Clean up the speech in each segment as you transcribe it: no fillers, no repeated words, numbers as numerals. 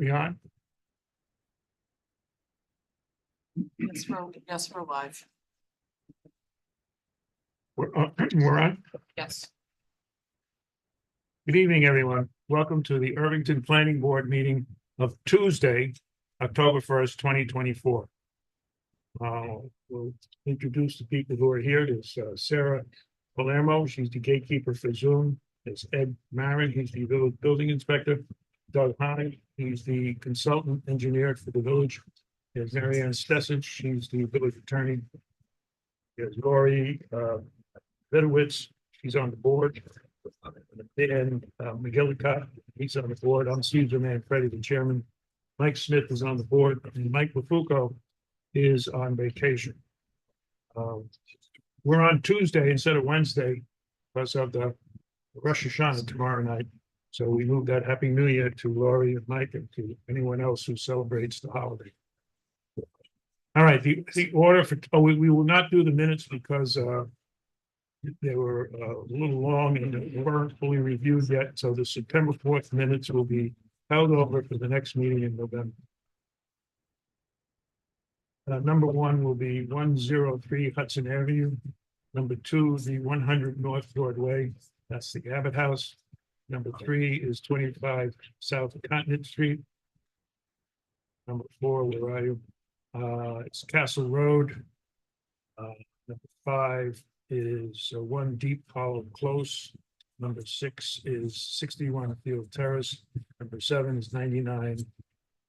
We on? Yes, we're live. We're on. Yes. Good evening, everyone. Welcome to the Irvington Planning Board meeting of Tuesday, October 1st, 2024. We'll introduce the people who are here. There's Sarah Palermo. She's the gatekeeper for Zoom. There's Ed Marin. He's the village building inspector. Doug Hine. He's the consultant engineer for the village. There's Mary Ann Stessich. She's the village attorney. There's Lori Vidowitz. She's on the board. And McGillicott, he's on the board. I'm Caesar Manfredi, the chairman. Mike Smith is on the board, and Mike Lafuco is on vacation. We're on Tuesday instead of Wednesday because of the Rosh Hashanah tomorrow night. So we moved that Happy New Year to Lori and Mike and to anyone else who celebrates the holiday. All right, the order for, we will not do the minutes because they were a little long and they weren't fully reviewed yet. So the September 4th minutes will be held over for the next meeting in November. Number one will be 103 Hudson Avenue. Number two, the 100 North Broadway. That's the Abbott House. Number three is 25 South Continent Street. Number four, where are you? It's Castle Road. Number five is 1 Deep Hollow Close. Number 6 is 61 Field Terrace. Number 7 is 99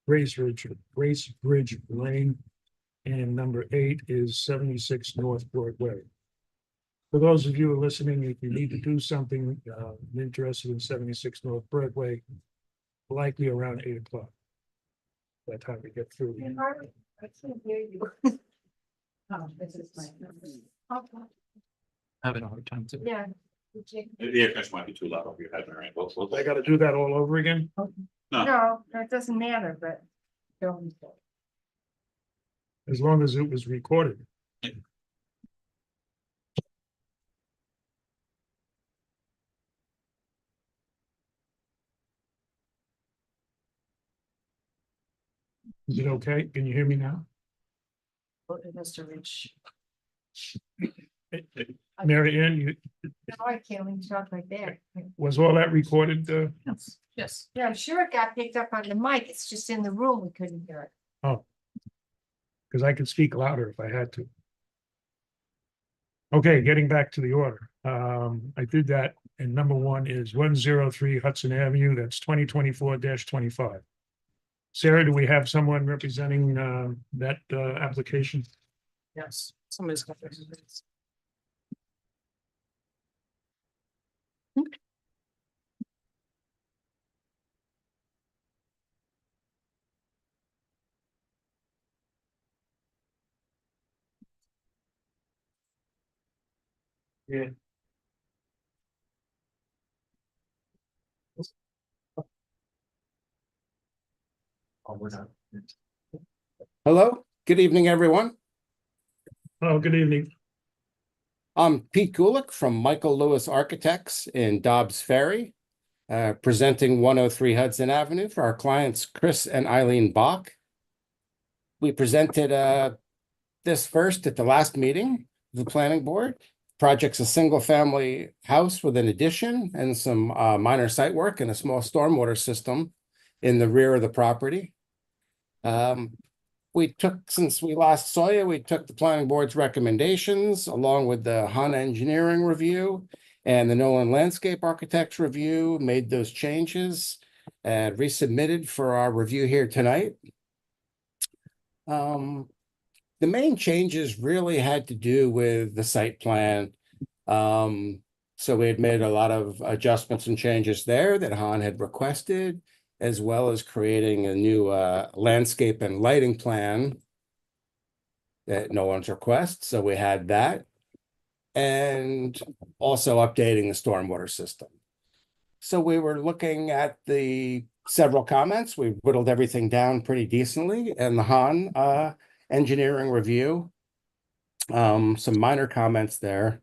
Grace Bridge Lane. And number 8 is 76 North Broadway. For those of you who are listening, if you need to do something, I'm interested in 76 North Broadway, likely around 8 o'clock. By the time we get through. I can't hear you. Oh, this is my. Having a hard time too. Yeah. The air conditioner might be too loud over your head, all right? I gotta do that all over again? No, that doesn't matter, but. Don't. As long as it was recorded. Is it okay? Can you hear me now? It has to reach. Mary Ann, No, I can't even talk like that. was all that recorded? Yes. Yes. Yeah, I'm sure it got picked up on the mic. It's just in the room. We couldn't hear it. Because I could speak louder if I had to. Okay, getting back to the order. I did that, and number one is 103 Hudson Avenue. That's 2024-25. Sarah, do we have someone representing that application? Yes. Somebody's got this. Yeah. Oh, we're not. Hello, good evening, everyone. Oh, good evening. I'm Pete Gulick from Michael Lewis Architects in Dobbs Ferry, presenting 103 Hudson Avenue for our clients, Chris and Eileen Bach. We presented this first at the last meeting of the planning board. Project's a single-family house with an addition and some minor site work and a small stormwater system in the rear of the property. Since we last saw you, we took the planning board's recommendations along with the HUN engineering review and the Nolan landscape architects review, made those changes and resubmitted for our review here tonight. The main changes really had to do with the site plan. So we had made a lot of adjustments and changes there that HUN had requested, as well as creating a new landscape and lighting plan at no one's request. So we had that. And also updating the stormwater system. So we were looking at the several comments. We whittled everything down pretty decently in the HUN engineering review. Some minor comments there.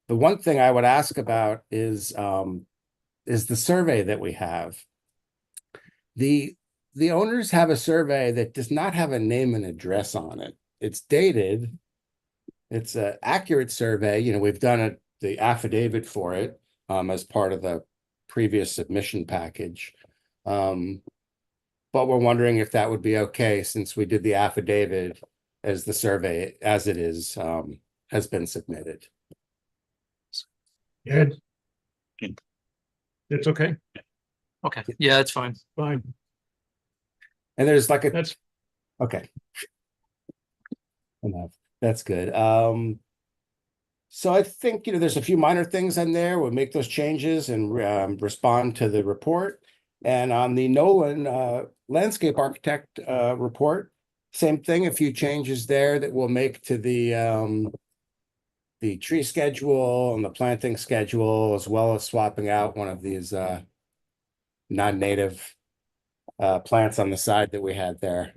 The one thing I would ask about is the survey that we have. The the owners have a survey that does not have a name and address on it. It's dated. It's an accurate survey. You know, we've done the affidavit for it as part of the previous submission package. But we're wondering if that would be okay since we did the affidavit as the survey as it is has been submitted. Ed? It's okay, Okay, yeah, that's fine. fine. And there's like a That's, okay. Enough. That's good. So I think, you know, there's a few minor things in there. We'll make those changes and respond to the report. And on the Nolan landscape architect report, same thing, a few changes there that we'll make to the tree schedule and the planting schedule, as well as swapping out one of these non-native plants on the side that we had there.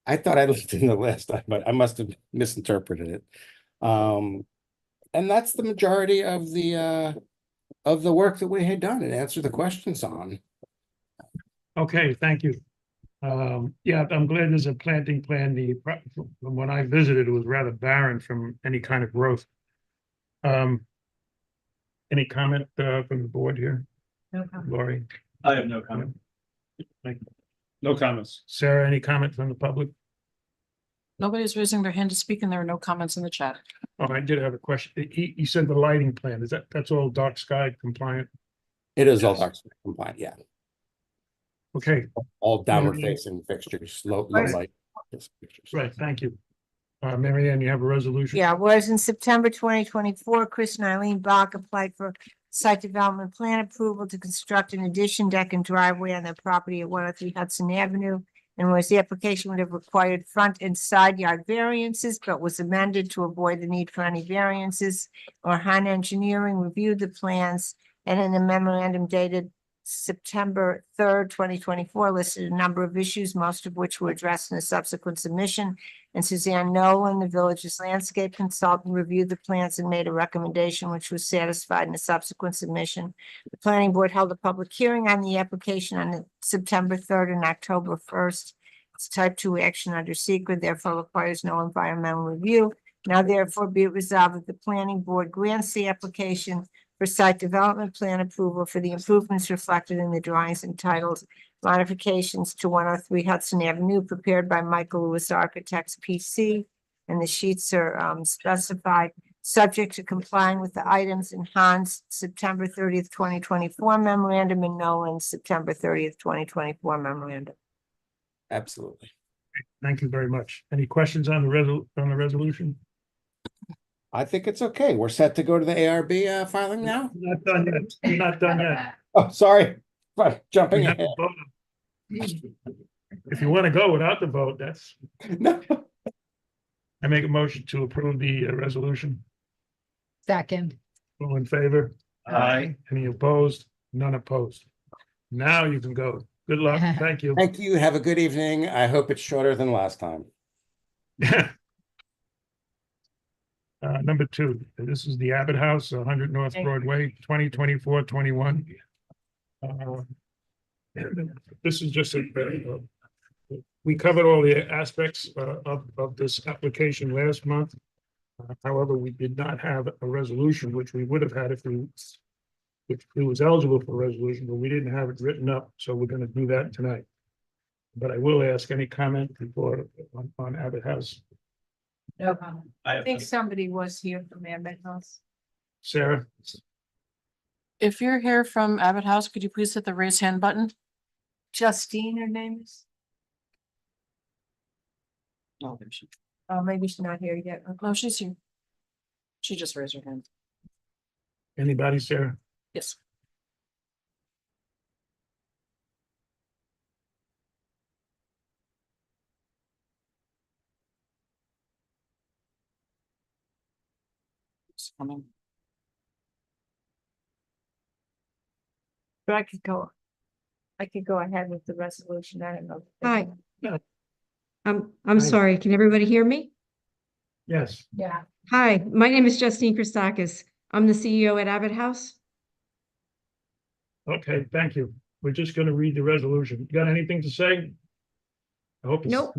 I thought I looked in the list, but I must have misinterpreted it. And that's the majority of the work that we had done and answer the questions on. okay, thank you. Yeah, I'm glad there's a planting plan. From when I visited, it was rather barren from any kind of growth. Any comment from the board here? No comment. Lori, I have no comment. No comments. Sarah, any comment from the public? Nobody's raising their hand to speak and there are no comments in the chat. Oh, I did have a question. He said the lighting plan, that's all dark sky compliant? It is all dark sky compliant, yeah. Okay, All downward facing fixtures, low Right. light fixtures. right, thank you. Mary Ann, you have a resolution? Yeah, whereas in September 2024, Chris and Eileen Bach applied for site development plan approval to construct an addition deck and driveway on their property at 103 Hudson Avenue. And whereas the application would have required front and side yard variances, but was amended to avoid the need for any variances. Or Han Engineering reviewed the plans and in a memorandum dated September 3rd, 2024, listed a number of issues, most of which were addressed in a subsequent submission. And Suzanne Nolan, the village's landscape consultant, reviewed the plans and made a recommendation which was satisfied in a subsequent submission. The planning board held a public hearing on the application on September 3rd and October 1st. It's type 2 action under secret, therefore requires no environmental review. Now therefore be it resolved that the planning board grants the application for site development plan approval for the improvements reflected in the drawings entitled Modifications to 103 Hudson Avenue, prepared by Michael Lewis Architects PC. And the sheets are specified, subject to complying with the items in Han's September 30th, 2024 memorandum and Nolan's September 30th, 2024 memorandum. Absolutely. Thank you very much. Any questions on the resolution? I think it's okay. We're set to go to the ARB filing now. Not done yet. We're not done yet. Oh, sorry. Right, We jumping have to ahead. vote. If you want to go without the vote, that's, No. I make a motion to approve the resolution. Second. All in favor? Aye. Any opposed? None opposed. Now you can go. Good luck. Thank you. Thank you. Have a good evening. I hope it's shorter than last time. Number 2, this is the Abbott House, 100 North Broadway, 2024-21. This is just we covered all the aspects of this application last month. However, we did not have a resolution, which we would have had if it was eligible for a resolution, but we didn't have it written up, so we're going to do that tonight. But I will ask any comment before on Abbott House. No comment. I I have think somebody was here from Abbott House. Sarah? If you're here from Abbott House, could you please hit the raise hand button? Justine, her name is? No, there she. Oh, maybe she's not here yet. No, she's here. She just raised her hand. Anybody, Sarah? Yes. It's coming. But I could go ahead with the resolution. I don't know. Hi. Yeah. I'm Hi. sorry. Can everybody hear me? Yes. Yeah. Hi, my name is Justine Christakis. I'm the CEO at Abbott House. Okay, thank you. we're just gonna read the resolution. You got anything to say? I hope it's. Nope.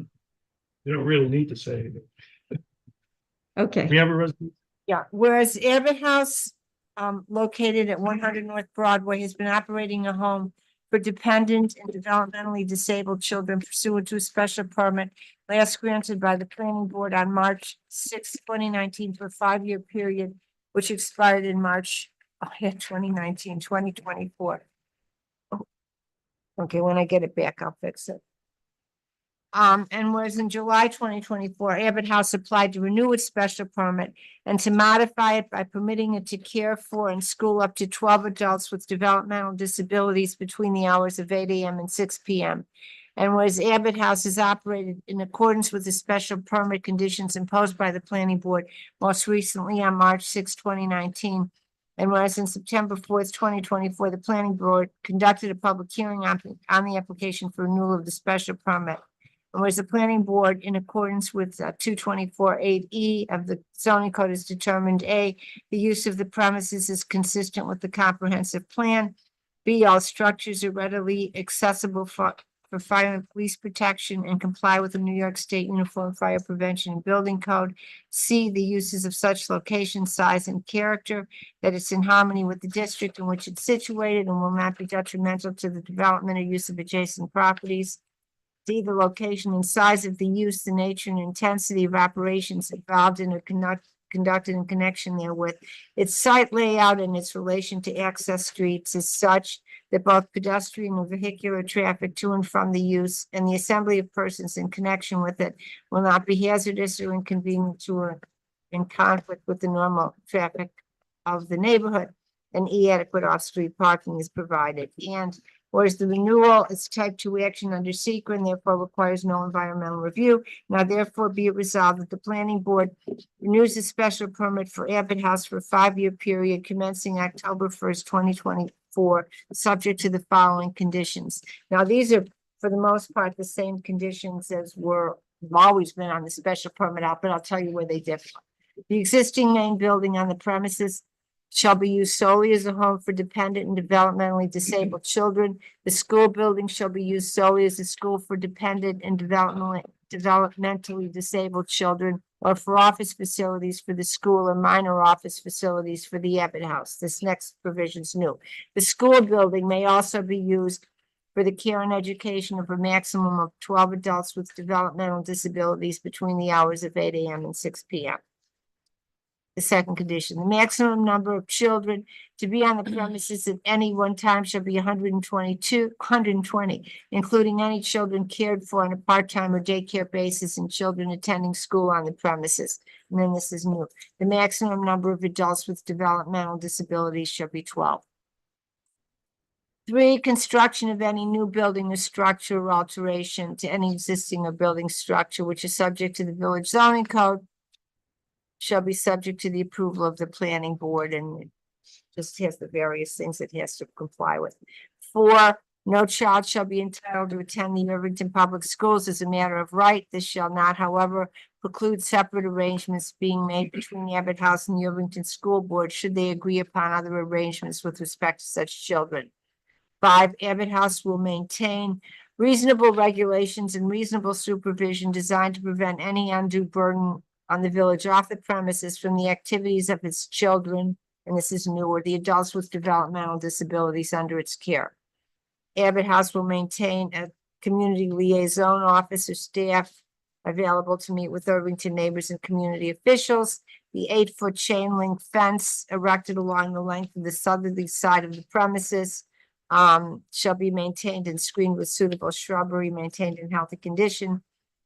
You don't really need to say anything. Okay. We have a resolution. Yeah, whereas Abbott House, located at 100 North Broadway, has been operating a home for dependent and developmentally disabled children pursuant to a special permit last granted by the planning board on March 6, 2019, for a 5-year period, which expired in March, 2024. Okay, when I get it back, I'll fix it. And whereas in July 2024, Abbott House applied to renew its special permit and to modify it by permitting it to care for and school up to 12 adults with developmental disabilities between the hours of 8 a.m. and 6 p.m. And whereas Abbott House is operated in accordance with the special permit conditions imposed by the planning board, most recently on March 6, 2019. And whereas in September 4th, 2024, the planning board conducted a public hearing on the application for renewal of the special permit. And whereas the planning board, in accordance with 224(8)(e) of the zoning code, has determined A, the use of the premises is consistent with the comprehensive plan. B, all structures are readily accessible for fire and police protection and comply with the New York State Uniform Fire Prevention and Building Code. C, the uses of such location, size, and character, that it's in harmony with the district in which it's situated and will not be detrimental to the development or use of adjacent properties. D, the location and size of the use, the nature and intensity of operations involved in or conducted in connection therewith. Its site layout and its relation to access streets is such that both pedestrian and vehicular traffic to and from the use and the assembly of persons in connection with it will not be hazardous or inconvenient to or in conflict with the normal traffic of the neighborhood. And E, adequate off-street parking is provided. And whereas the renewal is type 2 action under SEQR and therefore requires no environmental review. Now therefore be it resolved that the planning board renews a special permit for Abbott House for a 5-year period commencing October 1st, 2024, subject to the following conditions. Now, these are for the most part the same conditions as have always been on the special permit out, but I'll tell you where they differ. The existing main building on the premises shall be used solely as a home for dependent and developmentally disabled children. The school building shall be used solely as a school for dependent and developmentally disabled children, or for office facilities for the school or minor office facilities for the Abbott House. This next provision is new. The school building may also be used for the care and education of a maximum of 12 adults with developmental disabilities between the hours of 8 a.m. and 6 p.m. The second condition, the maximum number of children to be on the premises at any one time shall be 120, including any children cared for on a part-time or daycare basis and children attending school on the premises. And then this is new. The maximum number of adults with developmental disabilities shall be 12. 3, construction of any new building or structure or alteration to any existing or building structure which is subject to the village zoning code shall be subject to the approval of the planning board, and it just has the various things it has to comply with. 4, no child shall be entitled to attend the Irvington Public Schools as a matter of right. This shall not, however, preclude separate arrangements being made between the Abbott House and the Irvington School Board should they agree upon other arrangements with respect to such children. 5, Abbott House will maintain reasonable regulations and reasonable supervision designed to prevent any undue burden on the village off the premises from the activities of its children, and this is new, or the adults with developmental disabilities under its care. Abbott House will maintain a community liaison officer staff available to meet with Irvington neighbors and community officials. The 8-foot chain link fence erected along the length of the southerly side of the premises shall be maintained and screened with suitable shrubbery, maintained in healthy condition.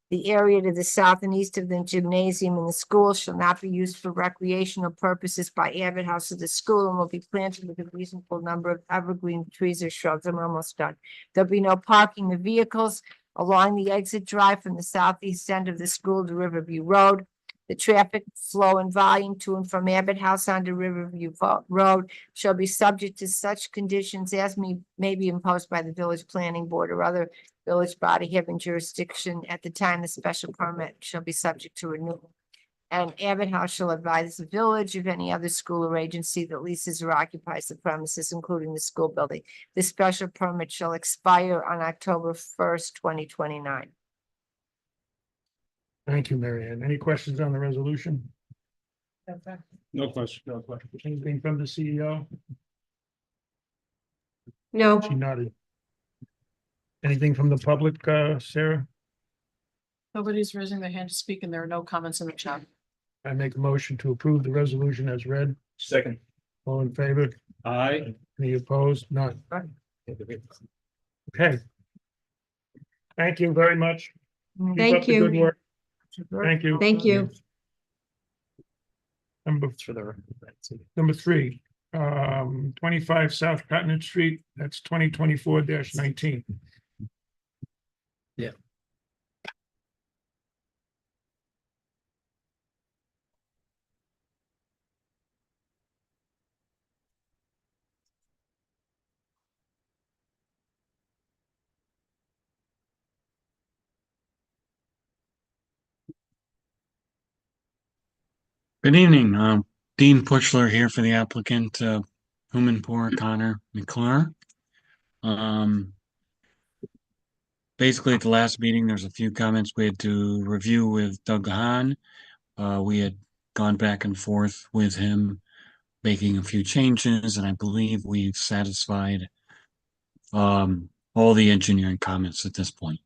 The area to the south and east of the gymnasium and the school shall not be used for recreational purposes by Abbott House or the school and will be planted with a reasonable number of evergreen trees or shrubs. I'm almost done. There'll be no parking of vehicles along the exit drive from the southeast end of the school to Riverview Road. The traffic flow and volume to and from Abbott House onto Riverview Road shall be subject to such conditions as may be imposed by the village planning board or other village body having jurisdiction at the time the special permit shall be subject to renewal. and Abbott House shall advise the village of any other school or agency that leases or occupies the premises, including the school building. This special permit shall expire on October 1st, 2029. Thank you, Mary Ann. Any questions on the resolution? No question, no question. Anything from the CEO? No, She nodded. Anything from the public, Sarah? Nobody's raising their hand to speak and there are no comments in the chat. I make a motion to approve the resolution as read. Second. All in favor? Aye. Any opposed? None. Okay. Thank you very much. Keep Thank up the good you. work. Thank you. Thank you. Number 3, 25 South Cottonwood Street, that's 2024-19. Good evening, Dean Puchler here for the applicant, Humanpour Connor McClure. Basically, at the last meeting, there's a few comments we had to review with Doug Hahn. We had gone back and forth with him, making a few changes, and I believe we've satisfied all the engineering comments at this point.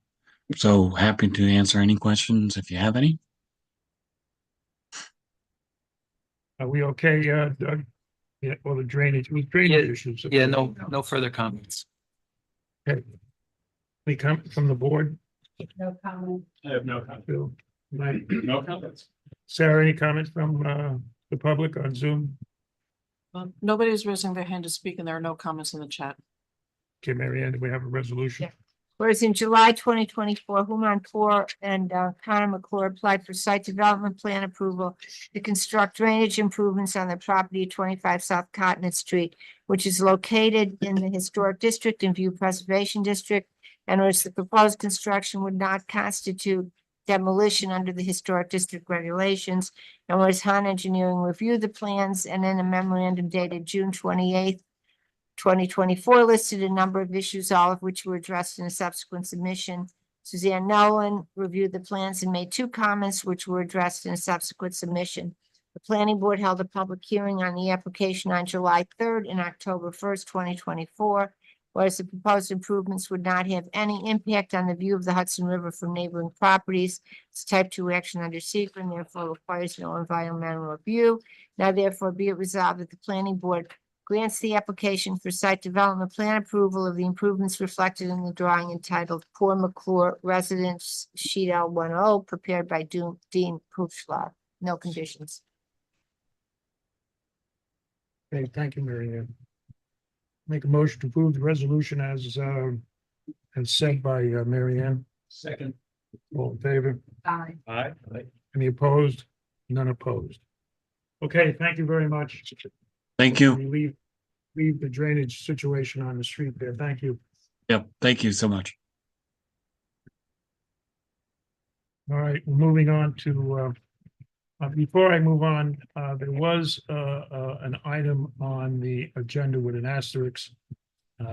So happy to answer any questions if you have any. Are we okay, Doug? Yeah, well, the drainage issues. Yeah, no further comments. Any comment from the board? No comment. I have no comment. Bill? Mike? No comments. Sarah, any comments from the public on Zoom? Nobody's raising their hand to speak and there are no comments in the chat. Okay, Mary Ann, do we have a resolution? Yeah. Whereas in July 2024, Humanpour and Connor McClure applied for site development plan approval to construct drainage improvements on their property at 25 South Cottonwood Street, which is located in the Historic District and View Preservation District, and whereas the proposed construction would not constitute demolition under the Historic District regulations, and whereas Han Engineering reviewed the plans and in a memorandum dated June 28th, 2024 listed a number of issues, all of which were addressed in a subsequent submission. Suzanne Nolan reviewed the plans and made 2 comments, which were addressed in a subsequent submission. The planning board held a public hearing on the application on July 3rd and October 1st, 2024, whereas the proposed improvements would not have any impact on the view of the Hudson River from neighboring properties. It's type 2 action under secret and therefore requires no environmental review. Now therefore be it resolved that the planning board grants the application for site development plan approval of the improvements reflected in the drawing entitled Poor McClure Residence Sheet L10 prepared by Dean Puchler. No conditions. Okay, thank you, Mary Ann. Make a motion to approve the resolution as said by Mary Ann. Second. All in favor? Aye. Aye. Any opposed? None opposed. Okay, thank you very much. Thank you. We leave the drainage situation on the street there. Thank you. Yep, thank you so much. All right, moving on to, before I move on, there was an item on the agenda with an asterisk.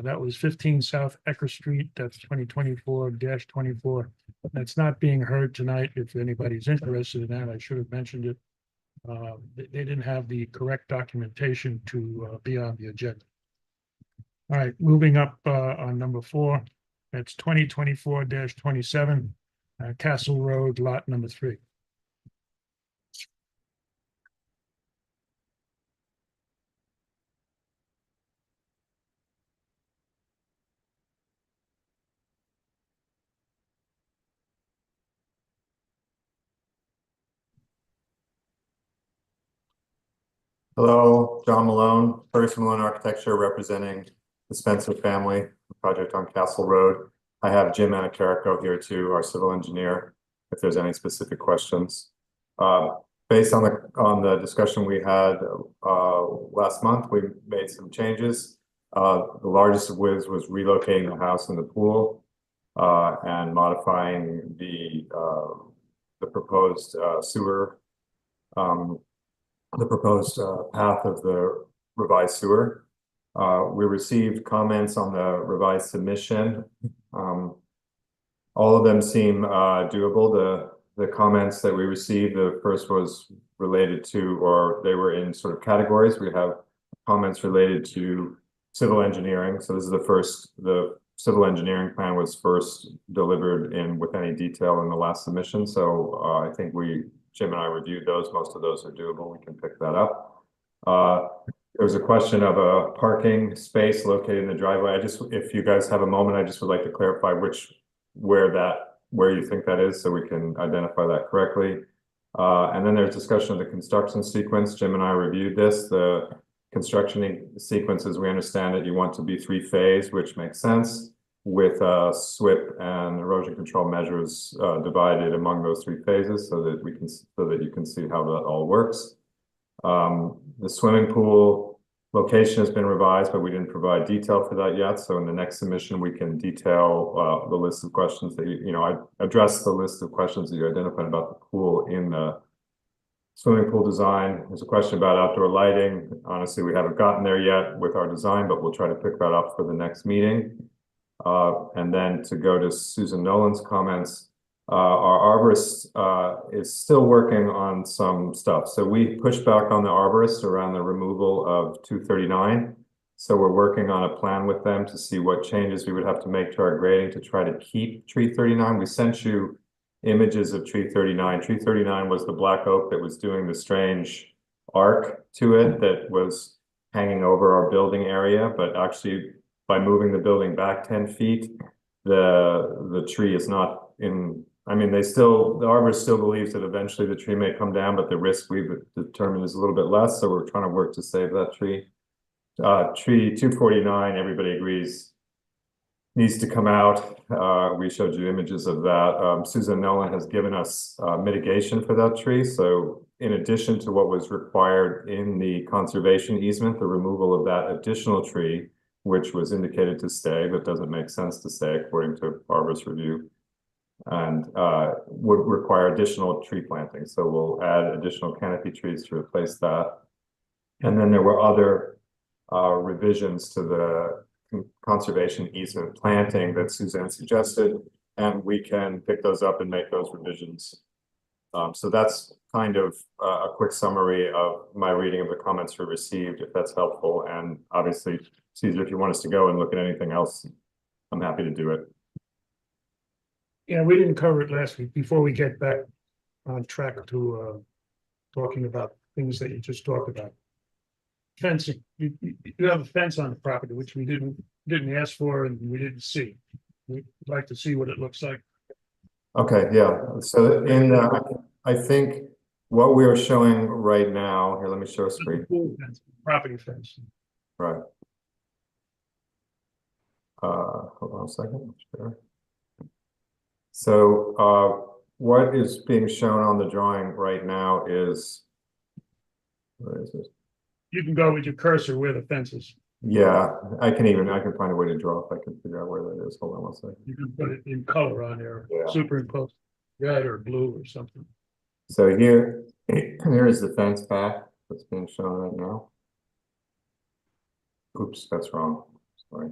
That was 15 South Ecker Street, that's 2024-24. That's not being heard tonight. If anybody's interested in that, I should have mentioned it. They didn't have the correct documentation to be on the agenda. All right, moving up on number 4, that's 2024-27, Castle Road, lot number 3. Hello, John Malone, Ferguson Malone Architecture, representing the Spencer family project on Castle Road. I have Jim Anacarico here too, our civil engineer, if there's any specific questions. Based on the discussion we had last month, we made some changes. The largest of which was relocating the house and the pool and modifying the proposed sewer the proposed path of the revised sewer. We received comments on the revised submission. All of them seem doable. The comments that we received, the first was related to, or they were in sort of categories. We have comments related to civil engineering. So this is the civil engineering plan was first delivered in with any detail in the last submission. So I think Jim and I reviewed those. Most of those are doable. We can pick that up. There was a question of a parking space located in the driveway. If you guys have a moment, I just would like to clarify where you think that is, so we can identify that correctly. And then there's discussion of the construction sequence. Jim and I reviewed this. The construction sequence, as we understand it, you want to be 3-phase, which makes sense, with SWIP and erosion control measures divided among those 3 phases, so that you can see how that all works. The swimming pool location has been revised, but we didn't provide detail for that yet. So in the next submission, we can detail the list of questions that I addressed the list of questions that you identified about the pool in the swimming pool design. There's a question about outdoor lighting. Honestly, we haven't gotten there yet with our design, but we'll try to pick that up for the next meeting. And then to go to Susan Nolan's comments, our arborist is still working on some stuff. So we pushed back on the arborist around the removal of 239. So we're working on a plan with them to see what changes we would have to make to our grading to try to keep tree 39. We sent you images of tree 39. Tree 39 was the black oak that was doing the strange arc to it that was hanging over our building area, but actually by moving the building back 10 feet, the tree is not in. I mean, the arborist still believes that eventually the tree may come down, but the risk we've determined is a little bit less. So we're trying to work to save that tree. Tree 249, everybody agrees, needs to come out. We showed you images of that. Susan Nolan has given us mitigation for that tree. So in addition to what was required in the conservation easement, the removal of that additional tree, which was indicated to stay, but doesn't make sense to stay according to arborist review, and would require additional tree planting. So we'll add additional canopy trees to replace that. And then there were other revisions to the conservation easement planting that Suzanne suggested, and we can pick those up and make those revisions. So that's kind of a quick summary of my reading of the comments we received, if that's helpful. And obviously, Caesar, if you want us to go and look at anything else, I'm happy to do it. Yeah, we didn't cover it last week. Before we get back on track to talking about things that you just talked about. Fencing, you have a fence on the property, which we didn't ask for and we didn't see. We'd like to see what it looks like. Okay, yeah. So I think what we are showing right now, here, let me show a screen. Property fence. Right. Hold on a second. Sure. So what is being shown on the drawing right now is, where is it? You can go with your cursor where the fence is. Yeah, I can find a way to draw if I can figure out where that is. Hold on one second. You can put it in color on there, Yeah. superimpose red or blue or something. So here is the fence path that's being shown right now. Oops, that's wrong. Sorry.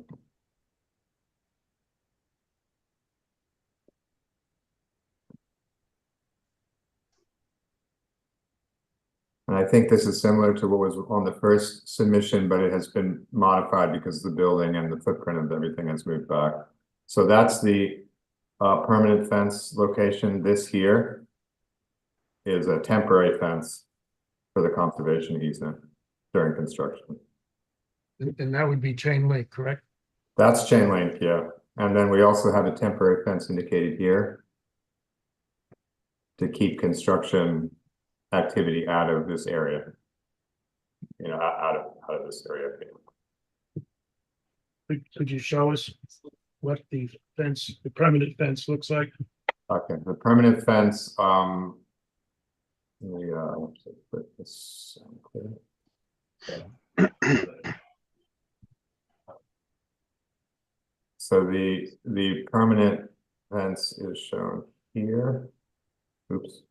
And I think this is similar to what was on the first submission, but it has been modified because the building and the footprint of everything has moved back. So that's the permanent fence location. This here is a temporary fence for the conservation easement during construction. And that would be chain link, correct? That's chain link, yeah. And then we also have a temporary fence indicated here to keep construction activity out of this area. Out of this area. Could you show us what the permanent fence looks like? Okay, the permanent fence, put this clear. So the permanent fence is shown here. Oops.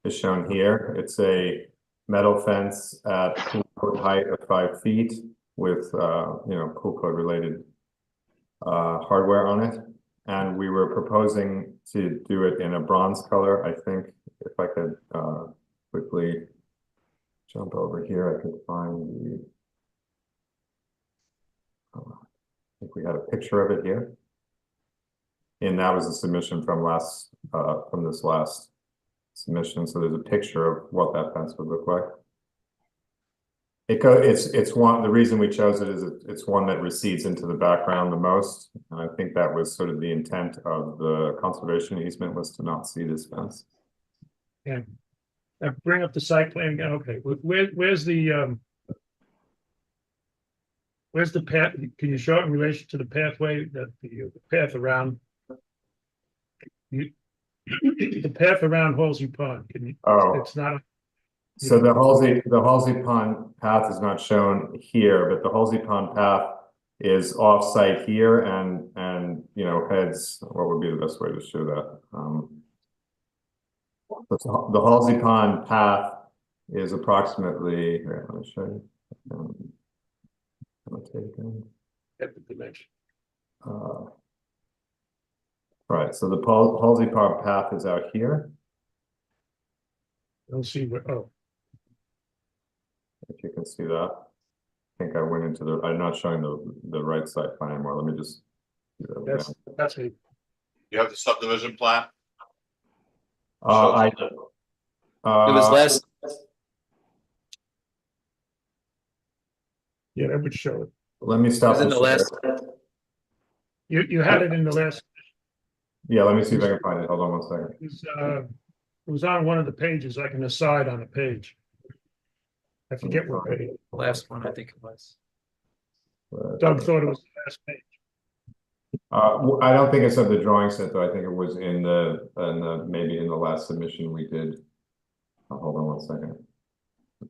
is shown here. It's a metal fence at pool code height of 5 feet with, pool code related hardware on it. And we were proposing to do it in a bronze color. I think if I could quickly jump over here, I could find the, I think we had a picture of it here. And that was a submission from this last submission. So there's a picture of what that fence would look like. It's one, the reason we chose it is it's one that recedes into the background the most. And I think that was sort of the intent of the conservation easement, was to not see this fence. And bring up the site plan again. Okay, where's the path? Can you show it in relation to the pathway, that the path around? The path around Halsey Pond, can you? Oh. It's not. So the Halsey Pond path is not shown here, but the Halsey Pond path is off-site here and heads, what would be the best way to show that? The Halsey Pond path is approximately, here, let me show you. At the dimension. Right, so the Halsey Pond path is out here. Don't see where, oh, If you can see that. I think I went into I'm not showing the right side plan anymore. Let me just. do that again. that's a, You have the subdivision plan? It It was last, yeah, that would show it. Let me it stop. was in the last, You had it in the last, Yeah, let me see if I can find it. Hold on one second. it was on one of the pages, like an aside on a page. I forget what page. last one, I think it was. Doug thought it was the last page. I don't think it's of the drawing set, though. I think it was maybe in the last submission we did. Hold on one second.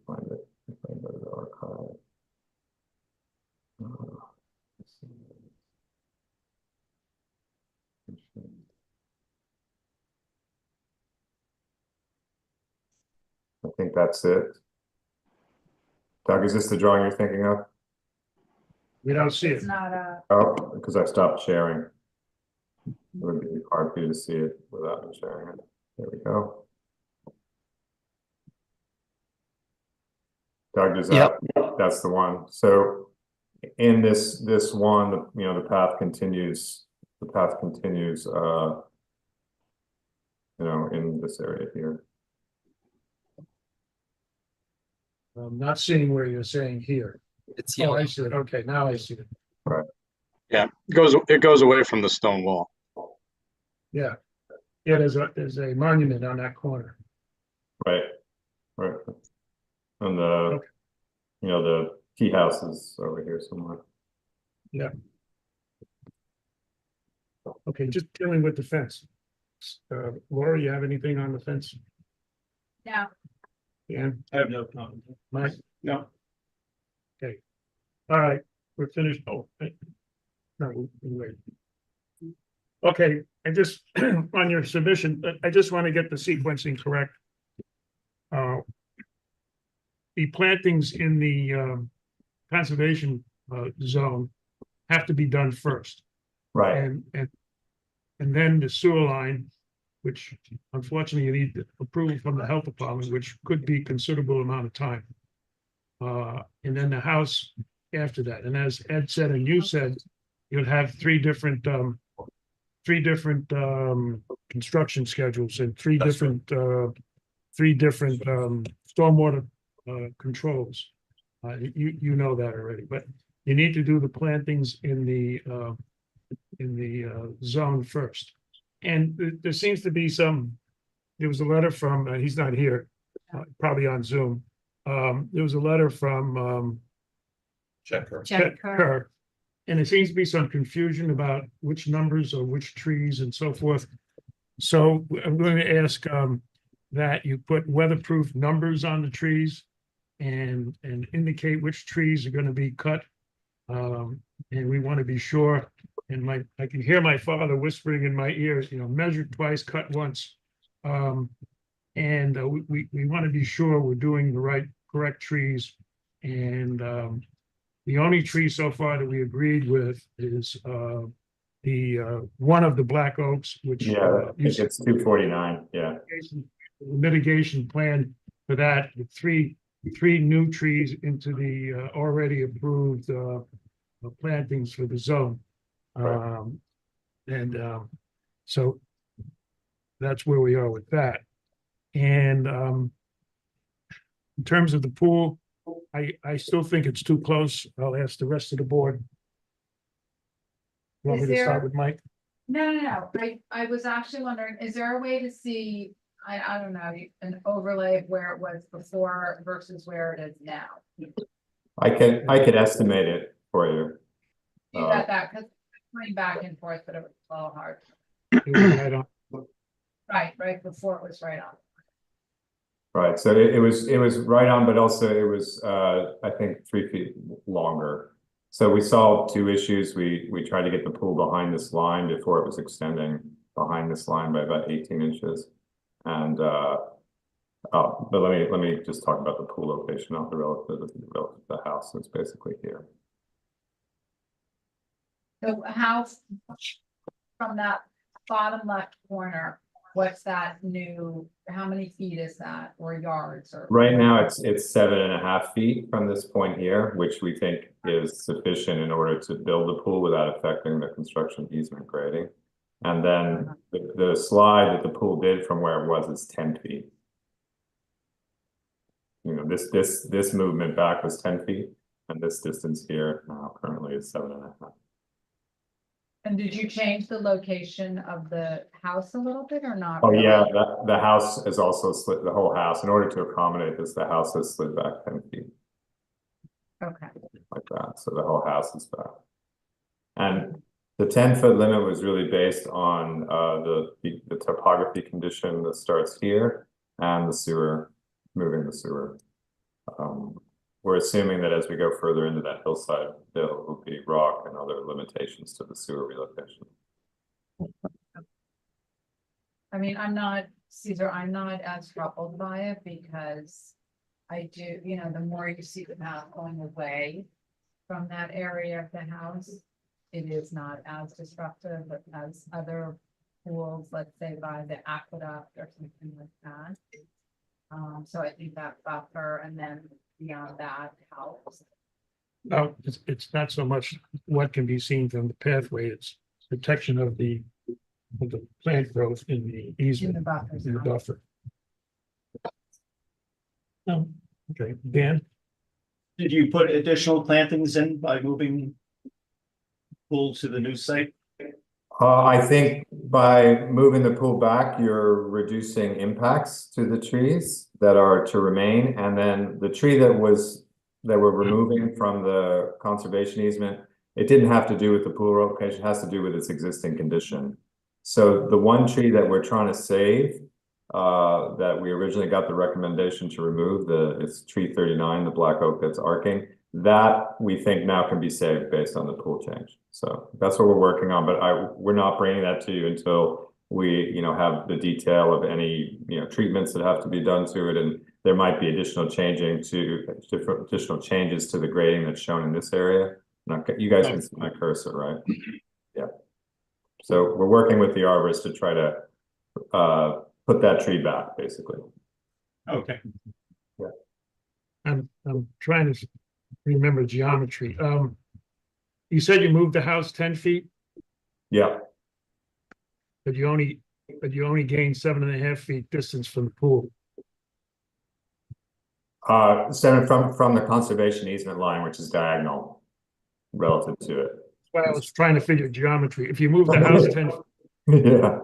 Find it. If I go to the archive. Let's see. I think that's it. Doug, is this the drawing you're thinking of? We don't see it. Oh, because I stopped sharing. It would be hard for you to see it without me sharing it. There we go. Doug, does that, that's the one. So in this one, the path continues, in this area here. I'm not seeing where you're saying here. It's Oh, yellow. I see it. Okay, now I see it. Yeah, it goes away from the stone wall. Yeah. Yeah, there's a monument on that corner. Right. And Okay. the tea house is over here somewhere. Okay, just dealing with the fence. Laura, you have anything on the fence? No. Dan, I have no comment. Mike? No. All right, we're finished. Oh, no, wait. Okay, I just, on your submission, I just want to get the sequencing correct. The plantings in the conservation zone have to be done first. Right. And then the sewer line, which unfortunately you need approval from the health department, which could be a considerable amount of time. And then the house after that. And as Ed said, and you said, you'll have three different construction schedules and three different stormwater controls. You know that already, but you need to do the plantings in the zone first. And there seems to be there was a letter from, he's not here, probably on Zoom. There was a letter from Checker. Jack Kerr. And there seems to be some confusion about which numbers or which trees and so forth. So I'm going to ask that you put weatherproof numbers on the trees and indicate which trees are going to be cut. And we want to be sure. And I can hear my father whispering in my ears, measure twice, cut once. And we want to be sure we're doing the correct trees. And the only tree so far that we agreed with is the one of the black oaks, which Yeah, I think it's 249, yeah. mitigation plan for that, with three new trees into the already approved plantings for the zone. Right. So that's where we are with that. And in terms of the pool, I still think it's too close. I'll ask the rest of the board. Want me to start with Mike? No. I was actually wondering, is there a way to see, I don't know, an overlay of where it was before versus where it is now? I could estimate it for you. You got that, because going back and forth, but it was a little hard. It was right on. Right before it was right on. Right, so it was right on, but also it was I think 3 feet longer. So we solved two issues. We tried to get the pool behind this line before it was extending behind this line by about 18 inches. And but let me just talk about the pool location, not the relative to the house. It's basically here. So how, from that bottom left corner, what's that new, how many feet is that, or yards, or? Right now, it's 7.5 feet from this point here, which we think is sufficient in order to build the pool without affecting the construction easement grading. And then the slide that the pool did from where it was is 10 feet. You know, this movement back was 10 feet, and this distance here now currently is 7.5. And did you change the location of the house a little bit or not? Oh, really? yeah, the house is also slid, the whole house, in order to accommodate this, the house has slid back 10 feet. Okay. Like that, so the whole house is back. And the 10-foot limit was really based on the topography condition that starts here and the sewer, moving the sewer. We're assuming that as we go further into that hillside, there will be rock and other limitations to the sewer relocation. I mean, I'm not, Caesar, I'm not as troubled by it because I do, you know, the more you see the path going away from that area of the house, it is not as disruptive as other pools, let's say by the aqueduct or something like that. So I think that buffer and then beyond that helps. No, it's not so much what can be seen from the pathway, it's protection of the plant growth in the In easement, the buffer. in the zone. buffer. Okay, Dan? Did you put additional plantings in by moving pool to the new site? I think by moving the pool back, you're reducing impacts to the trees that are to remain. And then the tree that we're removing from the conservation easement, it didn't have to do with the pool location, it has to do with its existing condition. So the one tree that we're trying to save, that we originally got the recommendation to remove, it's tree 39, the black oak that's arcing, that we think now can be saved based on the pool change. So that's what we're working on, but we're not bringing that to you until we, have the detail of any, treatments that have to be done to it, and there might be additional changes to the grading that's shown in this area. You guys can see my cursor, right? Yeah. So we're working with the arborist to try to put that tree back, basically. Okay. I'm trying to remember geometry. You said you moved the house 10 feet, Yeah. but you only gained 7.5 feet distance from the pool. 7 from the conservation easement line, which is diagonal relative to it. Well, I was trying to figure geometry. If you move the house 10, Yeah,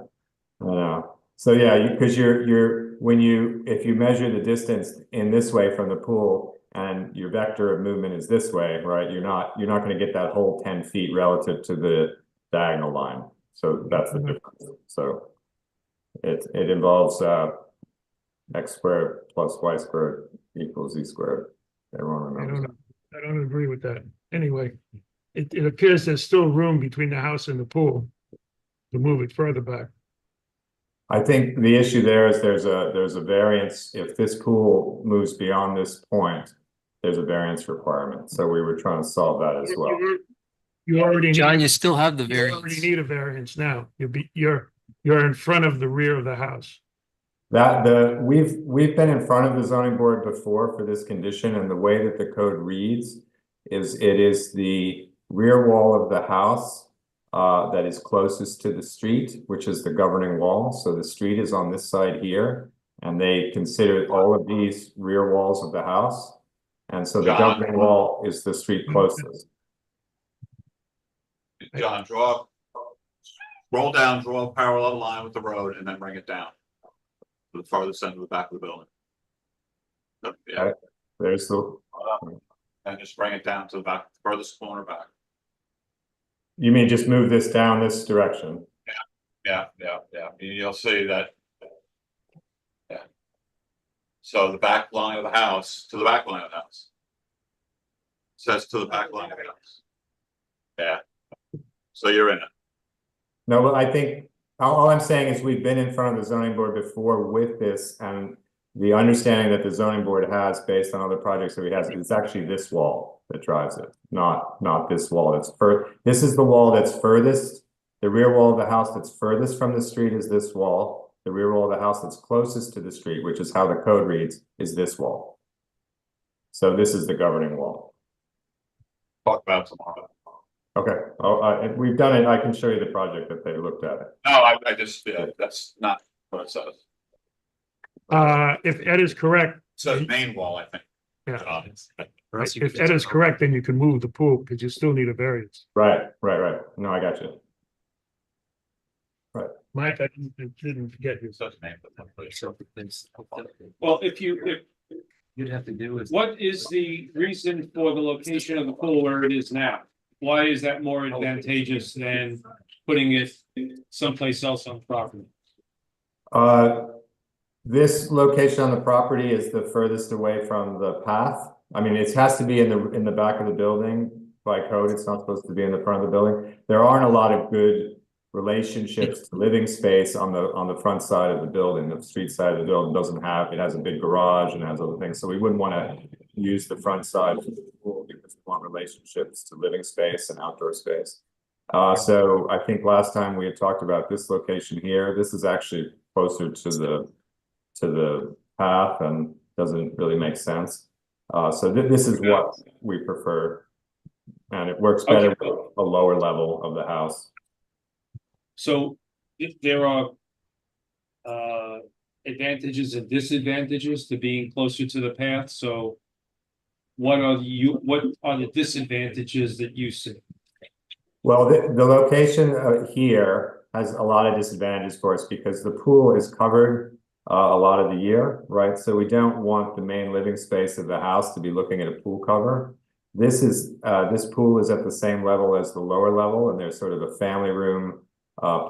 I know. So yeah, because if you measure the distance in this way from the pool and your vector of movement is this way, right? You're not going to get that whole 10 feet relative to the diagonal line. So that's the difference. So it involves x squared plus y squared equals z squared. Everyone remembers. I don't agree with that. Anyway, it appears there's still room between the house and the pool to move it further back. I think the issue there is there's a variance. If this pool moves beyond this point, there's a variance requirement. So we were trying to solve that as well. You already. John, need- you still have the You already variance. need a variance now. You're in front of the rear of the house. We've been in front of the zoning board before for this condition, and the way that the code reads is it is the rear wall of the house that is closest to the street, which is the governing wall. So the street is on this side here, and they consider all of these rear walls of the house. And so the John. governing wall is the street closest. John, roll down, draw a parallel line with the road and then bring it down. To the farthest end of the back of the building. Yeah, Okay. There's the, and just bring it down to the back, furthest corner back. you mean just move this down this direction? Yeah. You'll see that. Yeah. So the back line of the house, to the back line of the house. Says to the back line of the house. Yeah. So you're in it. No, but I think all I'm saying is we've been in front of the zoning board before with this, and the understanding that the zoning board has based on other projects that we have, it's actually this wall that drives it, not this wall. This is the wall that's furthest. The rear wall of the house that's furthest from the street is this wall. The rear wall of the house that's closest to the street, which is how the code reads, is this wall. So this is the governing wall. Talk about it tomorrow. Okay, we've done it. I can show you the project that they looked at it. No, I just, that's not what it says. If Ed is correct, It says main wall, I think. yeah, John. if Ed is correct, then you can move the pool because you still need a variance. Right. No, I got you. Mike, I didn't get you. It says main. Well, if You'd have to do is. what is the reason for the location of the pool where it is now? Why is that more advantageous than putting it someplace else on the property? This location on the property is the furthest away from the path. I mean, it has to be in the back of the building by code. It's not supposed to be in the front of the building. There aren't a lot of good relationships to living space on the front side of the building. The street side of the building it has a big garage and has other things. So we wouldn't want to use the front side for the pool because we want relationships to living space and outdoor space. So I think last time we had talked about this location here. This is actually closer to the path and doesn't really make sense. So this is what we prefer. And it works better with a lower level of the house. So if there are advantages and disadvantages to being closer to the path, so what are the disadvantages that you see? Well, the location here has a lot of disadvantages for us because the pool is covered a lot of the year, right? So we don't want the main living space of the house to be looking at a pool cover. This pool is at the same level as the lower level, and there's sort of a family room,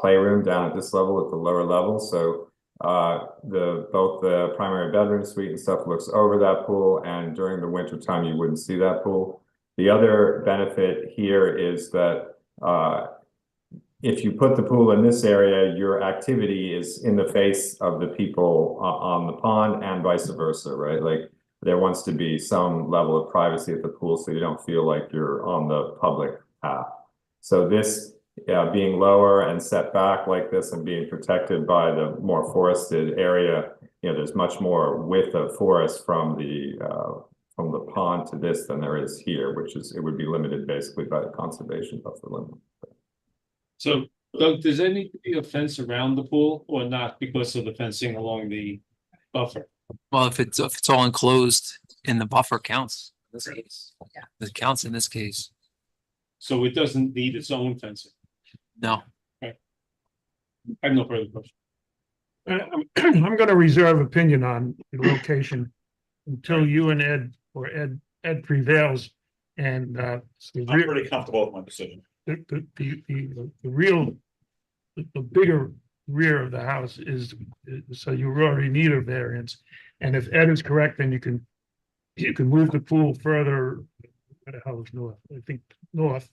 playroom down at this level at the lower level. So both the primary bedroom suite and stuff looks over that pool, and during the winter time you wouldn't see that pool. The other benefit here is that if you put the pool in this area, your activity is in the face of the people on the pond and vice versa, right? Like there wants to be some level of privacy at the pool so you don't feel like you're on the public path. So this being lower and set back like this and being protected by the more forested area, there's much more width of forest from the pond to this than there is here, it would be limited basically by the conservation buffer limit. So, Doug, does there need to be a fence around the pool or not because of the fencing along the buffer? Well, if it's all enclosed in the buffer counts. In this case. Yeah. It counts in this case. So it doesn't need its own fencing? No. I have no further questions. I'm going to reserve opinion on the location until you and Ed or Ed prevails. And I'm pretty comfortable with my decision. the bigger rear of the house is, so you already need a variance. And if Ed is correct, then you can move the pool further. Where the hell is north? I think north.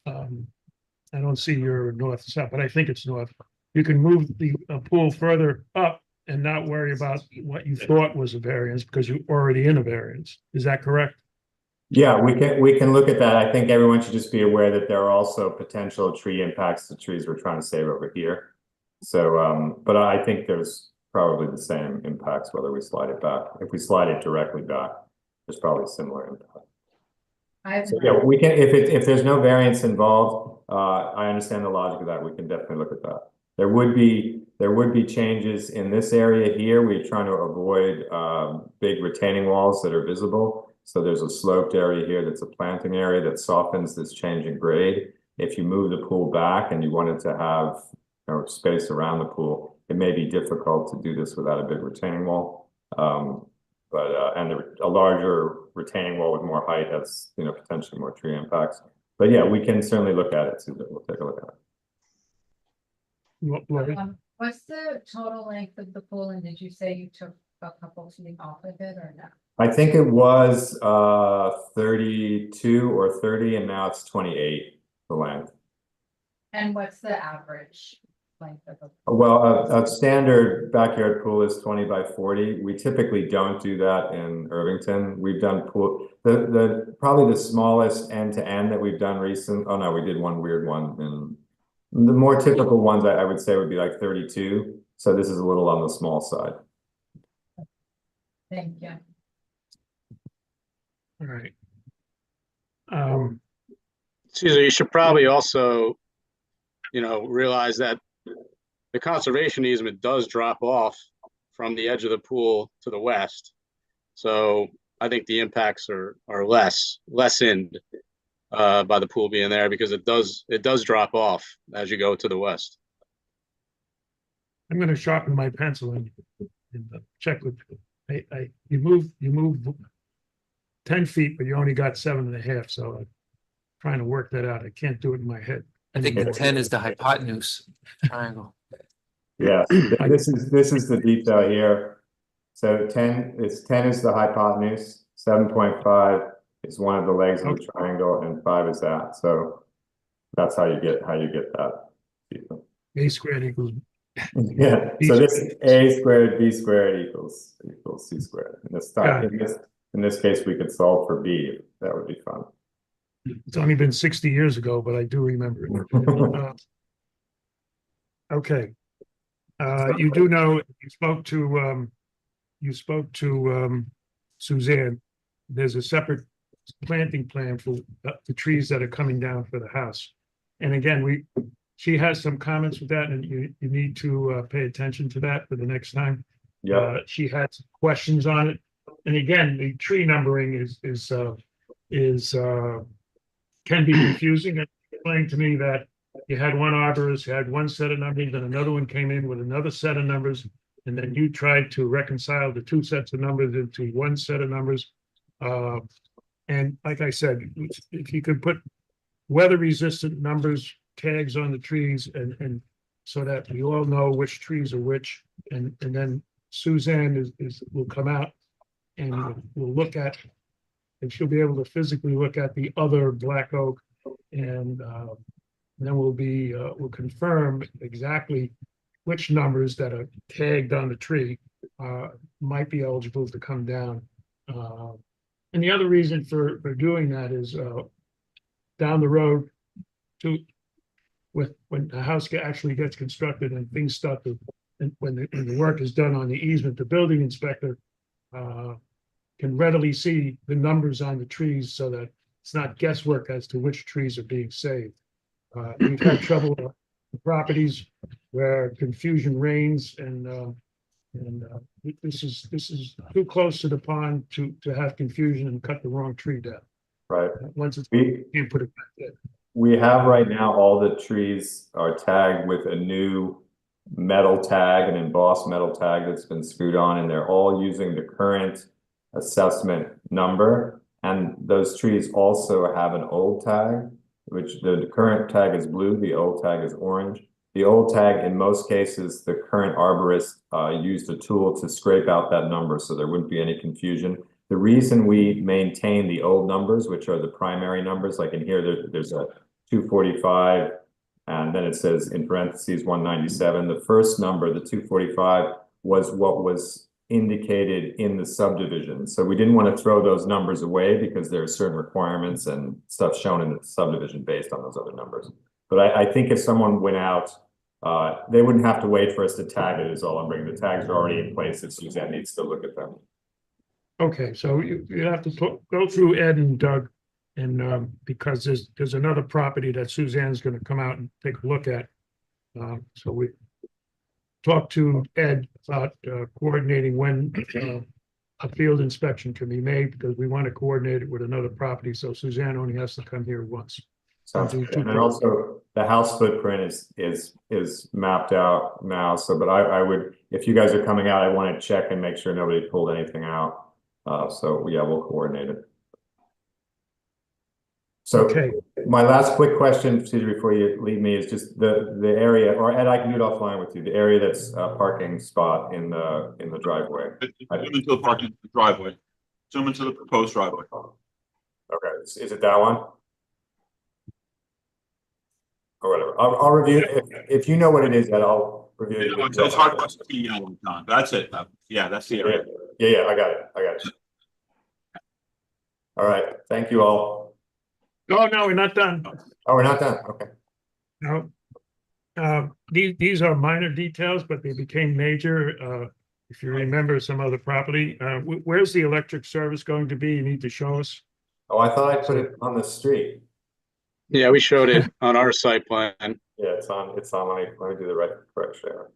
I don't see your north south, but I think it's north. you can move the pool further up and not worry about what you thought was a variance because you're already in a variance. Is that correct? Yeah, we can look at that. I think everyone should just be aware that there are also potential tree impacts to trees we're trying to save over here. So, but I think there's probably the same impacts whether we slide it back. If we slide it directly back, there's probably similar impact. So yeah, we can, if there's no variance involved, I understand the logic of that. We can definitely look at that. There would be changes in this area here. We're trying to avoid big retaining walls that are visible. So there's a sloped area here that's a planting area that softens this change in grade. If you move the pool back and you wanted to have space around the pool, it may be difficult to do this without a big retaining wall. And a larger retaining wall with more height has, potentially more tree impacts. But yeah, we can certainly look at it. So we'll take a look at it. What's the total length of the pool, and did you say you took a couple feet off of it or no? I think it was 32 or 30, and now it's 28, the length. And what's the average length of a pool? Well, a standard backyard pool is 20 by 40. We typically don't do that in Irvington. We've done pool, probably the smallest end to end that we've done recent. Oh no, we did one weird one. And the more typical ones I would say would be like 32. So this is a little on the small side. Thank you. All right. Caesar, you should probably also, realize that the conservation easement does drop off from the edge of the pool to the west. So I think the impacts are lessened by the pool being there because it does drop off as you go to the west. I'm going to sharpen my pencil and check with you move 10 feet, but you only got 7.5. So I'm trying to work that out. I can't do it in my head. I think the 10 is the hypotenuse triangle. Yeah, this is the detail here. So 10 is the hypotenuse, 7.5 is one of the legs of the triangle, and 5 is that. So that's how you get that. A squared equals. Yeah. So this A squared B squared equals C squared. In this case, we could solve for B. That would be fun. It's only been 60 years ago, but I do remember it. Okay. You do know you spoke to Suzanne. There's a separate planting plan for the trees that are coming down for the house. And again, she has some comments with that, and you need to pay attention to that for the next time. Yeah. She had some questions on it. And again, the tree numbering can be confusing. And explained to me that you had one arborist who had one set of numbers, and another one came in with another set of numbers, and then you tried to reconcile the two sets of numbers into one set of numbers. And like I said, if you could put weather-resistant numbers tags on the trees, and so that we all know which trees are which, and then Suzanne will come out and we'll look at, and she'll be able to physically look at the other black oak, and then we'll confirm exactly which numbers that are tagged on the tree might be eligible to come down. And the other reason for doing that is down the road when the house actually gets constructed and things start to, and when the work is done on the easement, the building inspector can readily see the numbers on the trees so that it's not guesswork as to which trees are being saved. We've had trouble with properties where confusion reigns, and this is too close to the pond to have confusion and cut the wrong tree down. Right. Once it's, you can't put it back in. We have right now, all the trees are tagged with a new metal tag, an embossed metal tag that's been screwed on, and they're all using the current assessment number. And those trees also have an old tag, which the current tag is blue, the old tag is orange. The old tag, in most cases, the current arborist used a tool to scrape out that number so there wouldn't be any confusion. The reason we maintain the old numbers, which are the primary numbers, like in here, there's a 245 And then it says in parentheses 197, the first number, the 245, was what was indicated in the subdivision. So we didn't want to throw those numbers away because there are certain requirements and stuff shown in the subdivision based on those other numbers. But I think if someone went out, they wouldn't have to wait for us to tag it is all I'm bringing. The tags are already in place if Suzanne needs to look at them. Okay, so you have to go through Ed and Doug. And because there's another property that Suzanne's gonna come out and take a look at. So we talked to Ed about coordinating when a field inspection can be made, because we want to coordinate it with another property, so Suzanne only has to come here once. Sounds good. And also the house footprint is mapped out now. So, but I would, if you guys are coming out, I want to check and make sure nobody pulled anything out. So yeah, we'll coordinate it. So Okay. My last quick question, Cesar, before you leave me, is just the area, or Ed, I can do it offline with you. The area that's a parking spot in the driveway. Zoom into the parking driveway. Zoom into the proposed driveway. Okay, is it that one? Or whatever. I'll review it. If you know what it is, Ed, I'll review it. It's hard for us to see yellow, John. That's it. Yeah, that's the area. Yeah, I got it. All right, thank you all. Oh, no, we're not done. Oh, we're not done, okay. No. These are minor details, but they became major. If you remember some other property, where's the electric service going to be? You need to show us. Oh, I thought I put it on the street. Yeah, we showed it on our site plan. Yeah, it's on, let me do the right correct share.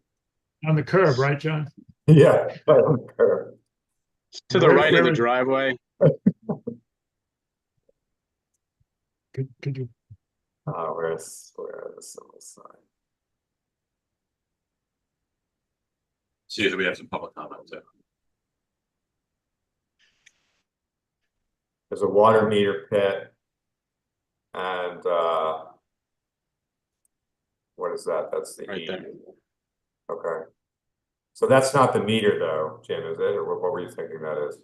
On the curb, right, John? Yeah, right on the curb. To the Where- right of where the is- driveway. Could you, Where's the symbol sign? See if we have some public comment too. There's a water meter pit. And what is that? That's the Right E. there. Okay. So that's not the meter though, Jim, is it? Or what were you thinking that is?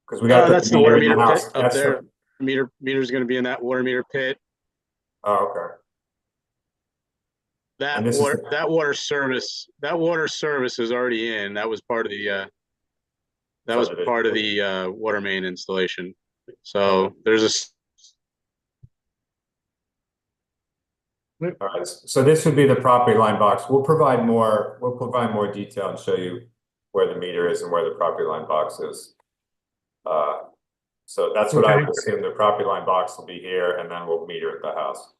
Because we got That's the water in meter house. pit up That's there. Meter's gonna be in that water meter pit. Oh, okay. That And this is water, that water service is already in. That was part of the water main installation. So there's All right, so this would be the property line box. We'll provide more detail and show you where the meter is and where the property line box is. So that's what I would assume. The property line box will be here and then we'll meter at the house.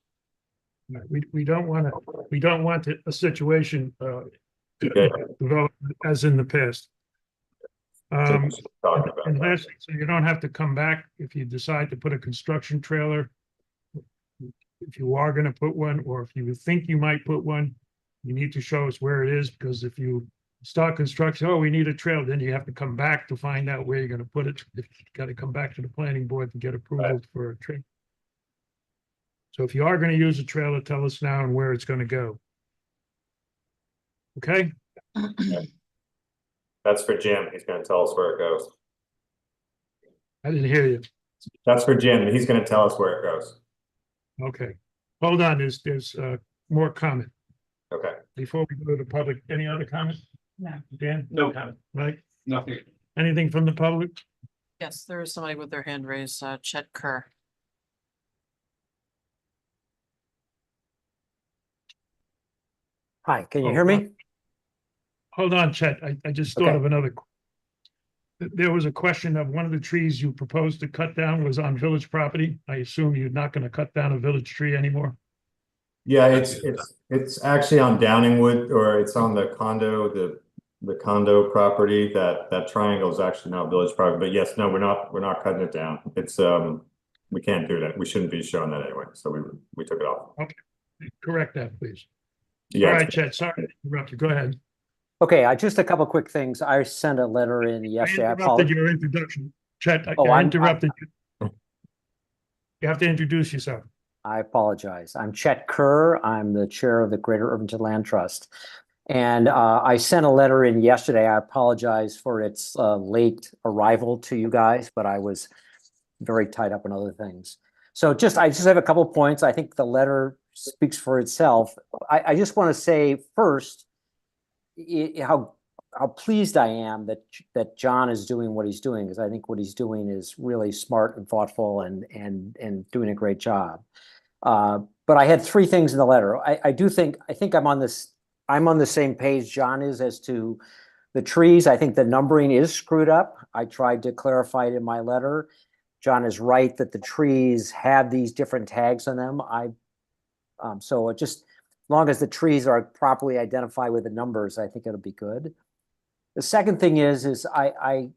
we don't want a situation develop as in the past. Talking about And that. lastly, so you don't have to come back if you decide to put a construction trailer. If you are gonna put one, or if you think you might put one, you need to show us where it is, because if you start construction, oh, we need a trail, then you have to come back to find out where you're gonna put it. You gotta come back to the planning board to get approval for a trailer. So if you are gonna use a trailer, tell us now and where it's gonna go. Okay? That's for Jim. He's gonna tell us where it goes. I didn't hear you. That's for Jim. He's gonna tell us where it goes. Okay. Hold on, there's more comment. Okay. Before we go to the public, any other comment? No. Dan? No. Mike? Nothing. Anything from the public? Yes, there is somebody with their hand raised, Chet Kerr. Hi, can you hear me? Hold on, Chet. I just thought Okay. of another. There was a question of one of the trees you proposed to cut down was on village property. I assume you're not gonna cut down a village tree anymore? Yeah, it's actually on Downingwood, or it's on the condo property. That triangle is actually not village property, but yes, no, we're not cutting it down. It's we can't do that. We shouldn't be showing that anyway, so we took it off. Correct that, please. All Yeah, right, Chet, sorry to interrupt you. Go ahead. Okay, just a couple quick things. I sent a letter in I yesterday. I interrupted apologize. your introduction. Chet, Oh, I I'm- interrupted you. You have to introduce yourself. I apologize. I'm Chet Kerr. I'm the chair of the Greater Irvington Land Trust. And I sent a letter in yesterday. I apologize for its late arrival to you guys, but I was very tied up in other things. So I just have a couple points. I think the letter speaks for itself. I just want to say first, how pleased I am that John is doing what he's doing, because I think what he's doing is really smart and thoughtful and doing a great job. But I had three things in the letter. I think I'm on the same page John is as to the trees. I think the numbering is screwed up. I tried to clarify it in my letter. John is right that the trees have these different tags on them. So just as long as the trees are properly identified with the numbers, I think it'll be good. The second thing is the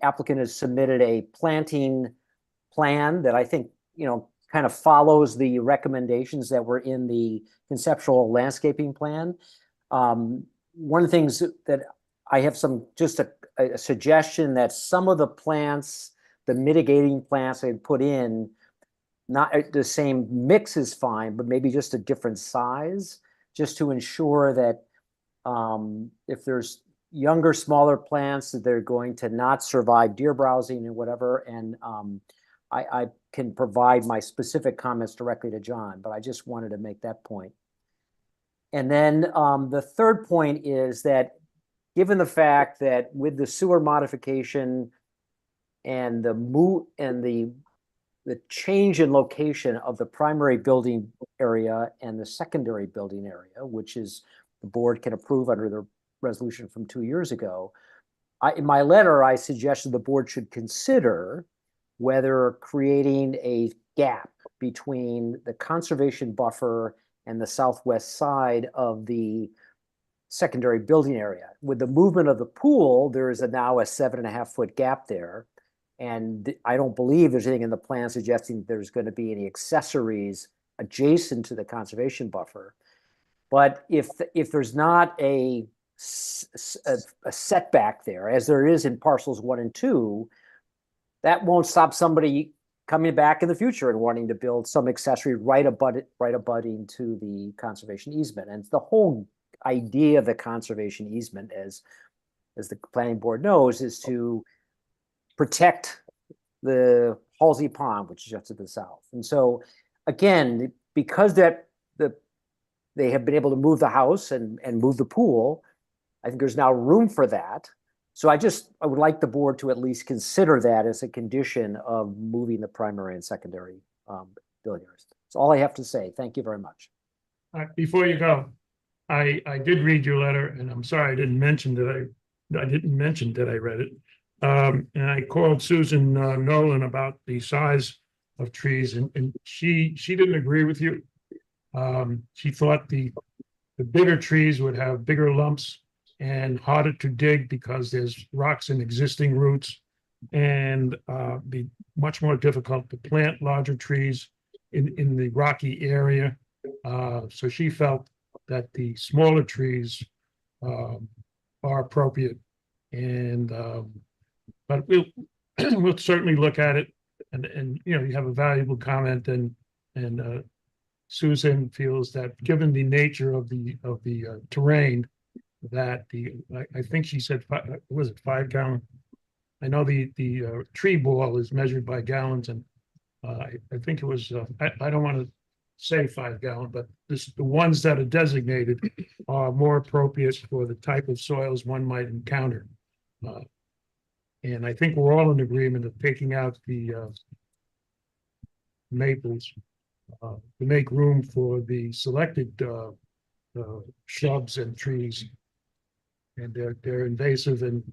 applicant has submitted a planting plan that I think, kind of follows the recommendations that were in the conceptual landscaping plan. One of the things that I have just a suggestion that some of the plants, the mitigating plants I put in, not the same mix is fine, but maybe just a different size, just to ensure that if there's younger, smaller plants, that they're going to not survive deer browsing and whatever. And I can provide my specific comments directly to John, but I just wanted to make that point. And then the third point is that given the fact that with the sewer modification and the change in location of the primary building area and the secondary building area, which is the board can approve under the resolution from 2 years ago, in my letter, I suggested the board should consider whether creating a gap between the conservation buffer and the southwest side of the secondary building area. With the movement of the pool, there is now a 7.5-foot gap there. And I don't believe there's anything in the plan suggesting there's going to be any accessories adjacent to the conservation buffer. But if there's not a setback there, as there is in parcels 1 and 2, that won't stop somebody coming back in the future and wanting to build some accessory right abutting to the conservation easement. And the whole idea of the conservation easement, as the planning board knows, is to protect the Halsey Pond, which is just to the south. And so, again, because they have been able to move the house and move the pool, I think there's now room for that. So I would like the board to at least consider that as a condition of moving the primary and secondary building areas. That's all I have to say. Thank you very much. Before you go, I did read your letter, and I'm sorry I didn't mention that I read it. And I called Susan Nolan about the size of trees, and she didn't agree with you. She thought the bigger trees would have bigger lumps and harder to dig because there's rocks in existing roots, and be much more difficult to plant larger trees in the rocky area. So she felt that the smaller trees are appropriate, and but we'll certainly look at it, and you have a valuable comment, and Susan feels that given the nature of the terrain, that I think she said, was it 5 gallon? I know the tree ball is measured by gallons, and I think it was I don't want to say 5 gallon, but the ones that are designated are more appropriate for the type of soils one might encounter. And I think we're all in agreement of taking out the maples to make room for the selected shrubs and trees. And they're invasive, and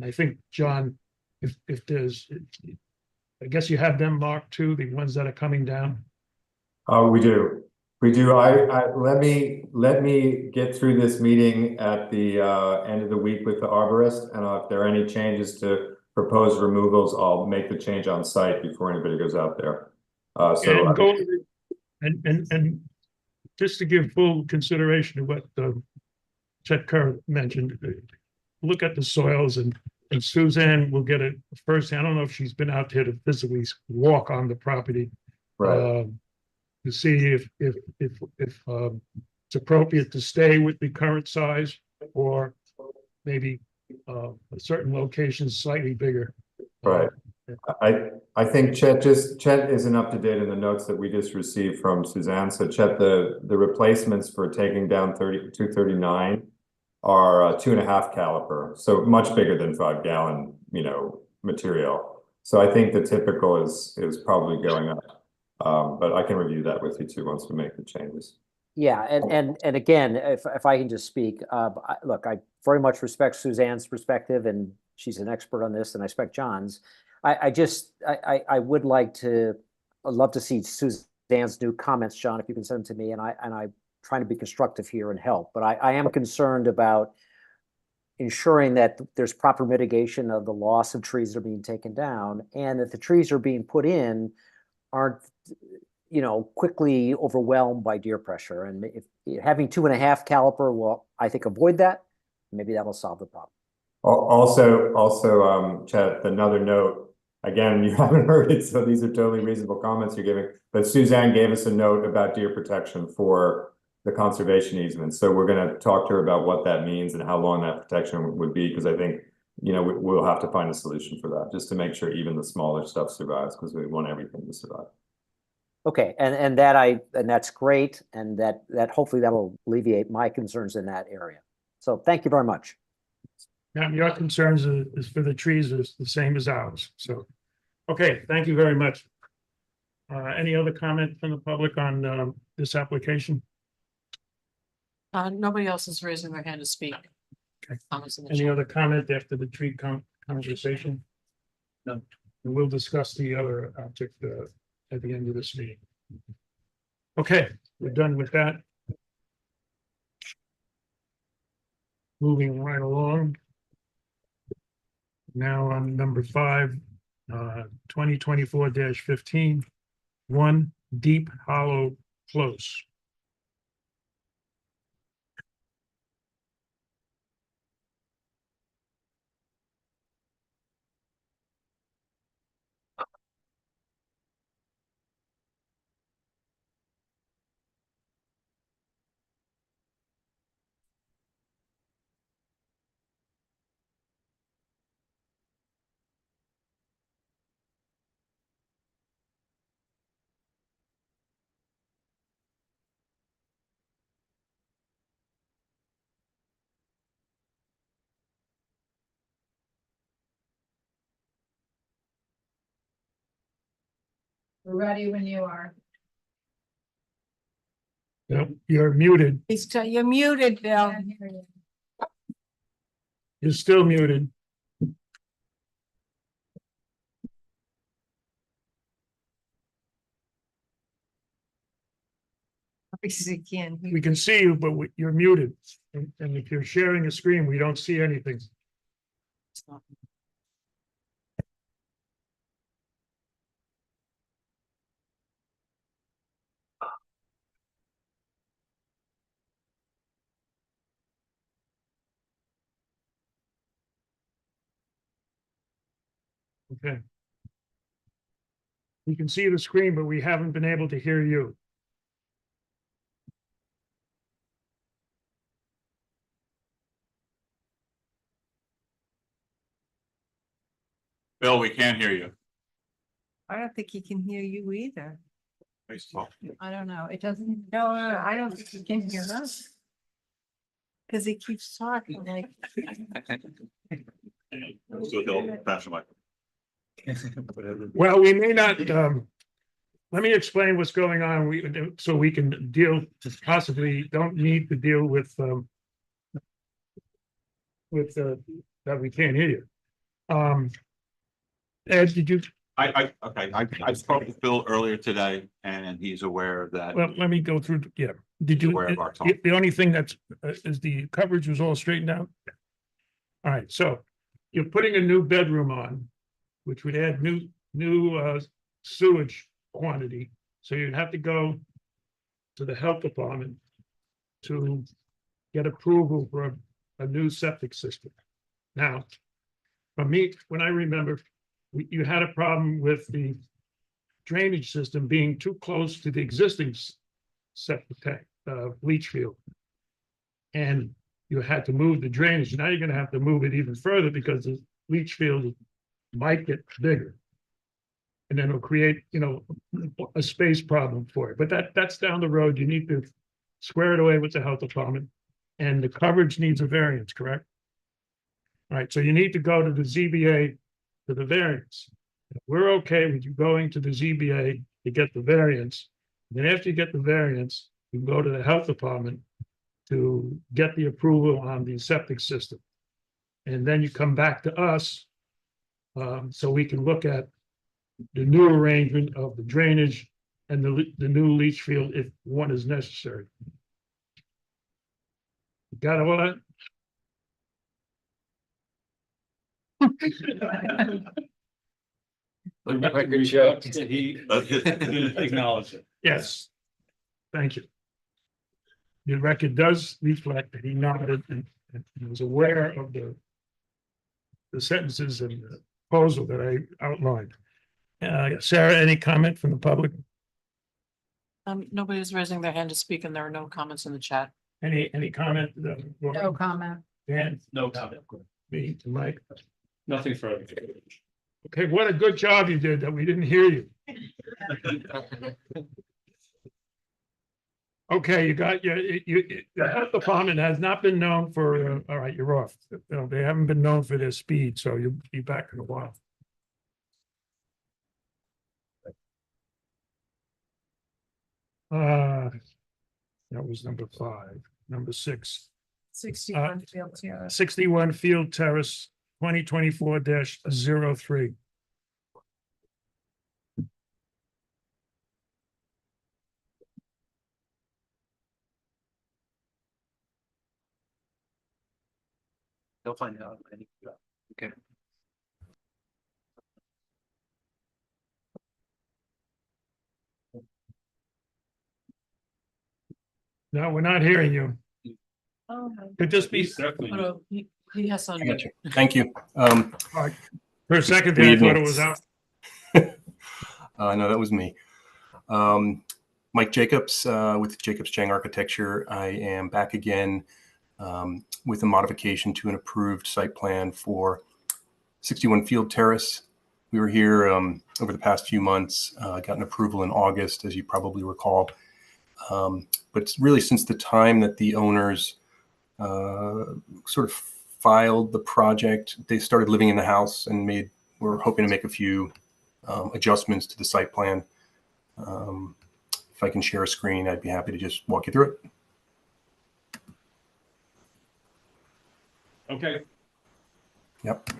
I think, John, if there's, I guess you have them marked too, the ones that are coming down. We do. Let me get through this meeting at the end of the week with the arborist, and if there are any changes to proposed removals, I'll make the change on site before anybody goes out there. And just to give full consideration to what Chet Kerr mentioned, look at the soils, and Suzanne will get it first. I don't know if she's been out there to physically walk on the property, right, to see if it's appropriate to stay with the current size, or maybe certain locations slightly bigger. Right. I think Chet isn't up to date in the notes that we just received from Suzanne. So Chet, the replacements for taking down 239 are 2.5 caliper, so much bigger than 5 gallon, material. So I think the typical is probably going up. But I can review that with you too once we make the changes. Yeah, and again, if I can just speak, look, I very much respect Suzanne's perspective, and she's an expert on this, and I respect John's. I would like to, I'd love to see Suzanne's new comments, John, if you can send them to me, and I'm trying to be constructive here and help, but I am concerned about ensuring that there's proper mitigation of the loss of trees that are being taken down, and that the trees are being put in aren't, quickly overwhelmed by deer pressure. And if having 2.5 caliper will, I think, avoid that, maybe that'll solve the problem. Also, Chet, another note, again, you haven't heard it, so these are totally reasonable comments you're giving, but Suzanne gave us a note about deer protection for the conservation easement. So we're going to talk to her about what that means and how long that protection would be, because I think, we'll have to find a solution for that, just to make sure even the smaller stuff survives, because we want everything to survive. Okay, and that's great, and that hopefully that'll alleviate my concerns in that area. So thank you very much. Now, your concerns is for the trees is the same as ours, so, okay, thank you very much. Any other comment from the public on this application? Nobody else is raising their hand to speak. Okay. Comments in the Any chat. other comment after the tree conversation? No. And we'll discuss the other object at the end of this meeting. Okay, we're done with that. Moving right along. Now on number 5, 2024-15, 1 Deep Hollow Close. We're ready when you are. Yep, you're muted. You're muted, Bill. Can't hear you. You're still muted. Obviously can't hear. We can see you, but you're muted. And if you're sharing a screen, we don't see anything. Okay. We can see the screen, but we haven't been able to hear you. Bill, we can't hear you. I don't think he can hear you either. I don't know. It doesn't. No, I don't think he can hear us. Because he keeps talking like. So he'll pass the mic. Well, we may not, let me explain what's going on. So we can possibly don't need to deal with that we can't hear you. Ed, did you? I spoke with Bill earlier today, and he's aware that. Well, let me go through, yeah. Did you, Aware of our talk. the only thing that's, is the coverage was all straightened out? All right, so you're putting a new bedroom on, which would add new sewage quantity. So you'd have to go to the health department to get approval for a new septic system. Now, for me, when I remember, you had a problem with the drainage system being too close to the existing septic tank, leach field. And you had to move the drainage. Now you're gonna have to move it even further because the leach field might get bigger. And then it'll create, you know, a space problem for it. But that's down the road. You need to square it away with the health department. And the coverage needs a variance, correct? All right, so you need to go to the ZBA for the variance. We're okay with you going to the ZBA to get the variance. Then after you get the variance, you go to the health department to get the approval on the septic system. And then you come back to us, so we can look at the new arrangement of the drainage and the new leach field if one is necessary. Got all that? Record show. He acknowledged it. Yes. Thank you. The record does reflect that he nodded and was aware of the sentences and the proposal that I outlined. Sarah, any comment from the public? Nobody's raising their hand to speak and there are no comments in the chat. Any comment? No comment. Dan, No comment. me, Mike? Nothing further. Okay, what a good job you did that we didn't hear you. Okay, you got the health department has not been known for, all right, you're off. You know, they haven't been known for their speed, so you'll be back in a while. That was number 5. Number 6. 61 Field Terrace. 61 Field Terrace, 2024-03. They'll find out. Okay. No, we're not hearing you. Oh, Could just be, He's definitely. no, he has some. I got you. Thank you. for a second there, I thought it was out. No, that was me. Mike Jacobs with Jacobs Chang Architecture. I am back again with a modification to an approved site plan for 61 Field Terrace. We were here over the past few months, got an approval in August, as you probably recall. But it's really since the time that the owners sort of filed the project, they started living in the house and we're hoping to make a few adjustments to the site plan. If I can share a screen, I'd be happy to just walk you through it. Okay. Yep.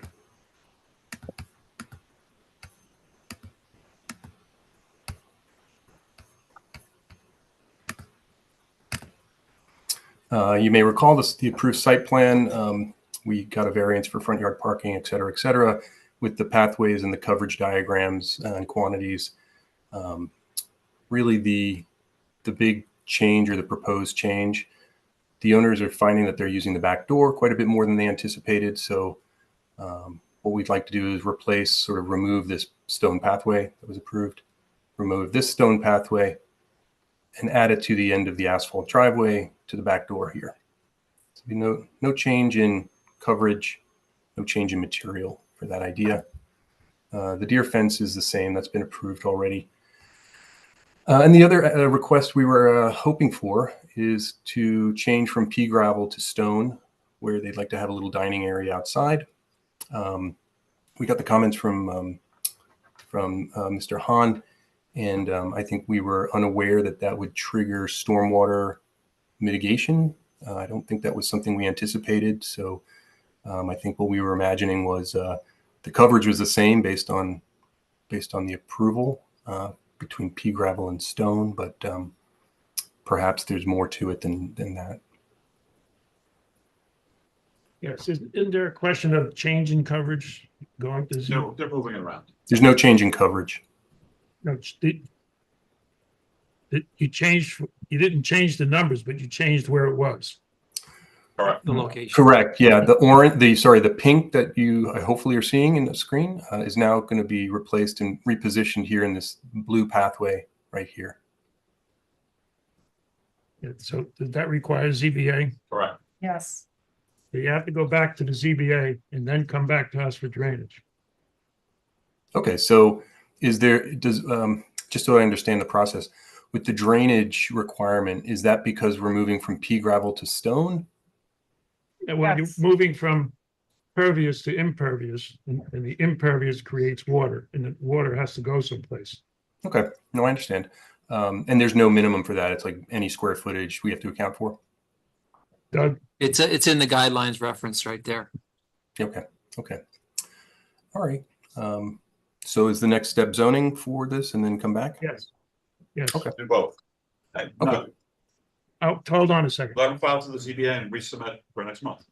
You may recall the approved site plan. We got a variance for front yard parking, et cetera, with the pathways and the coverage diagrams and quantities. Really the big change or the proposed change, the owners are finding that they're using the back door quite a bit more than they anticipated. So what we'd like to do is remove this stone pathway that was approved, remove this stone pathway, and add it to the end of the asphalt driveway to the back door here. So no change in coverage, no change in material for that idea. The deer fence is the same. That's been approved already. And the other request we were hoping for is to change from pea gravel to stone, where they'd like to have a little dining area outside. We got the comments from Mr. Hahn, and I think we were unaware that would trigger stormwater mitigation. I don't think that was something we anticipated. So I think what we were imagining was the coverage was the same based on the approval between pea gravel and stone, but perhaps there's more to it than that. Yes, isn't there a question of change in coverage going to zero? No, they're moving it around. There's no change in coverage. No, you didn't change the numbers, but you changed where it was. Correct. The location. Correct. Yeah, the pink that you hopefully are seeing in the screen is now going to be replaced and repositioned here in this blue pathway right here. Yeah, so does that require ZBA? Correct. Yes. You have to go back to the ZBA and then come back to us for drainage. Okay, so is there, just so I understand the process, with the drainage requirement, is that because we're moving from pea gravel to stone? When you're moving from pervious to impervious, and the impervious creates water, and the water has to go someplace. Okay, no, I understand. And there's no minimum for that. It's like any square footage we have to account for. Doug? It's in the guidelines reference right there. Okay, okay. All right. So is the next step zoning for this and then come back? Yes. Yes. Okay. Do both. Okay. Okay. Oh, hold on a second. Let them file to the ZBA and resubmit for next month.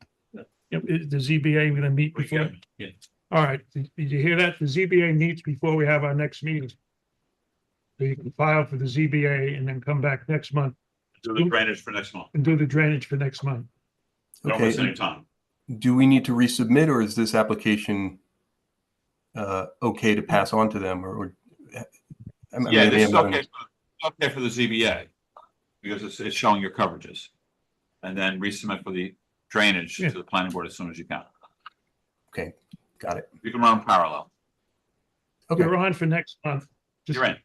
Yep, is the ZBA gonna meet before? Yeah. All right, did you hear that? The ZBA meets before we have our next meeting. So you can file for the ZBA and then come back next month Do the drainage for next month. and do the drainage for next month. Don't miss any time. Do we need to resubmit, or is this application okay to pass on to them, or? Yeah, this is okay for the ZBA because it's showing your coverages. And then resubmit for the drainage to the planning board as soon as you can. Okay, got it. You can run parallel. Okay. You're on for next month. You're in.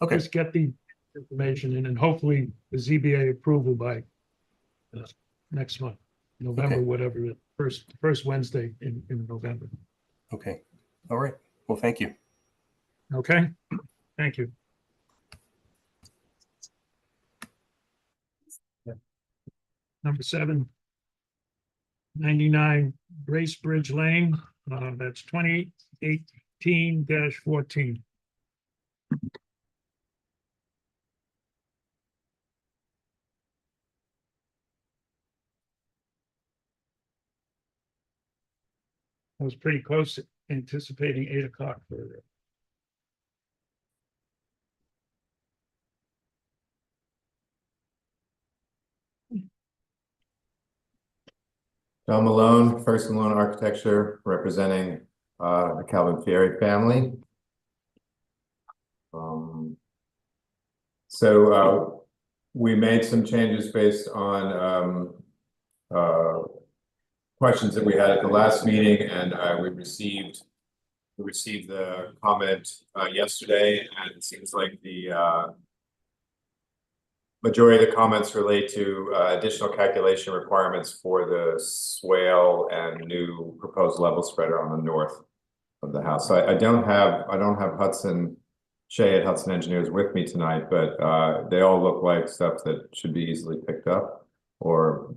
Okay. Just get the information in and hopefully the ZBA approval by next month, November, Okay. whatever, first Wednesday in November. Okay. All right. Well, thank you. Okay, thank you. Number 7, 99 Grace Bridge Lane, that's 2018-14. I was pretty close to anticipating 8 o'clock for John Malone, First and Malone Architecture, representing the Calvin Fieri family. So we made some changes based on questions that we had at the last meeting, and we received the comment yesterday, and it seems like the majority of the comments relate to additional calculation requirements for the swale and new proposed level spreader on the north of the house. So I don't have Hudson Shea at Hudson Engineers with me tonight, but they all look like stuff that should be easily picked up, or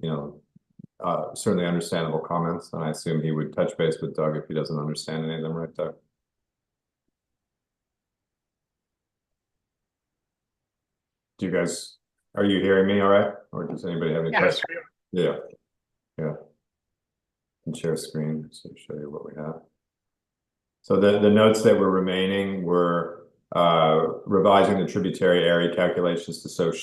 certainly understandable comments. And I assume he would touch base with Doug if he doesn't understand any of them, right, Doug? Do you guys? Are you hearing me all right? Or does anybody have any questions? Yeah. Yeah. And share screen to show you what we have. So the notes that were remaining were revising the tributary area calculations to show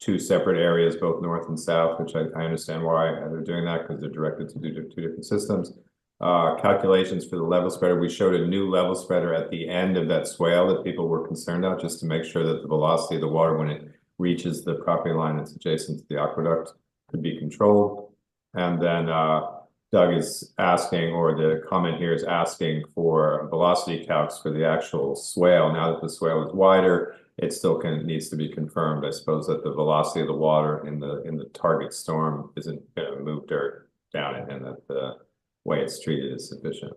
2 separate areas, both north and south, which I understand why they're doing that, because they're directed to do 2 different systems. Calculations for the level spreader. We showed a new level spreader at the end of that swale that people were concerned about, just to make sure that the velocity of the water when it reaches the property line that's adjacent to the aqueduct could be controlled. And then Doug is asking, or the comment here is asking, for velocity calcs for the actual swale. Now that the swale is wider, it still needs to be confirmed, I suppose, that the velocity of the water in the target storm isn't going to move dirt down it, and that the way it's treated is sufficient.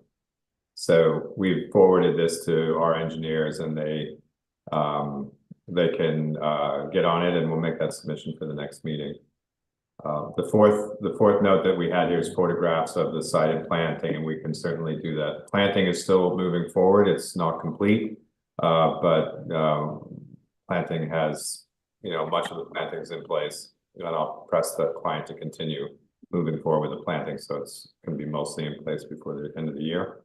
So we've forwarded this to our engineers, and they can get on it, and we'll make that submission for the next meeting. The fourth note that we had here is photographs of the site and planting, and we can certainly do that. Planting is still moving forward. It's not complete, but planting has, much of the plantings in place. And I'll press the client to continue moving forward with the planting, so it's going to be mostly in place before the end of the year.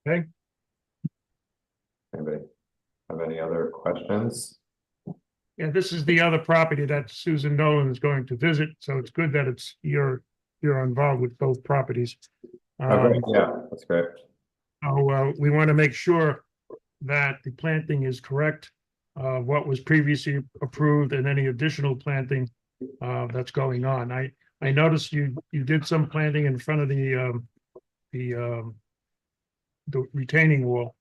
Okay. Anybody have any other questions? Yeah, this is the other property that Susan Nolan is going to visit, so it's good that you're involved with both properties. Okay, yeah, that's great. So we want to make sure that the planting is correct, what was previously approved, and any additional planting that's going on. I noticed you did some planting in front of the the retaining wall.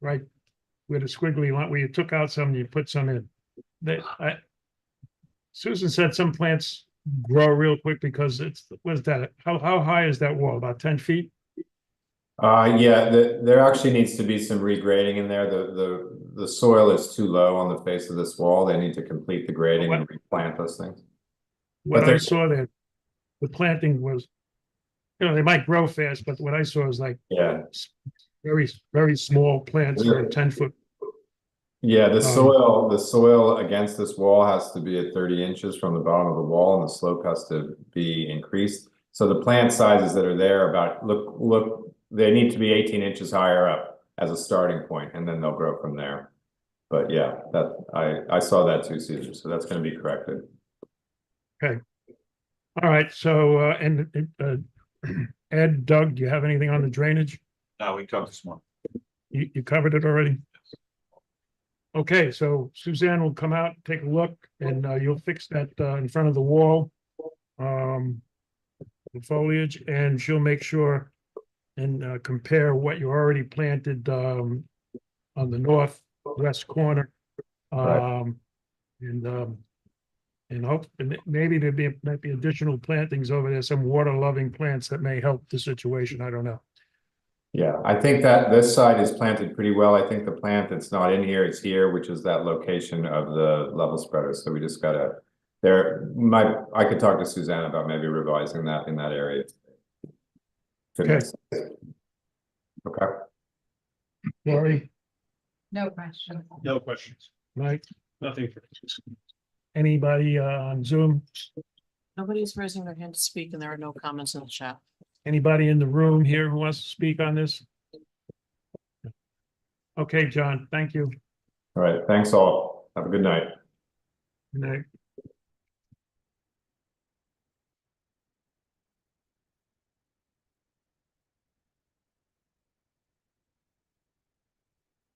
Right where the squiggly line, where you took out some, you put some in. Susan said some plants grow real quick because what's that? How high is that wall? About 10 feet? Yeah, there actually needs to be some regrading in there. The soil is too low on the face of this wall. They need to complete the grading and replant those things. What But I they're- saw there, the planting was, they might grow fast, but what I saw was like Yeah, very, very small plants for a 10-foot. yeah, the soil against this wall has to be at 30 inches from the bottom of the wall, and the slope has to be increased. So the plant sizes that are there look, they need to be 18 inches higher up as a starting point, and then they'll grow from there. But yeah, I saw that too, Caesar, so that's going to be corrected. Okay. All right, so, Ed, Doug, do you have anything on the drainage? No, we covered this one. You covered it already? Okay, so Suzanne will come out, take a look, and you'll fix that in front of the wall. The foliage, and she'll make sure and compare what you already planted on the northwest corner. And hope, and maybe might be additional plantings over there, some water-loving plants that may help the situation. I don't know. Yeah, I think that this side is planted pretty well. I think the plant that's not in here is here, which is that location of the level spreader. So we just gotta, I could talk to Suzanne about maybe revising that in that area. Okay. Okay. Lori, No question. No questions. Mike, Nothing. anybody on Zoom? Nobody's raising their hand to speak and there are no comments in the chat. Anybody in the room here who wants to speak on this? Okay, John, thank you. All right, thanks all. Have a good night. Good night.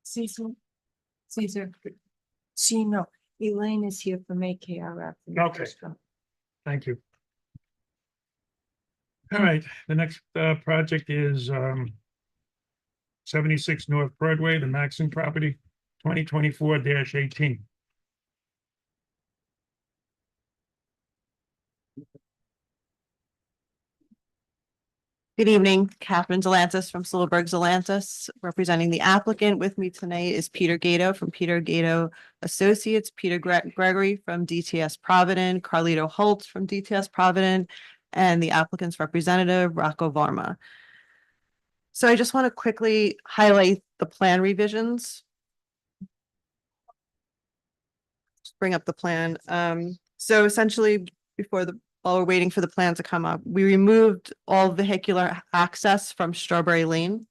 Caesar. No, Elaine is here from AKRF. Okay. Thank you. All right, the next project is 76 North Broadway, the Maxon property, 2024-18. Good evening, Catherine Zelantis from Silverberg Zelantis, representing the applicant. With me tonight is Peter Gato from Peter Gato Associates, Peter Gregory from DTS Provident, Carlito Holtz from DTS Provident, and the applicant's representative, Rocco Varma. So I just want to quickly highlight the plan revisions. Just bring up the plan. So essentially, while we're waiting for the plan to come up, we removed all vehicular access from Strawberry Lane.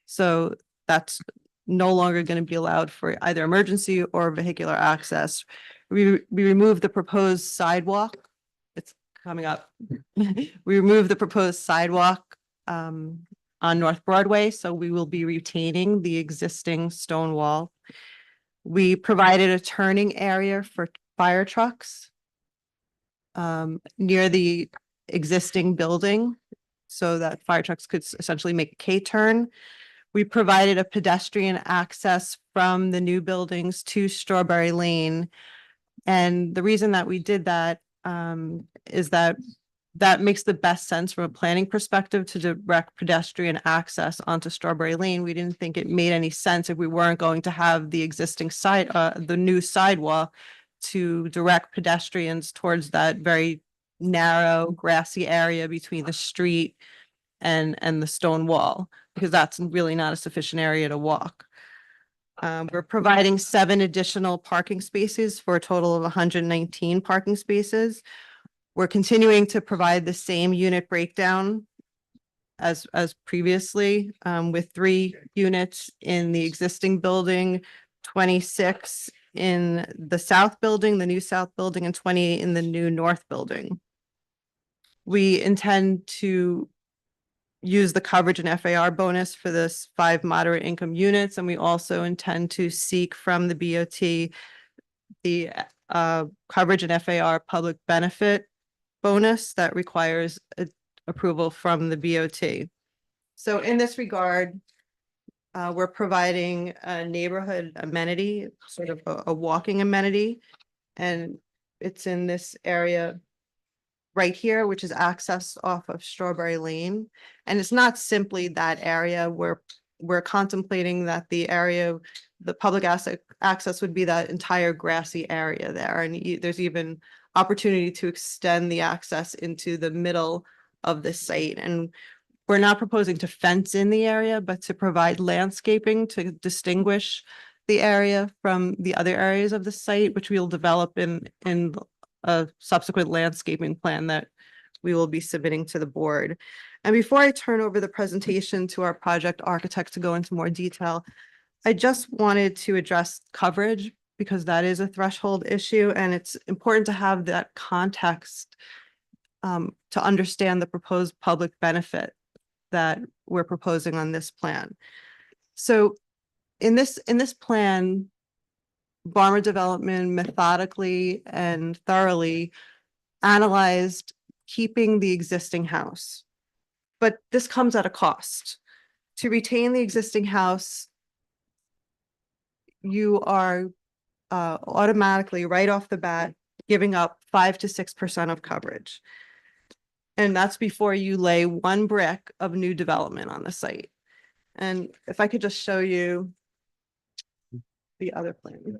So that's no longer going to be allowed for either emergency or vehicular access. We removed the proposed sidewalk. It's coming up. We removed the proposed sidewalk on North Broadway, so we will be retaining the existing stone wall. We provided a turning area for fire trucks near the existing building so that fire trucks could essentially make a K-turn. We provided a pedestrian access from the new buildings to Strawberry Lane. And the reason that we did that is that makes the best sense from a planning perspective to direct pedestrian access onto Strawberry Lane. We didn't think it made any sense if we weren't going to have the existing the new sidewalk to direct pedestrians towards that very narrow grassy area between the street and the stone wall, because that's really not a sufficient area to walk. We're providing 7 additional parking spaces for a total of 119 parking spaces. We're continuing to provide the same unit breakdown as previously, with 3 units in the existing building, 26 in the south building, the new south building, and 20 in the new north building. We intend to use the coverage and FAR bonus for this 5 moderate income units, and we also intend to seek from the BOT the coverage and FAR public benefit bonus that requires approval from the BOT. So in this regard, we're providing a neighborhood amenity, sort of a walking amenity. And it's in this area right here, which is accessed off of Strawberry Lane. And it's not simply that area where we're contemplating that the area, the public access would be that entire grassy area there. And there's even opportunity to extend the access into the middle of the site. And we're not proposing to fence in the area, but to provide landscaping to distinguish the area from the other areas of the site, which we'll develop in a subsequent landscaping plan that we will be submitting to the board. And before I turn over the presentation to our project architect to go into more detail, I just wanted to address coverage because that is a threshold issue, and it's important to have that context to understand the proposed public benefit that we're proposing on this plan. So in this plan, Barmer Development methodically and thoroughly analyzed keeping the existing house. But this comes at a cost. To retain the existing house, you are automatically, right off the bat, giving up 5 to 6% of coverage. And that's before you lay one brick of new development on the site. And if I could just show you the other plan.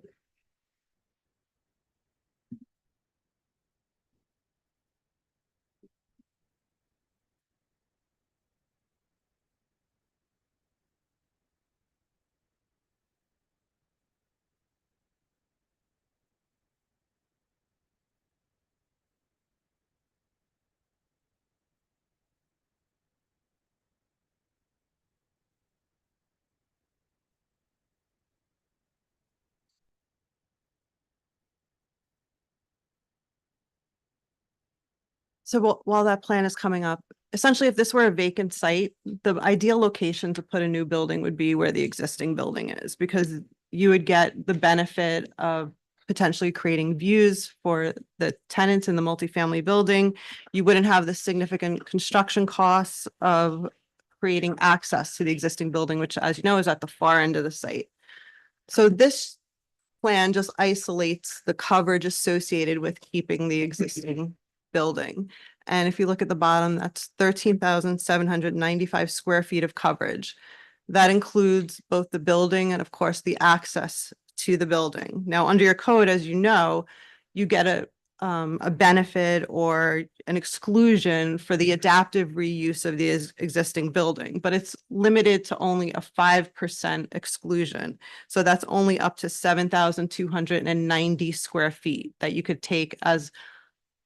So while that plan is coming up, essentially, if this were a vacant site, the ideal location to put a new building would be where the existing building is, because you would get the benefit of potentially creating views for the tenants in the multifamily building. You wouldn't have the significant construction costs of creating access to the existing building, which, as you know, is at the far end of the site. So this plan just isolates the coverage associated with keeping the existing building. And if you look at the bottom, that's 13,795 square feet of coverage. That includes both the building and, of course, the access to the building. Now, under your code, as you know, you get a benefit or an exclusion for the adaptive reuse of the existing building, but it's limited to only a 5% exclusion. So that's only up to 7,290 square feet that you could take as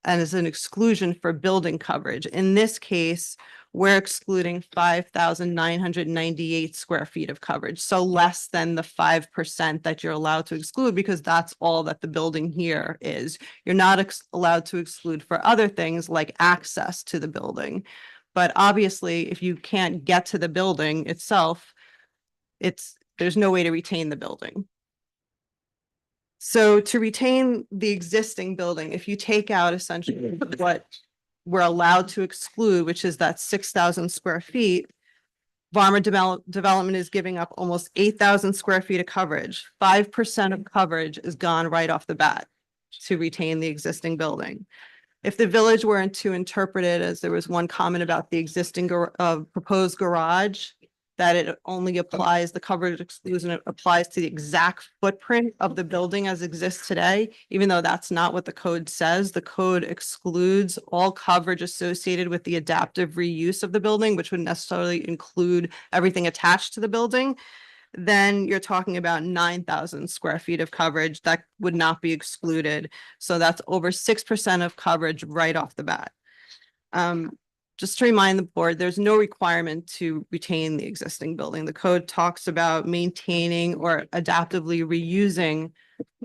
an exclusion for building coverage. In this case, we're excluding 5,998 square feet of coverage. So less than the 5% that you're allowed to exclude, because that's all that the building here is. You're not allowed to exclude for other things like access to the building. But obviously, if you can't get to the building itself, there's no way to retain the building. So to retain the existing building, if you take out essentially what we're allowed to exclude, which is that 6,000 square feet, Barmer Development is giving up almost 8,000 square feet of coverage. 5% of coverage is gone right off the bat to retain the existing building. If the village were to interpret it, as there was one comment about the existing proposed garage, that it only applies, the coverage exclusion applies to the exact footprint of the building as exists today, even though that's not what the code says. The code excludes all coverage associated with the adaptive reuse of the building, which would necessarily include everything attached to the building. Then you're talking about 9,000 square feet of coverage that would not be excluded. So that's over 6% of coverage right off the bat. Just to remind the board, there's no requirement to retain the existing building. The code talks about maintaining or adaptively reusing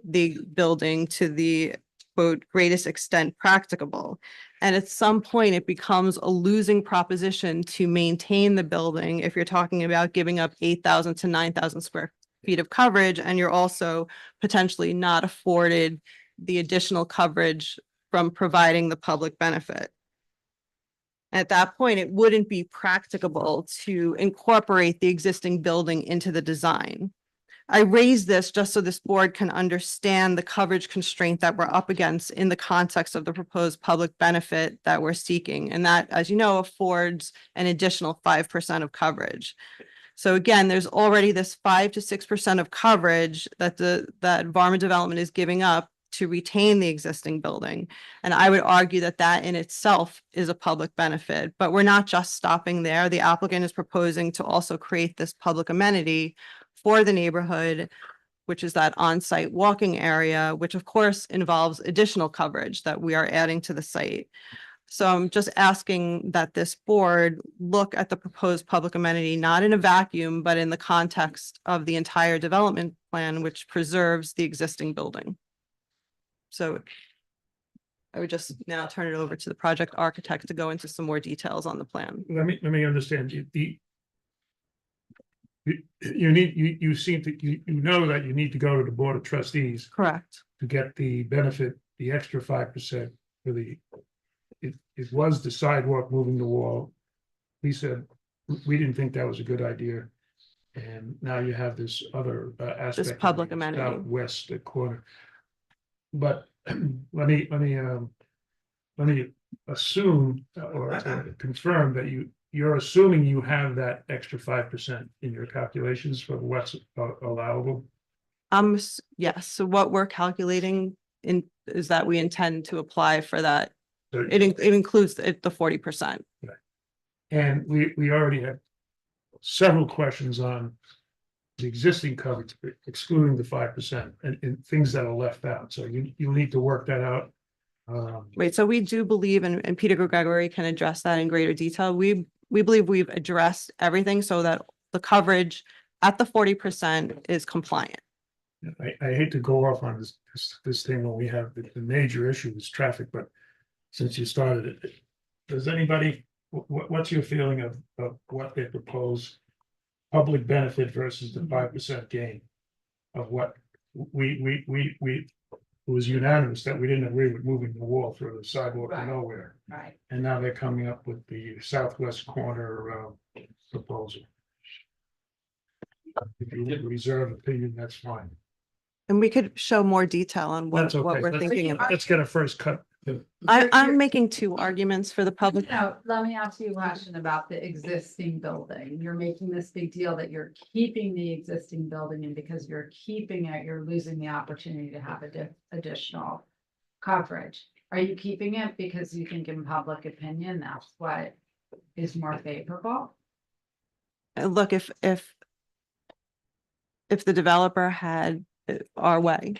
the building to the quote greatest extent practicable. And at some point, it becomes a losing proposition to maintain the building if you're talking about giving up 8,000 to 9,000 square feet of coverage, and you're also potentially not afforded the additional coverage from providing the public benefit. At that point, it wouldn't be practicable to incorporate the existing building into the design. I raise this just so this board can understand the coverage constraint that we're up against in the context of the proposed public benefit that we're seeking. And that, as you know, affords an additional 5% of coverage. So again, there's already this 5 to 6% of coverage that that Varma Development is giving up to retain the existing building. And I would argue that that in itself is a public benefit, but we're not just stopping there. The applicant is proposing to also create this public amenity for the neighborhood, which is that on-site walking area, which of course involves additional coverage that we are adding to the site. So I'm just asking that this board look at the proposed public amenity, not in a vacuum, but in the context of the entire development plan, which preserves the existing building. So I would just now turn it over to the project architect to go into some more details on the plan. Let me understand. You seem to, you know that you need to go to the Board of Trustees Correct. to get the benefit, the extra 5% for the, it was the sidewalk moving the wall. We said, we didn't think that was a good idea. And now you have this other aspect. This of public the amenity. Southwest corner. But let me assume or confirm that you're assuming you have that extra 5% in your calculations for what's allowable. Yes, so what we're calculating is that we intend to apply for that. So- It includes the 40%. And we already have several questions on the existing coverage, excluding the 5% and things that are left out. So you'll need to work that out. Right, so we do believe, and Peter Gregory can address that in greater detail. We believe we've addressed everything so that the coverage at the 40% is compliant. I hate to go off on this thing when we have the major issue is traffic, but since you started it, does anybody, what's your feeling of what they propose? Public benefit versus the 5% gain of what it was unanimous that we didn't agree with moving the wall through the sidewalk to Right. nowhere. Right. And now they're coming up with the southwest corner proposal. If you would reserve opinion, that's fine. And we could show more detail on That's what okay. we're thinking about. Let's get a first cut. I'm making two arguments for the public. No, let me ask you a question about the existing building. You're making this big deal that you're keeping the existing building, and because you're keeping it, you're losing the opportunity to have additional coverage. Are you keeping it because you think in public opinion, that's what is more favorable? Look, if the developer had our way,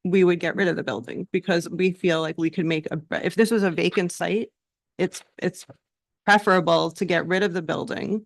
we would get rid of the building because we feel like we could make if this was a vacant site, it's preferable to get rid of the building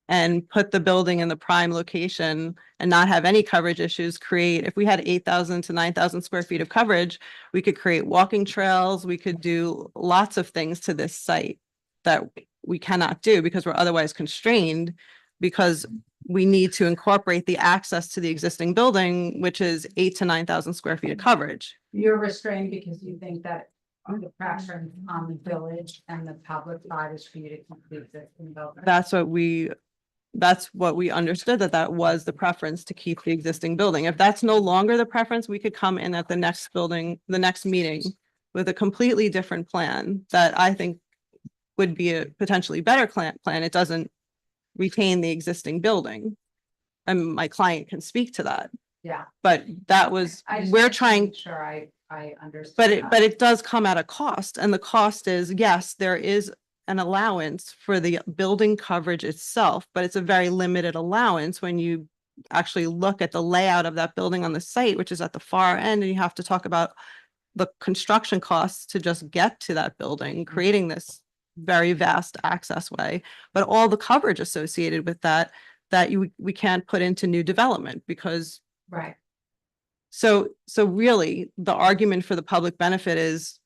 and put the building in the prime location and not have any coverage issues. If we had 8,000 to 9,000 square feet of coverage, we could create walking trails. We could do lots of things to this site that we cannot do because we're otherwise constrained, because we need to incorporate the access to the existing building, which is 8,000 to 9,000 square feet of coverage. You're restrained because you think that the preference on the village and the public side is for you to keep the existing building. That's what we understood, that was the preference, to keep the existing building. If that's no longer the preference, we could come in at the next meeting with a completely different plan that I think would be a potentially better plan. It doesn't retain the existing building. And my client can speak to that. Yeah. But that was, we're trying. Sure, I understand. But it does come at a cost, and the cost is, yes, there is an allowance for the building coverage itself, but it's a very limited allowance when you actually look at the layout of that building on the site, which is at the far end, and you have to talk about the construction costs to just get to that building, creating this very vast access way, but all the coverage associated with that we can't put into new development because. Right. So really the argument for the public benefit is,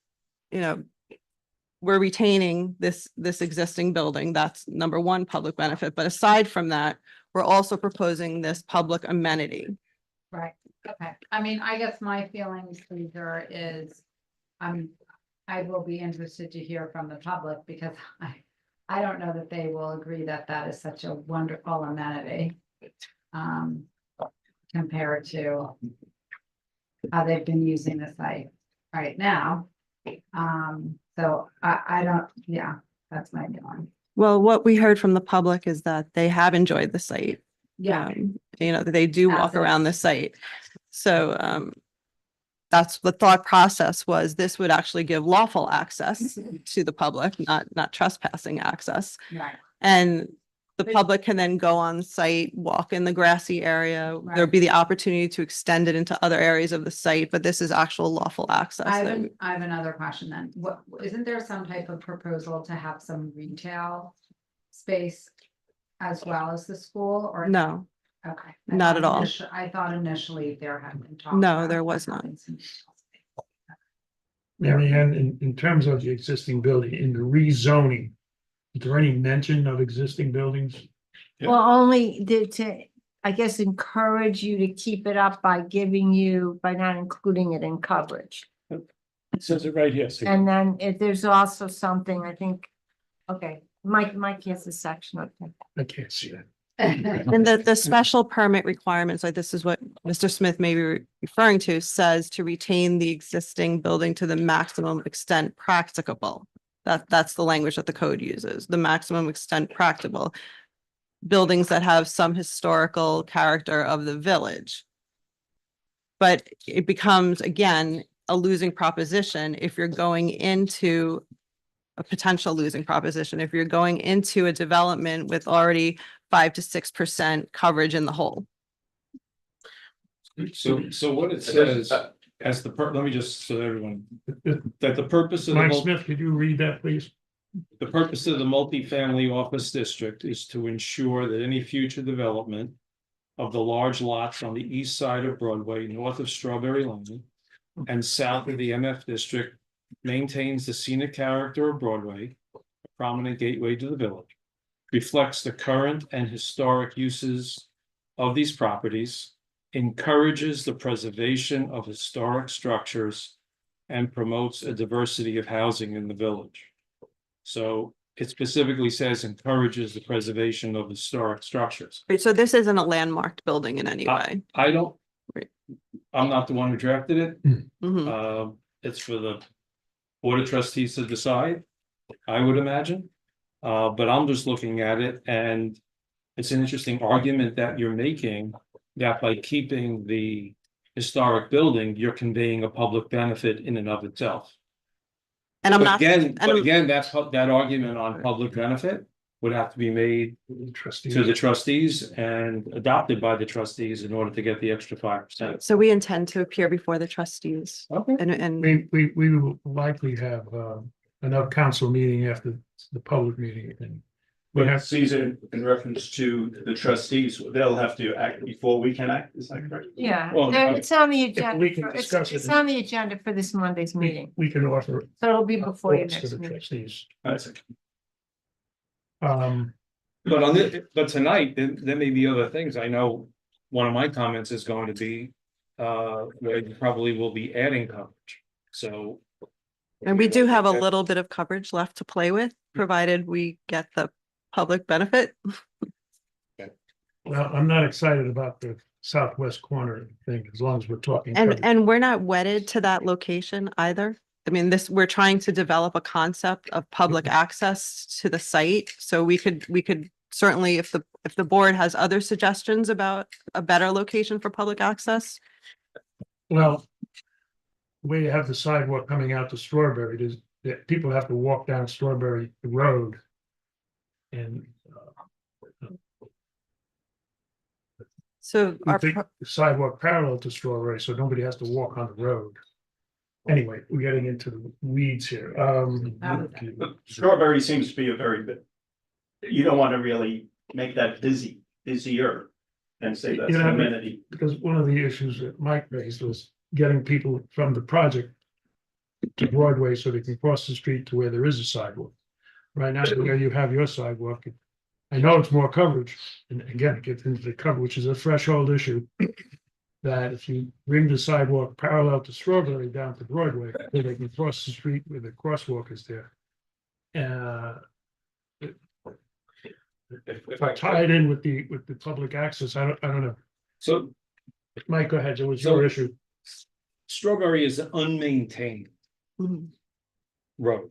we're retaining this existing building. That's number one public benefit. But aside from that, we're also proposing this public amenity. Right, okay. I mean, I guess my feelings, Caesar, is I will be interested to hear from the public because I don't know that they will agree that that is such a wonderful amenity. Um, compared to how they've been using the site right now. So I don't, yeah, that's my feeling. Well, what we heard from the public is that they have enjoyed the site. Yeah. You know, that they do As walk is. around the site. So, that's the thought process was this would actually give lawful access to the public, not trespassing access. Right. And the public can then go on site, walk in the grassy area. There'd be the opportunity to extend it into other areas of the site, but this is actual lawful access. I that have another question then. What, isn't there some type of proposal to have some retail space as well as the school or? No, Okay. not at all. I thought initially there had been talk. No, about there was not. having some retail space. Mary Ann, in terms of the existing building, in the rezoning, is there any mention of existing buildings? Well, only to, I guess, encourage you to keep it up by by not including it in coverage. It says it right here. so- And then if there's also something, I think, okay, Mike has a section up there. I can't see that. And the special permit requirements, like this is what Mr. Smith may be referring to, says to retain the existing building to the maximum extent practicable. That's the language that the code uses, the maximum extent practicable. Buildings that have some historical character of the village. But it becomes, again, a losing proposition if you're going into a potential losing proposition, if you're going into a development with already 5 to 6% coverage in the whole. So what it says, as let me just, so everyone, that the purpose of the. Mike Smith, could you read that, please? The purpose of the multifamily office district is to ensure that any future development of the large lots on the east side of Broadway, north of Strawberry Lane, and south of the MF district maintains the scenic character of Broadway, a prominent gateway to the village, reflects the current and historic uses of these properties, encourages the preservation of historic structures, and promotes a diversity of housing in the village. So it specifically says encourages the preservation of historic structures. Right, so this isn't a landmarked building in any way. I don't, I'm not the one who drafted it. Mhm. It's for the Board of Trustees to decide, I would imagine. But I'm just looking at it and it's an interesting argument that you're making that by keeping the historic building, you're conveying a public benefit in and of itself. And I'm But not. again, and but I'm- again, that argument on public benefit would have to be made to the trustees and adopted by the trustees in order to get the extra 5%. So we intend to appear before the trustees. Okay. And We will likely have another council meeting after the public meeting and we But have, Caesar, in reference to the trustees, they'll have to act before we can act, is that correct? Yeah, Well, it's on the we agenda, can it's discuss it. on the agenda for this Monday's meeting, we can offer. so it'll be before your votes to next the meeting. trustees. That's it. But tonight, there may be other things. I know one of my comments is going to be, where you probably will be adding coverage, so. And we do have a little bit of coverage left to play with, provided we get the public benefit. Well, I'm not excited about the southwest corner thing, as long as we're talking. coverage. And we're not wedded to that location either. I mean, we're trying to develop a concept of public access to the site. So we could certainly, if the board has other suggestions about a better location for public access. Well, the way you have the sidewalk coming out to Strawberry, that people have to walk down Strawberry Road. And So we our, think the sidewalk parallel to Strawberry, so nobody has to walk on the road. Anyway, we're getting into the weeds here. But Strawberry seems to be a very bit, you don't want to really make that busier and say that's You know, an amenity. Because one of the issues that Mike raised was getting people from the project to Broadway so they can cross the street to where there is a sidewalk. Right now, where you have your sidewalk, I know it's more coverage, and again, it gets into the cover, which is a threshold issue. That if you bring the sidewalk parallel to Strawberry down to Broadway, where they can cross the street where the crosswalk is there. if I tie it in with the public access, I don't know. So Mike, go ahead, it was your issue. Strawberry is an unmaintained road.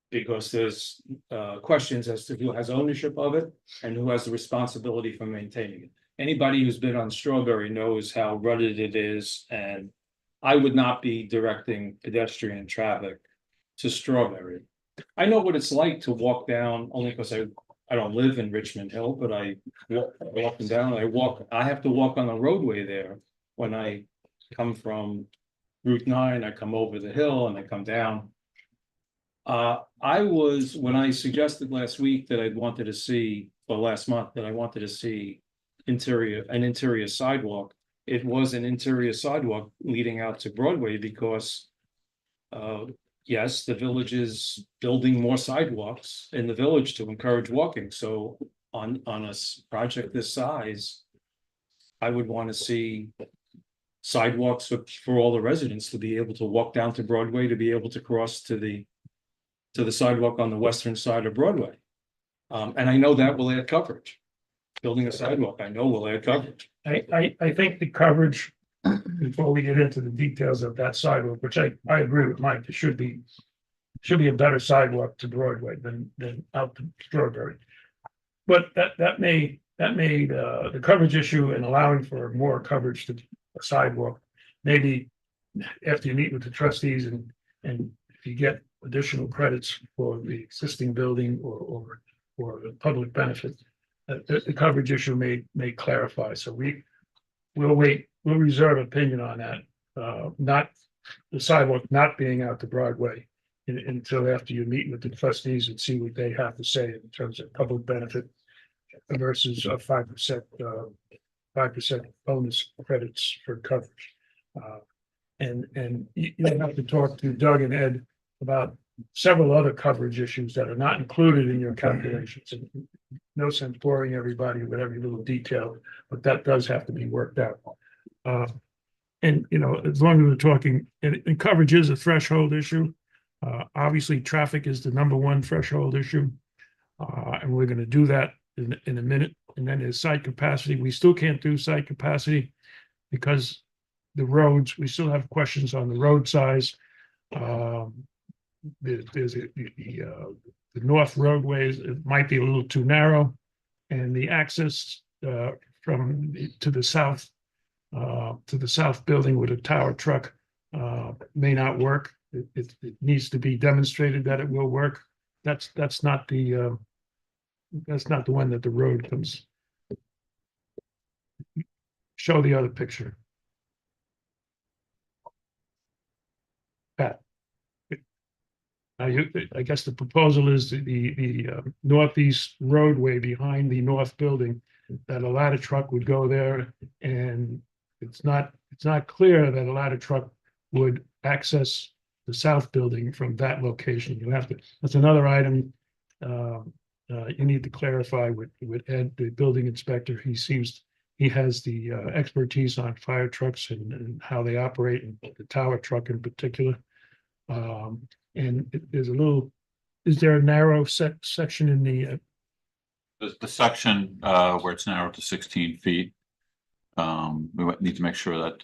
Because there's questions as to who has ownership of it and who has the responsibility for maintaining it. Anybody who's been on Strawberry knows how rutted it is, and I would not be directing pedestrian traffic to Strawberry. I know what it's like to walk down, only because I don't live in Richmond Hill, but I walk down, I have to walk on the roadway there when I come from Route 9, I come over the hill and I come down. When I suggested last week that I'd wanted to see, or last month, that I wanted to see an interior sidewalk, it was an interior sidewalk leading out to Broadway because yes, the village is building more sidewalks in the village to encourage walking. So on a project this size, I would want to see sidewalks for all the residents to be able to walk down to Broadway, to be able to cross to the sidewalk on the western side of Broadway. And I know that will add coverage. Building a sidewalk, I know will add coverage. I think the coverage, before we get into the details of that sidewalk, which I agree with Mike, it should be a better sidewalk to Broadway than out to Strawberry. But that made the coverage issue and allowing for more coverage to a sidewalk, maybe after you meet with the trustees and if you get additional credits for the existing building or the public benefit, the coverage issue may clarify. So we'll reserve opinion on that. Not the sidewalk not being out to Broadway until after you meet with the trustees and see what they have to say in terms of public benefit versus a 5% bonus credits for coverage. And you'll have to talk to Doug and Ed about several other coverage issues that are not included in your calculations. And no sense boring everybody with every little detail, but that does have to be worked out. And as long as we're talking, and coverage is a threshold issue. Obviously, traffic is the number one threshold issue. And we're going to do that in a minute. And then there's site capacity. We still can't do site capacity because the roads, we still have questions on the road size. There's the north roadways, it might be a little too narrow, and the access to the south building with a tower truck may not work. It needs to be demonstrated that it will work. That's not the one that the road comes. Show the other picture. Pat. I guess the proposal is the northeast roadway behind the north building, that a ladder truck would go there, and it's not clear that a ladder truck would access the south building from that location. You have to, that's another item you need to clarify with Ed, the building inspector. He has the expertise on fire trucks and how they operate, and the tower truck in particular. And is there a narrow section in the? The section where it's narrowed to 16 feet. We might need to make sure that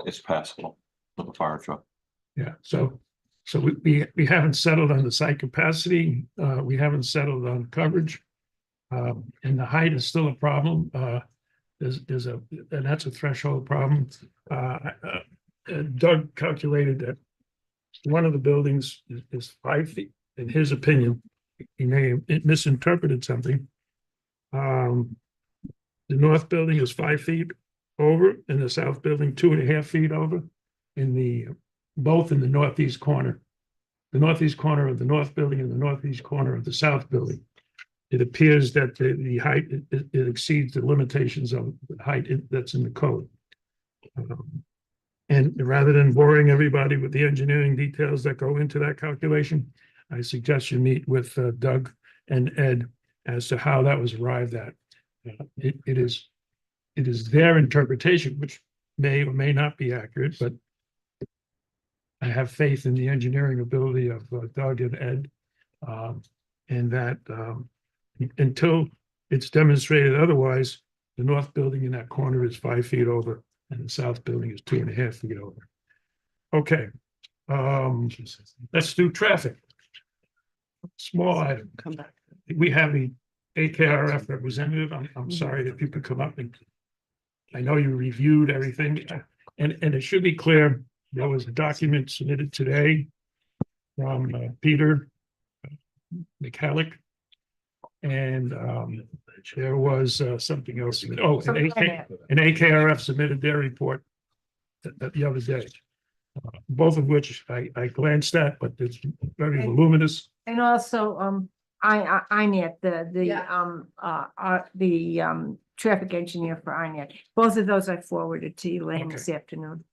it's passable with a fire truck. Yeah, so we haven't settled on the site capacity. We haven't settled on coverage. And the height is still a problem. And that's a threshold problem. Doug calculated that one of the buildings is 5 feet. In his opinion, he may have misinterpreted something. The north building is 5 feet over, and the south building 2.5 feet over. Both in the northeast corner, the northeast corner of the north building and the northeast corner of the south building. It appears that the height it exceeds the limitations of the height that's in the code. And rather than boring everybody with the engineering details that go into that calculation, I suggest you meet with Doug and Ed as to how that was arrived at. It is their interpretation, which may or may not be accurate, but I have faith in the engineering ability of Doug and Ed, and that until it's demonstrated otherwise, the north building in that corner is 5 feet over and the south building is 2.5 feet over. Okay, let's do traffic. Small item. Come back. We have the AKRF representative. I'm sorry if you could come up and I know you reviewed everything and it should be clear, there was a document submitted today from Peter McCallick. And there was something else. Oh, an AKRF submitted their report the other day. Both of which I glanced at, but it's very voluminous. And also, INET, the traffic engineer for INET. Both of those I forwarded to Elaine this afternoon.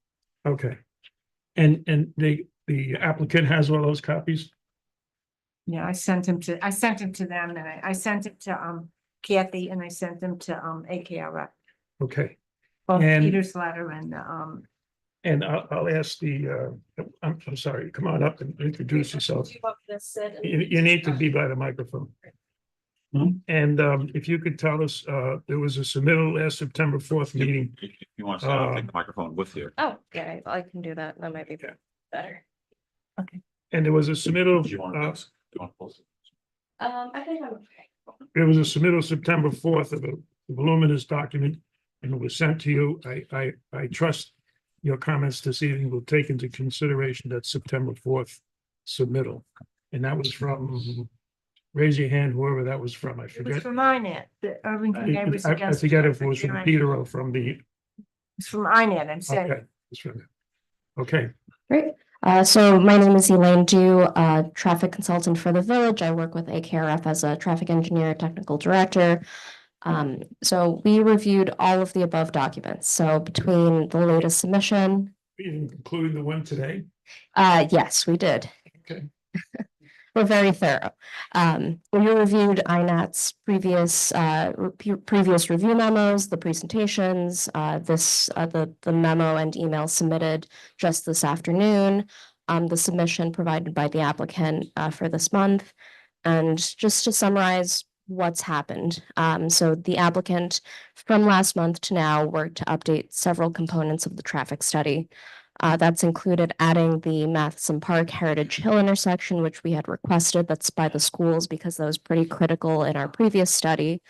Okay. And the applicant has all those copies? Yeah, I sent him to them and I sent it to Kathy and I sent them to AKRF. Okay. Both And- Peter's letter and And I'll ask I'm sorry, come on up and introduce yourself. You need to be by the microphone. And if you could tell us, there was a submittal last September 4th meeting. If you want to stand up, take the microphone with you. Oh, yeah, I can do that. That might be better. And there was a submittal, Do you want to post it? I think I'm okay. there was a submittal September 4th of a voluminous document. And it was sent to you. I trust your comments this evening will take into consideration that September 4th submittal. And that was from, raise your hand, whoever that was from, I it was forget. from INET, the Irvington Neighbors I Against. forget if it was Traffic. from Peter or from the, It's from INET, I'm saying. okay. It's from there. Okay, Great. So my name is Elaine Dew, traffic consultant for the village. I work with AKRF as a traffic engineer, technical director. So we reviewed all of the above documents. So between the latest submission, including the one today. yes, we did. Okay. We're very thorough. We reviewed INET's previous review memos, the presentations, the memo and email submitted just this afternoon, the submission provided by the applicant for this month. And just to summarize what's happened. So the applicant from last month to now worked to update several components of the traffic study. That's included adding the Matheson Park Heritage Hill intersection, which we had requested. That's by the schools because that was pretty critical in our previous study.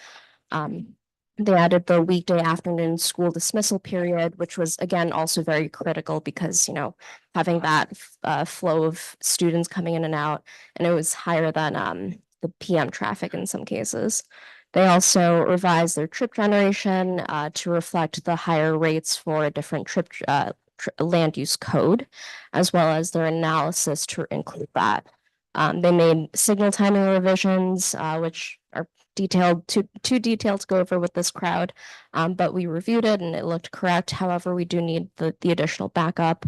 They added the weekday afternoon school dismissal period, which was again also very critical because, you know, having that flow of students coming in and out, and it was higher than the PM traffic in some cases. They also revised their trip generation to reflect the higher rates for a different trip land use code, as well as their analysis to include that. They made signal timing revisions, which are detailed, too detailed to go over with this crowd, but we reviewed it and it looked correct. However, we do need the additional backup.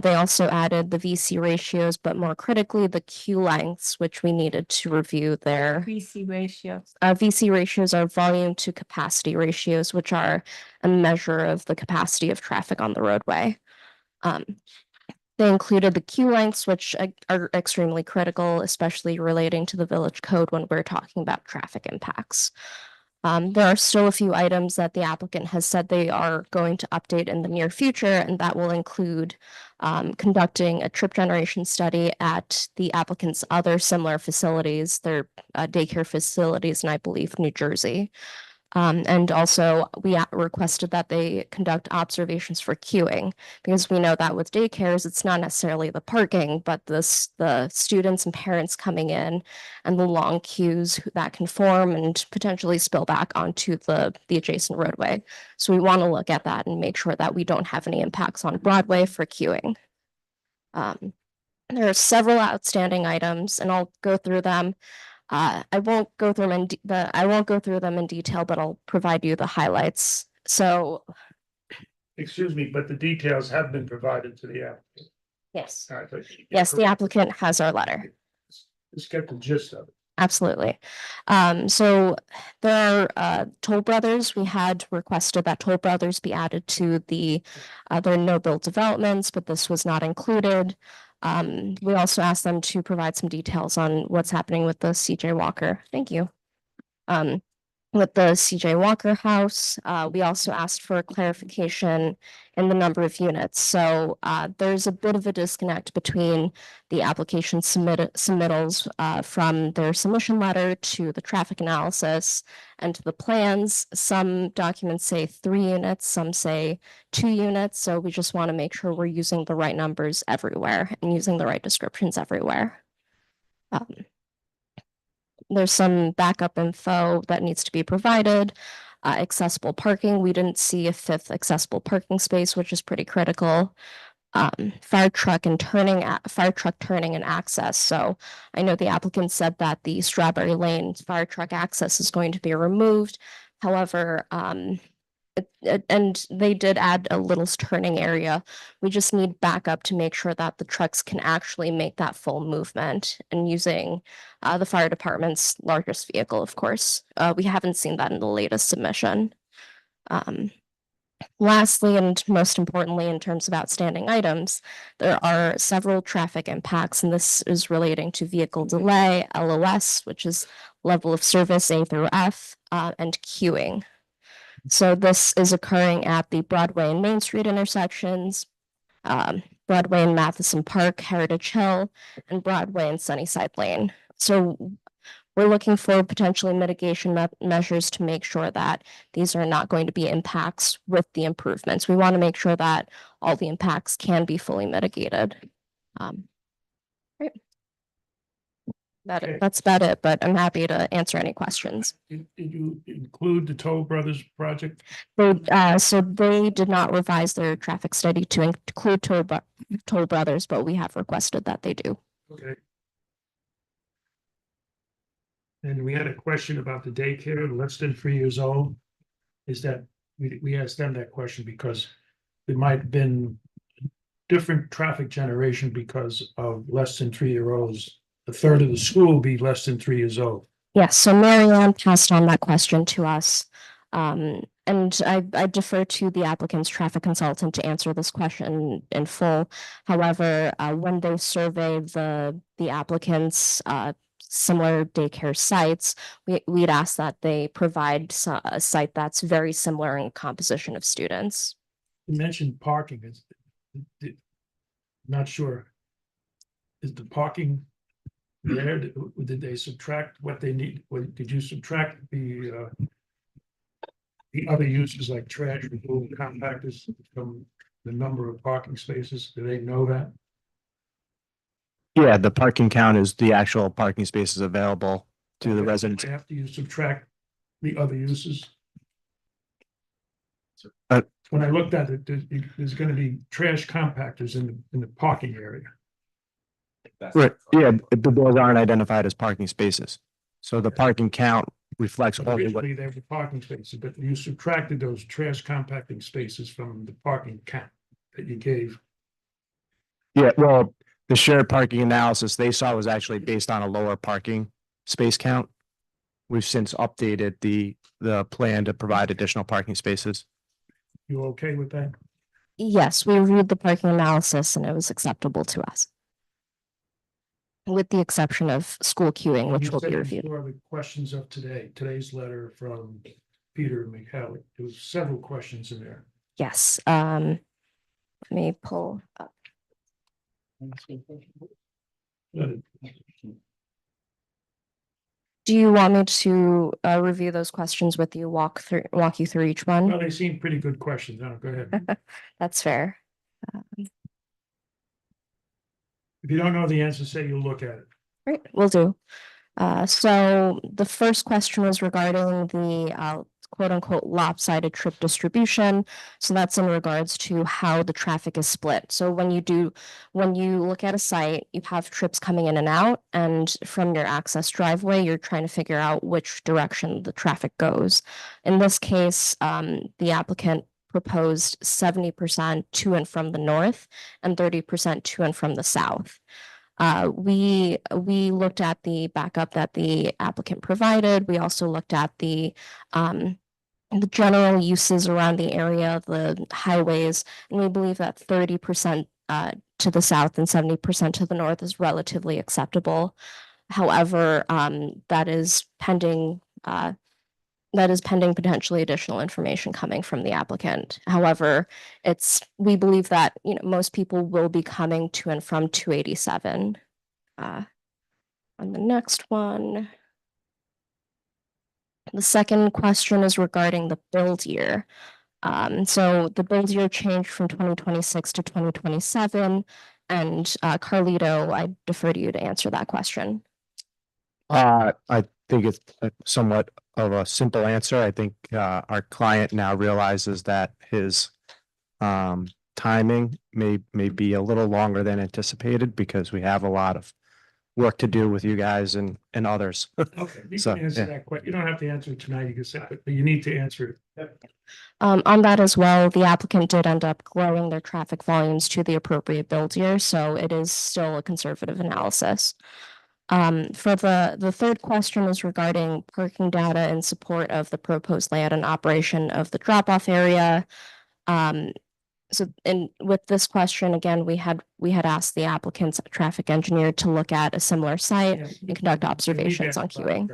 They also added the VC ratios, but more critically, the queue lengths, which we needed to review their VC ratios. VC ratios are volume to capacity ratios, which are a measure of the capacity of traffic on the roadway. They included the queue lengths, which are extremely critical, especially relating to the village code when we're talking about traffic impacts. There are still a few items that the applicant has said they are going to update in the near future, and that will include conducting a trip generation study at the applicant's other similar facilities, their daycare facilities in, I believe, New Jersey. And also we requested that they conduct observations for queuing, because we know that with daycares, it's not necessarily the parking, but the students and parents coming in and the long queues that can form and potentially spill back onto the adjacent roadway. So we want to look at that and make sure that we don't have any impacts on Broadway for queuing. There are several outstanding items and I'll go through them. I won't go through them in detail, but I'll provide you the highlights. So, Excuse me, but the details have been provided to the applicant. yes, All right, but- yes, the applicant has our letter. Let's get the gist of it. Absolutely. So there are Toll Brothers. We had requested that Toll Brothers be added to the their no-build developments, but this was not included. We also asked them to provide some details on what's happening with the CJ Walker. Thank you. with the CJ Walker House. We also asked for clarification in the number of units. So there's a bit of a disconnect between the application submittals from their submission letter to the traffic analysis and to the plans. Some documents say 3 units, some say 2 units. So we just want to make sure we're using the right numbers everywhere and using the right descriptions everywhere. There's some backup info that needs to be provided. Accessible parking, we didn't see a 5th accessible parking space, which is pretty critical. Fire truck turning and access. So I know the applicant said that the Strawberry Lane fire truck access is going to be removed. However, and they did add a little turning area. We just need backup to make sure that the trucks can actually make that full movement and using the fire department's largest vehicle, of course. We haven't seen that in the latest submission. Lastly, and most importantly, in terms of outstanding items, there are several traffic impacts, and this is relating to vehicle delay, LOS, which is level of service A through F, and queuing. So this is occurring at the Broadway and Main Street intersections, Broadway and Matheson Park, Heritage Hill, and Broadway and Sunnyside Lane. So we're looking for potentially mitigation measures to make sure that these are not going to be impacts with the improvements. We want to make sure that all the impacts can be fully mitigated. Right. That's about it, but I'm happy to answer any questions. Did you include the Toll Brothers project? So they did not revise their traffic study to include Toll Brothers, but we have requested that they do. Okay. And we had a question about the daycare, less than 3 years old. Is that, we asked them that question because there might have been different traffic generation because of less than 3-year-olds. A third of the school will be less than 3 years old. Yes, so Marianne passed on that question to us. And I defer to the applicant's traffic consultant to answer this question in full. However, when they survey the applicant's similar daycare sites, we'd ask that they provide a site that's very similar in composition of students. You mentioned parking. Not sure. Is the parking there? Did they subtract what they need? Did you subtract the other uses like trash removal compactors from the number of parking spaces? Do they know that? Yeah, the parking count is the actual parking spaces available to the residents. After you subtract the other uses? Uh, When I looked at it, there's gonna be trash compactors in the parking area. Right, yeah, but those aren't identified as parking spaces. So the parking count reflects only what, Originally, they were parking spaces, but you subtracted those trash compacting spaces from the parking count that you gave. yeah, well, the shared parking analysis they saw was actually based on a lower parking space count. We've since updated the plan to provide additional parking spaces. You okay with that? Yes, we reviewed the parking analysis and it was acceptable to us. With the exception of school queuing, which You will said be you reviewed. saw the questions of today's letter from Peter McHale. There was several questions in there. Yes, let me pull up. Do you want me to review those questions with you, walk you through each one? Well, they seem pretty good questions. No, go ahead. That's fair. If you don't know the answer, say you'll look at it. Great, will do. So the first question was regarding the quote unquote lopsided trip distribution. So that's in regards to how the traffic is split. So when you look at a site, you have trips coming in and out, and from your access driveway, you're trying to figure out which direction the traffic goes. In this case, the applicant proposed 70% to and from the north and 30% to and from the south. We looked at the backup that the applicant provided. We also looked at the general uses around the area, the highways, and we believe that 30% to the south and 70% to the north is relatively acceptable. However, that is pending that is pending potentially additional information coming from the applicant. However, we believe that, most people will be coming to and from 287. On the next one. The second question is regarding the build year. So the build year changed from 2026 to 2027. And Carlito, I defer to you to answer that question. I think it's somewhat of a simple answer. I think our client now realizes that his timing may be a little longer than anticipated because we have a lot of work to do with you guys and others. Okay, you So, can answer yeah. that question. You don't have to answer it tonight. You can say, but you need to answer it. On that as well, the applicant did end up growing their traffic volumes to the appropriate build year, so it is still a conservative analysis. For the third question is regarding parking data in support of the proposed layout and operation of the drop-off area. With this question, again, we had asked the applicant's traffic engineer to look at a similar site and conduct observations on queuing.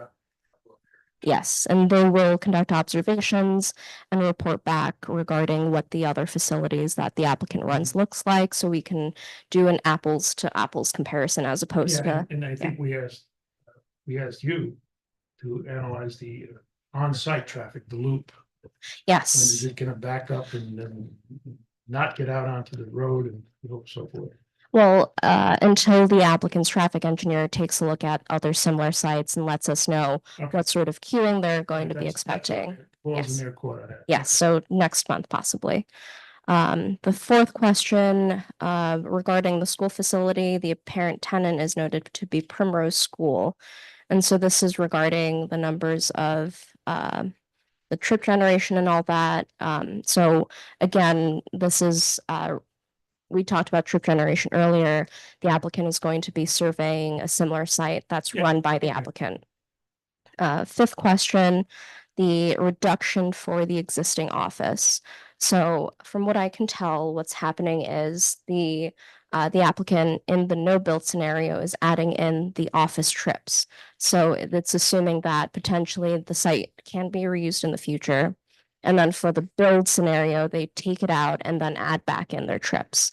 Yes, and they will conduct observations and report back regarding what the other facilities that the applicant runs looks like, so we can do an apples to apples comparison as opposed to. And I think we asked you to analyze the on-site traffic, the loop. Yes. Is it gonna back up and then not get out onto the road and so forth? Well, until the applicant's traffic engineer takes a look at other similar sites and lets us know what sort of queuing they're going to be expecting. Balls in their court on that. Yes, so next month possibly. The fourth question regarding the school facility, the apparent tenant is noted to be Primrose School. And so this is regarding the numbers of the trip generation and all that. So again, this is we talked about trip generation earlier. The applicant is going to be surveying a similar site that's run by the applicant. Fifth question, the reduction for the existing office. So from what I can tell, what's happening is the applicant in the no build scenario is adding in the office trips. So it's assuming that potentially the site can be reused in the future. And then for the build scenario, they take it out and then add back in their trips.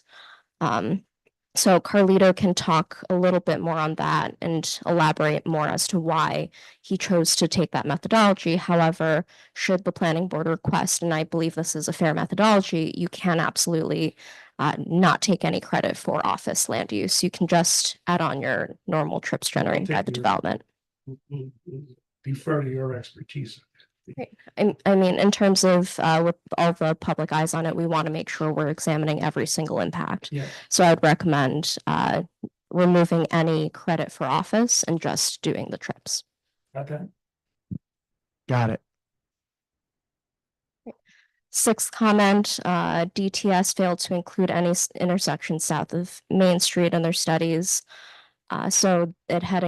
So Carlito can talk a little bit more on that and elaborate more as to why he chose to take that methodology. However, should the planning board request, and I believe this is a fair methodology, you can absolutely not take any credit for office land use. You can just add on your normal trips generated by the development. We'll defer to your expertise. I mean, in terms of with all the public eyes on it, we want to make sure we're examining every single impact. Yeah. So I'd recommend removing any credit for office and just doing the trips. Okay. Got it. Sixth comment, DTS failed to include any intersections south of Main Street in their studies. So it had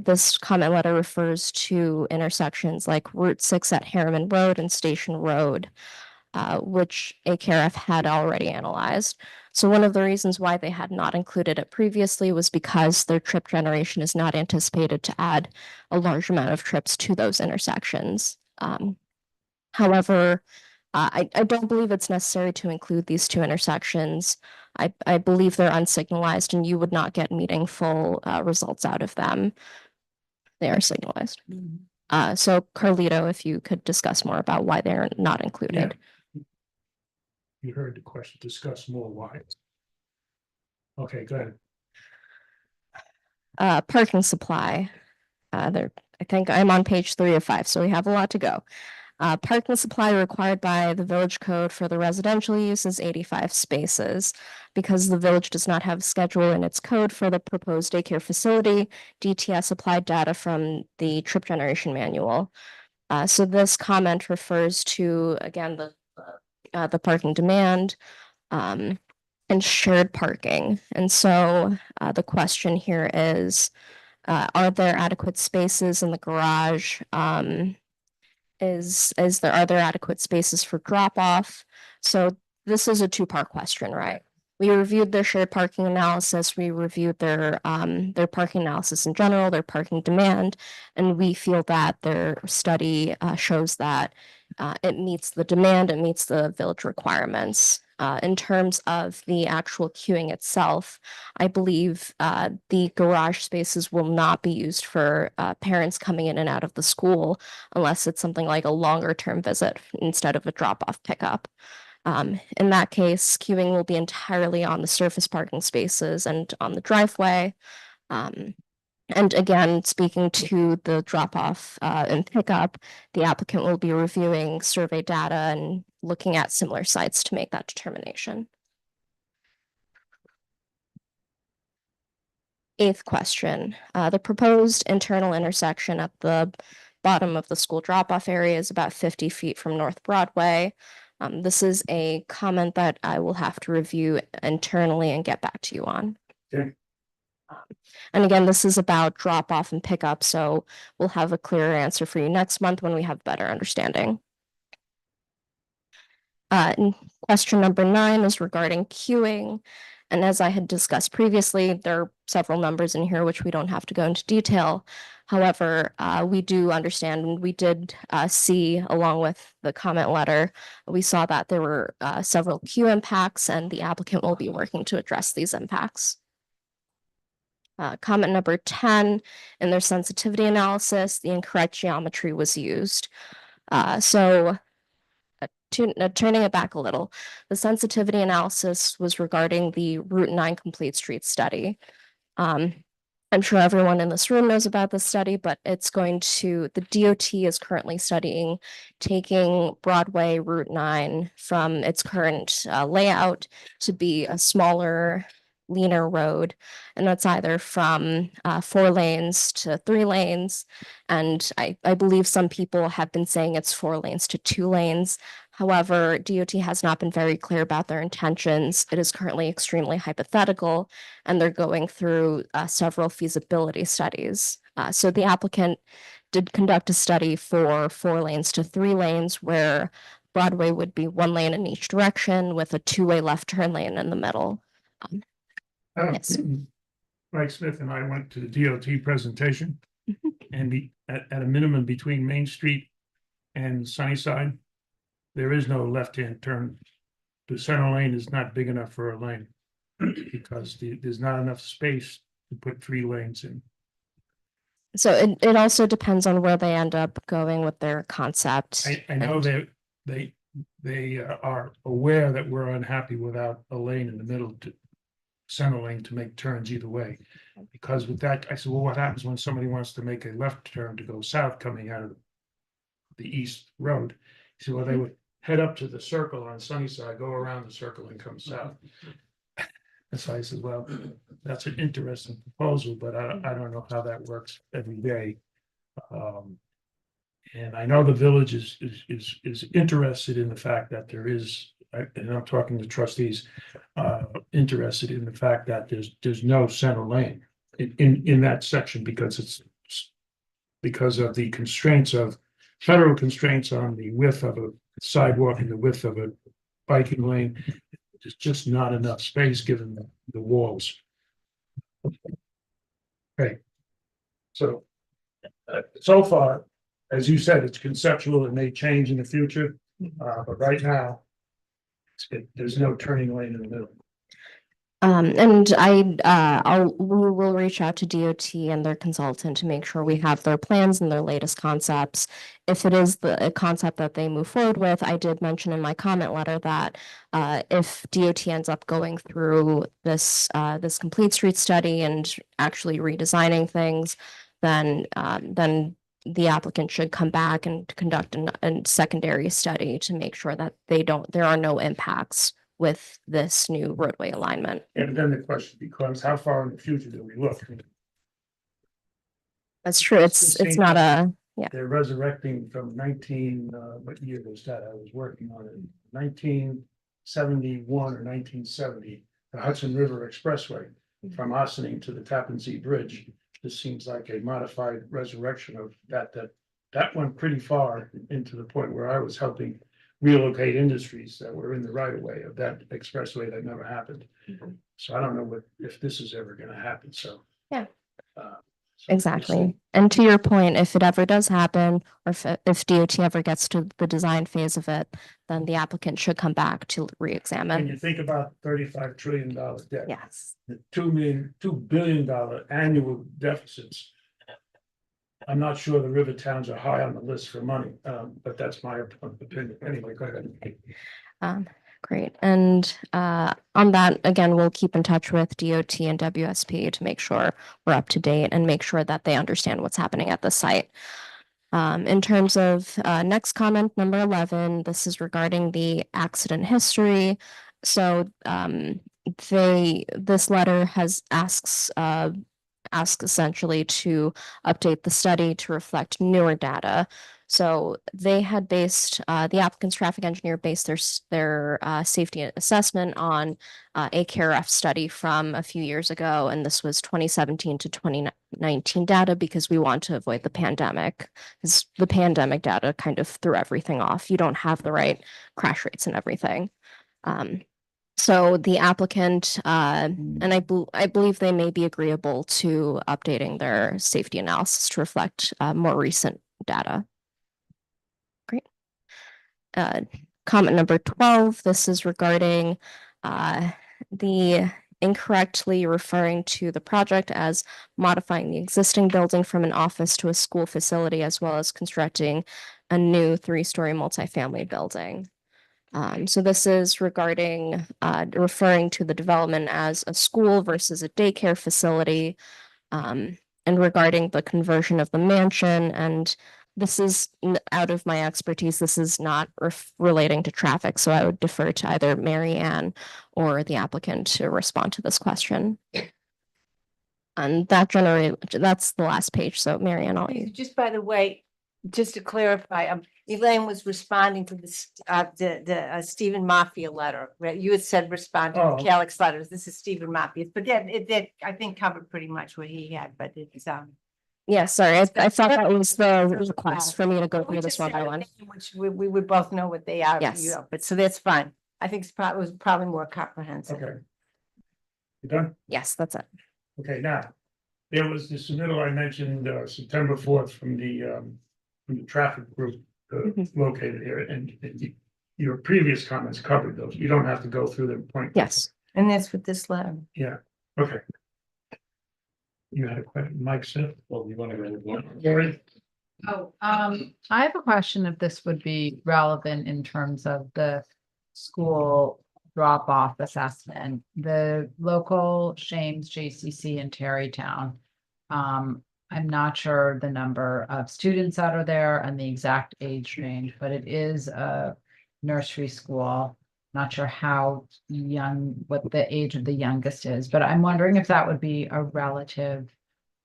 this comment letter refers to intersections like Route 6 at Harriman Road and Station Road, which AKRF had already analyzed. So one of the reasons why they had not included it previously was because their trip generation is not anticipated to add a large amount of trips to those intersections. However, I don't believe it's necessary to include these two intersections. I believe they're unsignalized and you would not get meaningful results out of them. They are signalized. So Carlito, if you could discuss more about why they're not included. You heard the question, discuss more why. Okay, go ahead. Parking supply. I think I'm on page 3 of 5, so we have a lot to go. Parking supply required by the village code for the residential use is 85 spaces. Because the village does not have a schedule in its code for the proposed daycare facility, DTS applied data from the trip generation manual. So this comment refers to, again, the parking demand and shared parking. And so the question here is, are there adequate spaces in the garage? Are there adequate spaces for drop off? So this is a 2-part question, right? We reviewed their shared parking analysis, we reviewed their parking analysis in general, their parking demand, and we feel that their study shows that it meets the demand, it meets the village requirements. In terms of the actual queuing itself, I believe the garage spaces will not be used for parents coming in and out of the school unless it's something like a longer term visit instead of a drop-off pickup. In that case, queuing will be entirely on the surface parking spaces and on the driveway. And again, speaking to the drop-off and pickup, the applicant will be reviewing survey data and looking at similar sites to make that determination. Eighth question, the proposed internal intersection at the bottom of the school drop-off area is about 50 feet from North Broadway. This is a comment that I will have to review internally and get back to you on. Okay. And again, this is about drop off and pickup, so we'll have a clearer answer for you next month when we have better understanding. And question number 9 is regarding queuing. And as I had discussed previously, there are several numbers in here which we don't have to go into detail. However, we do understand, and we did see along with the comment letter, we saw that there were several queue impacts, and the applicant will be working to address these impacts. Comment number 10, in their sensitivity analysis, the incorrect geometry was used. Turning it back a little, the sensitivity analysis was regarding the Route 9 Complete Street study. I'm sure everyone in this room knows about this study, but the DOT is currently studying taking Broadway Route 9 from its current layout to be a smaller, leaner road. And that's either from 4 lanes to 3 lanes. And I believe some people have been saying it's 4 lanes to 2 lanes. However, DOT has not been very clear about their intentions. It is currently extremely hypothetical, and they're going through several feasibility studies. So the applicant did conduct a study for 4 lanes to 3 lanes, where Broadway would be 1 lane in each direction with a 2-way left turn lane in the middle. Yes. Mike Smith and I went to the DOT presentation, and at a minimum between Main Street and Sunnyside, there is no left-hand turn. The center lane is not big enough for a lane because there's not enough space to put 3 lanes in. So it also depends on where they end up going with their concept. I know they are aware that we're unhappy without a lane in the middle to center lane to make turns either way. Because with that, I said, well, what happens when somebody wants to make a left turn to go south coming out of the east road? He said, well, they would head up to the circle on Sunnyside, go around the circle and come south. And so I said, well, that's an interesting proposal, but I don't know how that works every day. And I know the village is interested in the fact that there is, and I'm talking to trustees, interested in the fact that there's no center lane in that section because of the constraints of federal constraints on the width of a sidewalk and the width of a biking lane. There's just not enough space given the walls. Okay. So so far, as you said, it's conceptual. It may change in the future, but right now, there's no turning lane in the middle. And we will reach out to DOT and their consultant to make sure we have their plans and their latest concepts. If it is a concept that they move forward with, I did mention in my comment letter that if DOT ends up going through this complete street study and actually redesigning things, then the applicant should come back and conduct a secondary study to make sure that there are no impacts with this new roadway alignment. And then the question becomes, how far in the future do we look? That's true. It's not a, yeah. They're resurrecting from what year was that? I was working on it, 1971 or 1970, the Hudson River Expressway from Ossining to the Tappan Zee Bridge. This seems like a modified resurrection of that went pretty far into the point where I was helping relocate industries that were in the right of way of that expressway. That never happened. So I don't know if this is ever gonna happen, so. Yeah. uh, Exactly. And to your point, if it ever does happen, or if DOT ever gets to the design phase of it, then the applicant should come back to When you re-examine. think about $35 trillion debt. Yes. The $2 billion annual deficits. I'm not sure the river towns are high on the list for money, but that's my opinion. Anyway, go ahead. Great. And on that, again, we'll keep in touch with DOT and WSP to make sure we're up to date and make sure that they understand what's happening at the site. In terms of next comment, number 11, this is regarding the accident history. So this letter has asks essentially to update the study to reflect newer data. So they had based, the applicant's traffic engineer based their safety assessment on a KRF study from a few years ago, and this was 2017 to 2019 data because we want to avoid the pandemic, because the pandemic data kind of threw everything off. You don't have the right crash rates and everything. So the applicant, and I believe they may be agreeable to updating their safety analysis to reflect more recent data. Great. Comment number 12, this is regarding the incorrectly referring to the project as modifying the existing building from an office to a school facility, as well as constructing a new 3-story multifamily building. So this is regarding referring to the development as a school versus a daycare facility, and regarding the conversion of the mansion. And this is out of my expertise. This is not relating to traffic, so I would defer to either Mary Ann or the applicant to respond to this question. And that's the last page. So Mary Ann, I'll. Just by the way, just to clarify, Elaine was responding to the Stephen Mafia letter, right? You had said respond to Oh. the Calix letters. This is Stephen Mafia, but yeah, it did, I think, covered pretty much what he had, but it's, Yeah, sorry, I thought that was the request for me to go through this one by one. which we would both know what they are, Yes. you know, but so that's fine. I think it was probably more comprehensive. Okay. You done? Yes, that's it. Okay, now, there was the submittal I mentioned, September 4th from the traffic group located here, and your previous comments covered those. You don't have to go through them point. Yes. And that's what this letter. Yeah, okay. You had a question, Mike said? Well, you want to go? Gary? Oh, I have a question if this would be relevant in terms of the school drop-off assessment. The local Shames JCC in Terrytown. I'm not sure the number of students that are there and the exact age range, but it is a nursery school. Not sure how young, what the age of the youngest is, but I'm wondering if that would be a relative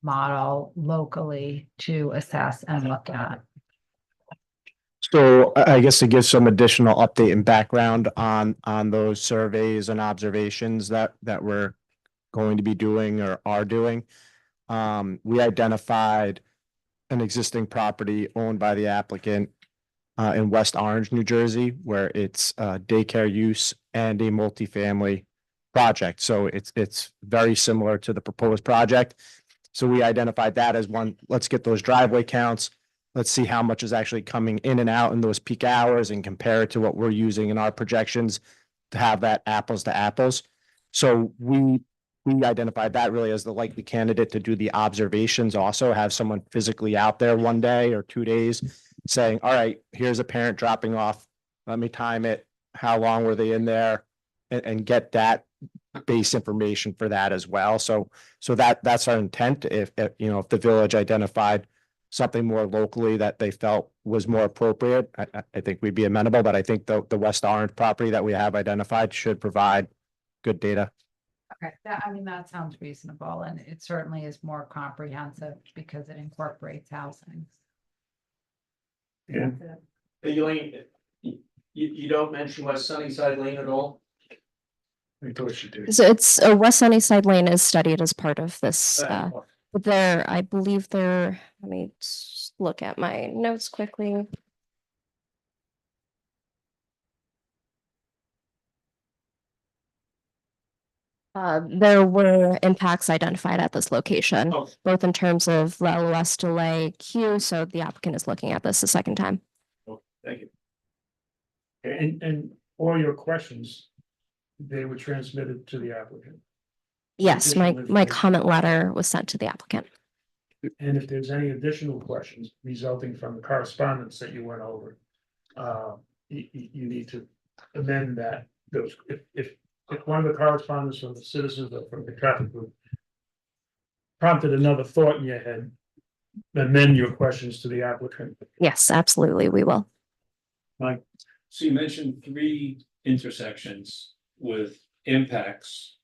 model locally to assess and look at. So I guess to give some additional update and background on those surveys and observations that we're going to be doing or are doing. We identified an existing property owned by the applicant in West Orange, New Jersey, where it's daycare use and a multifamily project. So it's very similar to the proposed project. So we identified that as one. Let's get those driveway counts. Let's see how much is actually coming in and out in those peak hours and compare it to what we're using in our projections to have that apples to apples. So we identified that really as the likely candidate to do the observations, also have someone physically out there one day or 2 days saying, all right, here's a parent dropping off. Let me time it. How long were they in there? And get that base information for that as well. So that's our intent. If if the village identified something more locally that they felt was more appropriate, I think we'd be amenable, but I think the West Orange property that we have identified should provide good data. Okay, that sounds reasonable, and it certainly is more comprehensive because it incorporates housing. Yeah. Elaine, you don't mention West Sunnyside Lane at all? I thought you did. So it's West Sunnyside Lane is studied as part of this. But I believe let me just look at my notes quickly. There were impacts identified at this location, Oh. both in terms of the LOS delay queue, so the applicant is looking at this a second time. Thank you. And all your questions, they were transmitted to the applicant. Yes, my Additional information. comment letter was sent to the applicant. And if there's any additional questions resulting from the correspondence that you went over, you need to amend that, those, if one of the correspondence from the citizens or from the traffic group prompted another thought in your head, amend your questions to the applicant. Yes, absolutely, we will. Mike? So you mentioned 3 intersections with impacts,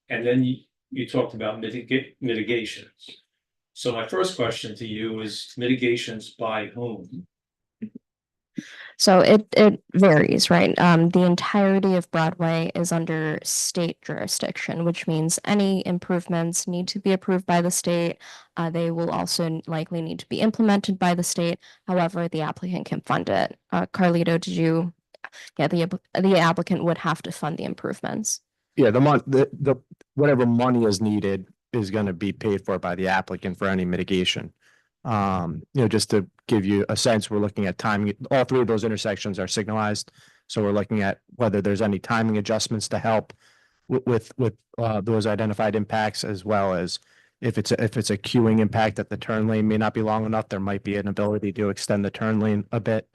and then you talked about mitigations. So my first question to you is mitigations by whom? So it varies, right? The entirety of Broadway is under state jurisdiction, which means any improvements need to be approved by the state. They will also likely need to be implemented by the state. However, the applicant can fund it. Carlito, did you? Yeah, the applicant would have to fund the improvements. Yeah, the whatever money is needed is going to be paid for by the applicant for any mitigation. Just to give you a sense, we're looking at timing. All 3 of those intersections are signalized. So we're looking at whether there's any timing adjustments to help with those identified impacts, as well as if it's a queuing impact that the turn lane may not be long enough, there might be an ability to extend the turn lane a bit.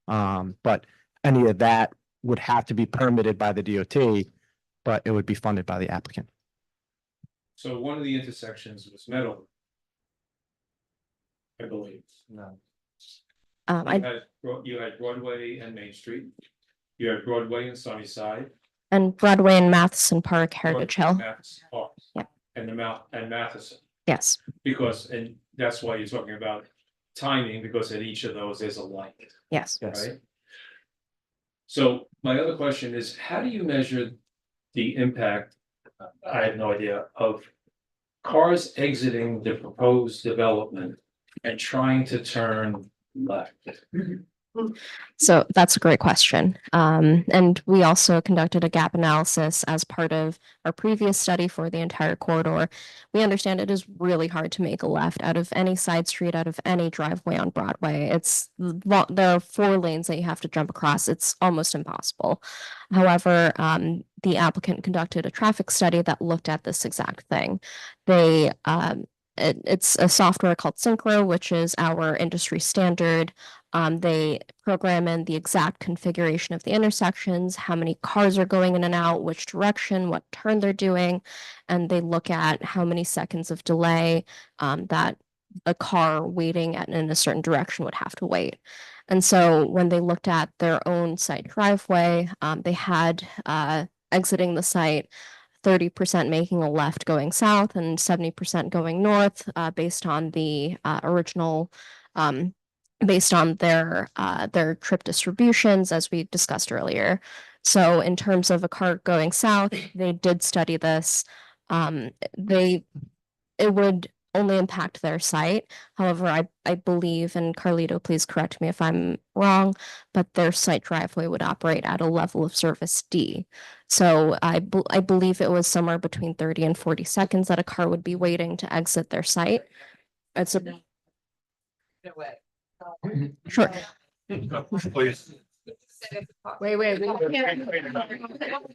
But any of that would have to be permitted by the DOT, but it would be funded by the applicant. So one of the intersections was Meadow, I believe. No. You had Broadway and Main Street. You had Broadway and Sunnyside. And Broadway and Matheson Park, Heritage Hill. Matheson Park. Yep. And Matheson. Yes. And that's why you're talking about timing, because at each of those is a light. Yes. Right? So my other question is, how do you measure the impact, I have no idea, of cars exiting the proposed development and trying to turn left? So that's a great question. And we also conducted a gap analysis as part of our previous study for the entire corridor. We understand it is really hard to make a left out of any side street, out of any driveway on Broadway. There are 4 lanes that you have to jump across. It's almost impossible. However, the applicant conducted a traffic study that looked at this exact thing. It's a software called Synchro, which is our industry standard. They program in the exact configuration of the intersections, how many cars are going in and out, which direction, what turn they're doing, and they look at how many seconds of delay that a car waiting in a certain direction would have to wait. And so when they looked at their own site driveway, they had exiting the site 30% making a left going south and 70% going north, based on the original, based on their trip distributions, as we discussed earlier. So in terms of a car going south, they did study this. It would only impact their site. However, I believe, and Carlito, please correct me if I'm wrong, but their site driveway would operate at a level of service D. So I believe it was somewhere between 30 and 40 seconds that a car would be waiting to exit their site. It's a sure. Please. Wait.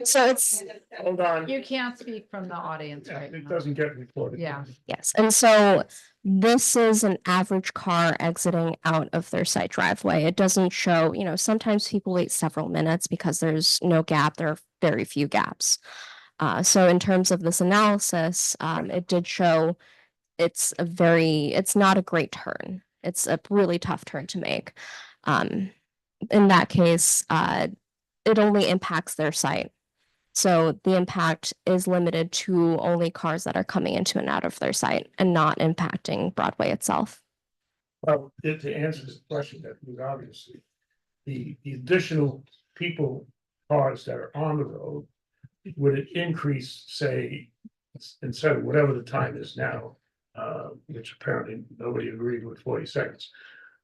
So it's Hold on. You can't speak from the audience right It now. doesn't get recorded. Yeah. yes, and so this is an average car exiting out of their site driveway. It doesn't show, sometimes people wait several minutes because there's no gap. There are very few gaps. So in terms of this analysis, it did show it's not a great turn. It's a really tough turn to make. In that case, it only impacts their site. So the impact is limited to only cars that are coming into and out of their site and not impacting Broadway itself. Well, to answer this question, that was obviously the additional cars that are on the road, would it increase, say, instead of whatever the time is now, which apparently nobody agreed with 40 seconds.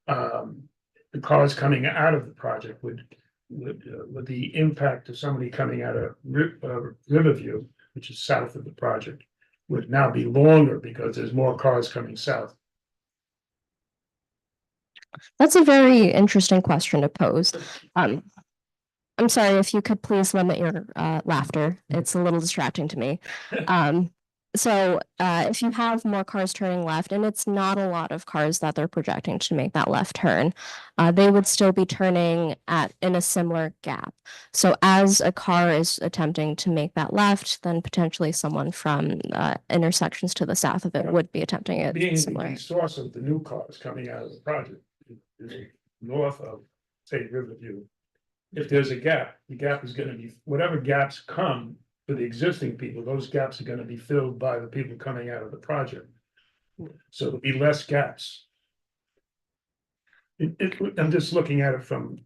The cars coming out of the project would the impact of somebody coming out of Riverview which is south of the project, would now be longer because there's more cars coming south. That's a very interesting question to pose. I'm sorry, if you could please limit your laughter. It's a little distracting to me. If you have more cars turning left, and it's not a lot of cars that they're projecting to make that left turn, they would still be turning in a similar gap. So as a car is attempting to make that left, then potentially someone from intersections to the south of it would be attempting it Being similar. the source of the new cars coming out of the project is north of, say, Riverview. If there's a gap, the gap is gonna be, whatever gaps come for the existing people, those gaps are gonna be filled by the people coming out of the project. So there'll be less gaps. I'm just looking at it from,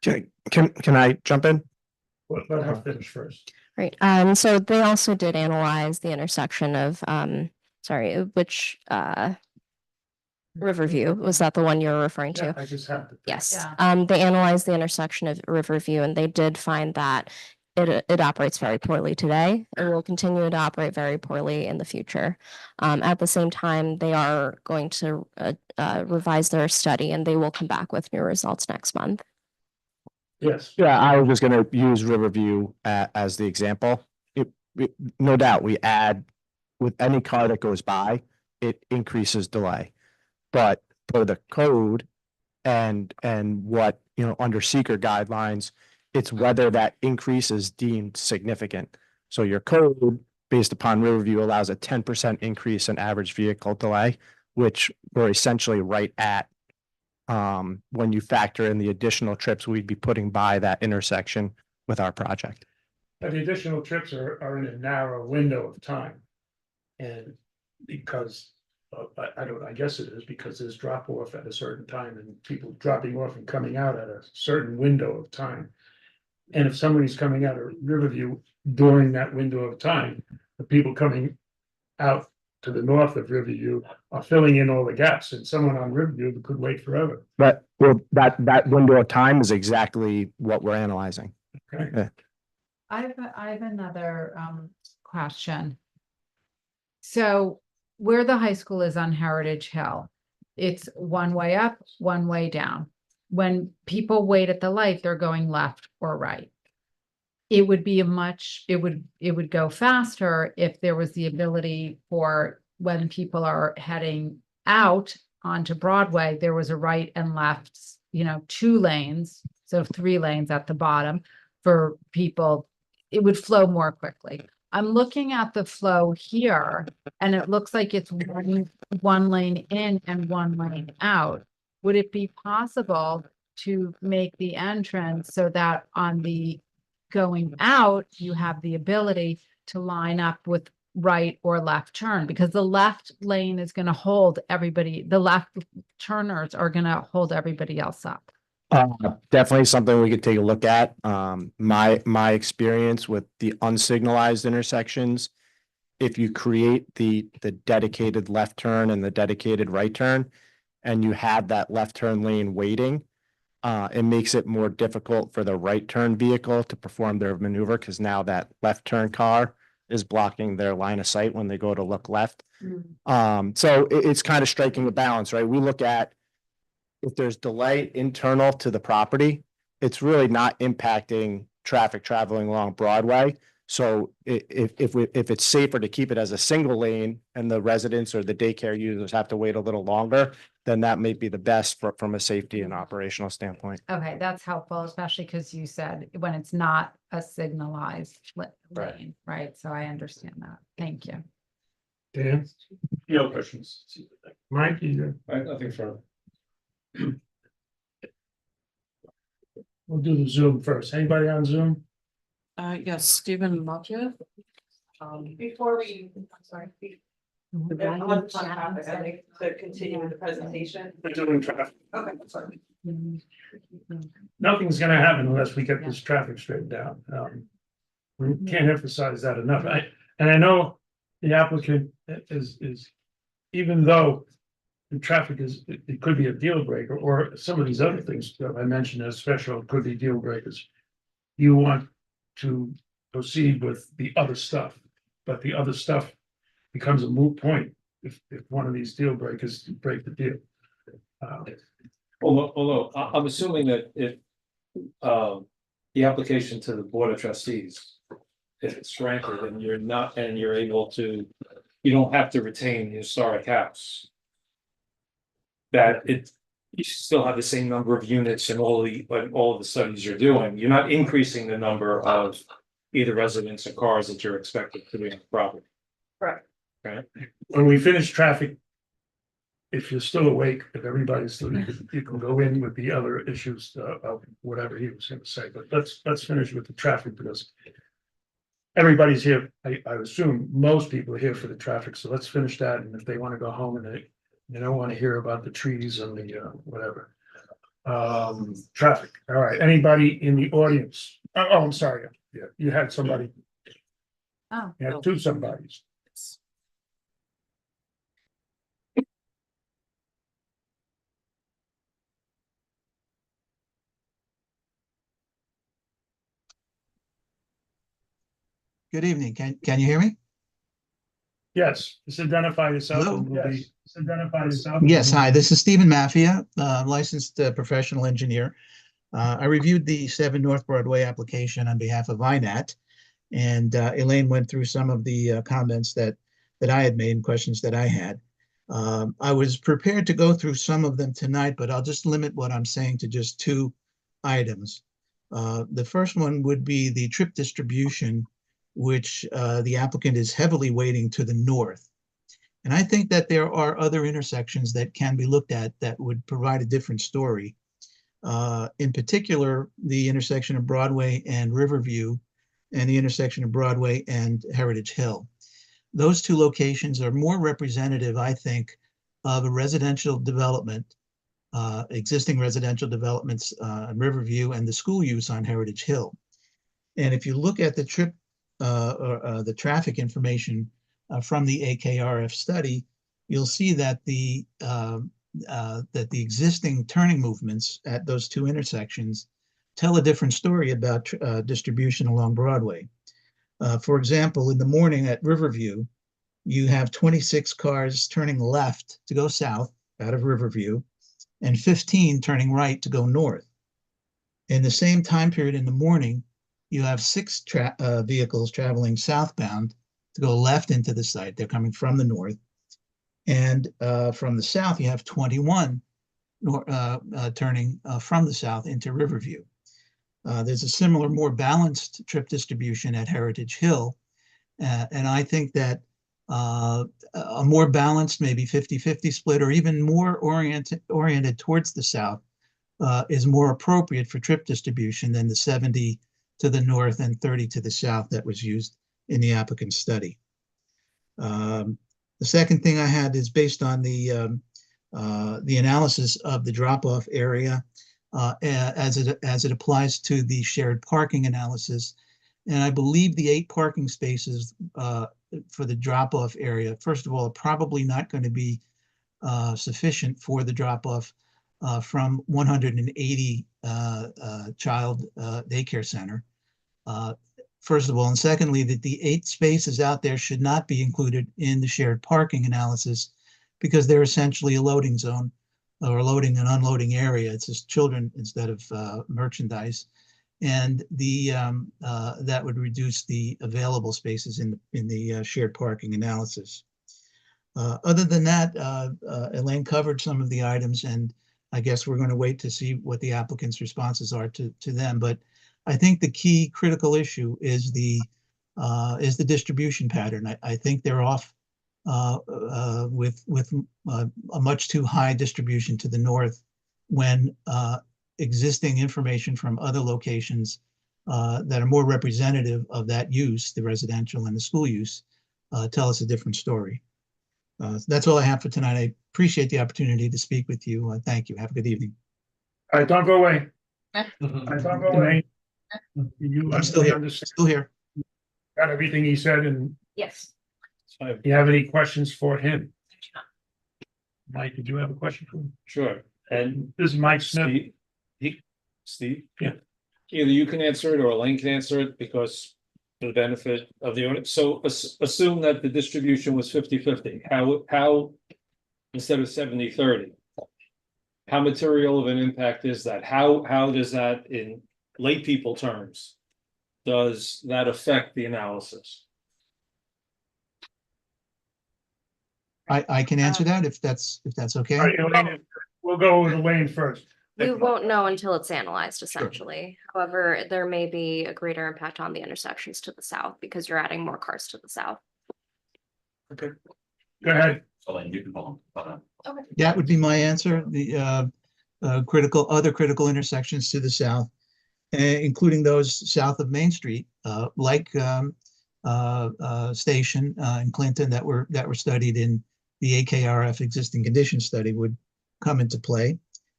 Can I jump in? let her finish first. Right. So they also did analyze the intersection of which Riverview, was that the one you're referring to? Yeah, I just have to. Yes. Yeah. They analyzed the intersection of Riverview and they did find that it operates very poorly today and will continue to operate very poorly in the future. At the same time, they are going to revise their study and they will come back with new results next month. Yes. Yeah, I was just gonna use Riverview as the example. No doubt, we add, with any car that goes by, it increases delay. But per the code and what, under seeker guidelines, it's whether that increase is deemed significant. So your code, based upon Riverview, allows a 10% increase in average vehicle delay, which we're essentially right at when you factor in the additional trips we'd be putting by that intersection with our project. But the additional trips are in a narrow window of time. And because, I guess it is because there's drop off at a certain time and people dropping off and coming out at a certain window of time. And if somebody's coming out of Riverview during that window of time, the people coming out to the north of Riverview are filling in all the gaps, and someone on Riverview could wait forever. But that window of time is exactly what we're analyzing. Okay. Yeah. I have another question. So where the high school is on Heritage Hill, it's one way up, one way down. When people wait at the light, they're going left or right. It would be it would go faster if there was the ability for when people are heading out onto Broadway, there was a right and left, 2 lanes, so 3 lanes at the bottom for people. It would flow more quickly. I'm looking at the flow here and it looks like it's one lane in and 1 lane out. Would it be possible to make the entrance so that on the going out, you have the ability to line up with right or left turn? Because the left lane is going to hold everybody, the left turners are going to hold everybody else up. Definitely something we could take a look at. My experience with the unsignalized intersections, if you create the dedicated left turn and the dedicated right turn, and you have that left turn lane waiting, it makes it more difficult for the right turn vehicle to perform their maneuver because now that left turn car is blocking their line of sight when they go to look left. So it's kind of striking a balance, right? We look at if there's delay internal to the property, it's really not impacting traffic traveling along Broadway. So if it's safer to keep it as a single lane and the residents or the daycare users have to wait a little longer, then that may be the best from a safety and operational standpoint. Okay, that's helpful, especially because you said when it's not a signalized lane, right? So I understand that. Thank you. Dan? No questions. Mike, you Nothing further. We'll do the Zoom first. Anybody on Zoom? Yes, Stephen Mafia. Before we, I'm sorry. I'd like to continue with the presentation. We're doing traffic. Okay, sorry. Nothing's gonna happen unless we get this traffic straightened out. We can't emphasize that enough. I know the applicant is, even though the traffic it could be a deal breaker, or some of these other things that I mentioned as special could be deal breakers. You want to proceed with the other stuff. but the other stuff becomes a moot point if one of these deal breakers break the deal. Although I'm assuming that if the application to the Board of Trustees, if it's granted and you're able to, you don't have to retain the historic house. That you still have the same number of units in all of the studies you're doing. You're not increasing the number of either residents or cars that you're expected to be on the property. Correct. Right? When we finish traffic, if you're still awake, if everybody's still, you can go in with the other issues of whatever he was gonna say, but let's finish with the traffic because everybody's here, I assume most people are here for the traffic, so let's finish that, and if they wanna go home and they don't wanna hear about the trees and the whatever. Traffic, all right, anybody in the audience? Oh, I'm sorry, yeah, you had somebody, Oh. you had two somebodies. Good evening. Can you hear me? Yes, just identify yourself. Hello? And we'll be- just identify yourself. Yes, hi, this is Stephen Maffia, licensed professional engineer. I reviewed the 7 North Broadway application on behalf of INAT. And Elaine went through some of the comments that I had made and questions that I had. I was prepared to go through some of them tonight, but I'll just limit what I'm saying to just 2 items. The first one would be the trip distribution, which the applicant is heavily weighting to the north. And I think that there are other intersections that can be looked at that would provide a different story. In particular, the intersection of Broadway and Riverview and the intersection of Broadway and Heritage Hill. Those 2 locations are more representative, I think, of a residential development, existing residential developments in Riverview and the school use on Heritage Hill. And if you look at the the traffic information from the AKRF study, you'll see that the existing turning movements at those 2 intersections tell a different story about distribution along Broadway. For example, in the morning at Riverview, you have 26 cars turning left to go south out of Riverview and 15 turning right to go north. In the same time period in the morning, you have 6 vehicles traveling southbound to go left into the site. They're coming from the north. And from the south, you have 21 turning from the south into Riverview. There's a similar, more balanced trip distribution at Heritage Hill. And I think that a more balanced, maybe 50-50 split, or even more oriented towards the south is more appropriate for trip distribution than the 70 to the north and 30 to the south that was used in the applicant's study. The second thing I had is based on the analysis of the drop-off area as it applies to the shared parking analysis. And I believe the 8 parking spaces for the drop-off area, first of all, are probably not going to be sufficient for the drop-off from 180 child daycare center. First of all, and secondly, that the 8 spaces out there should not be included in the shared parking analysis because they're essentially a loading zone or a loading and unloading area. It's just children instead of merchandise. And that would reduce the available spaces in the shared parking analysis. Other than that, Elaine covered some of the items, and I guess we're going to wait to see what the applicant's responses are to them. But I think the key critical issue is the distribution pattern. I think they're off with a much too high distribution to the north when existing information from other locations that are more representative of that use, the residential and the school use, tell us a different story. That's all I have for tonight. I appreciate the opportunity to speak with you. Thank you. Have a good evening. All right, don't go away. Don't go away. I'm still here. Still here. Got everything he said, and Yes. you have any questions for him? Mike, did you have a question for him? Sure. And This is Mike Smith. Steve? Yeah. Either you can answer it or Elaine can answer it because for the benefit of the owner. So assume that the distribution was 50-50. How, instead of 70-30? How material of an impact is that? How does that, in lay people terms, does that affect the analysis? I can answer that if that's okay. All right, Elaine, we'll go with Elaine first. We won't know until it's analyzed, essentially. However, there may be a greater impact on the intersections to the south because you're adding more cars to the south. Okay. Go ahead. Elaine, you can hold on. Okay. That would be my answer. The other critical intersections to the south, including those south of Main Street, like Station in Clinton that were studied in the AKRF existing condition study, would come into play.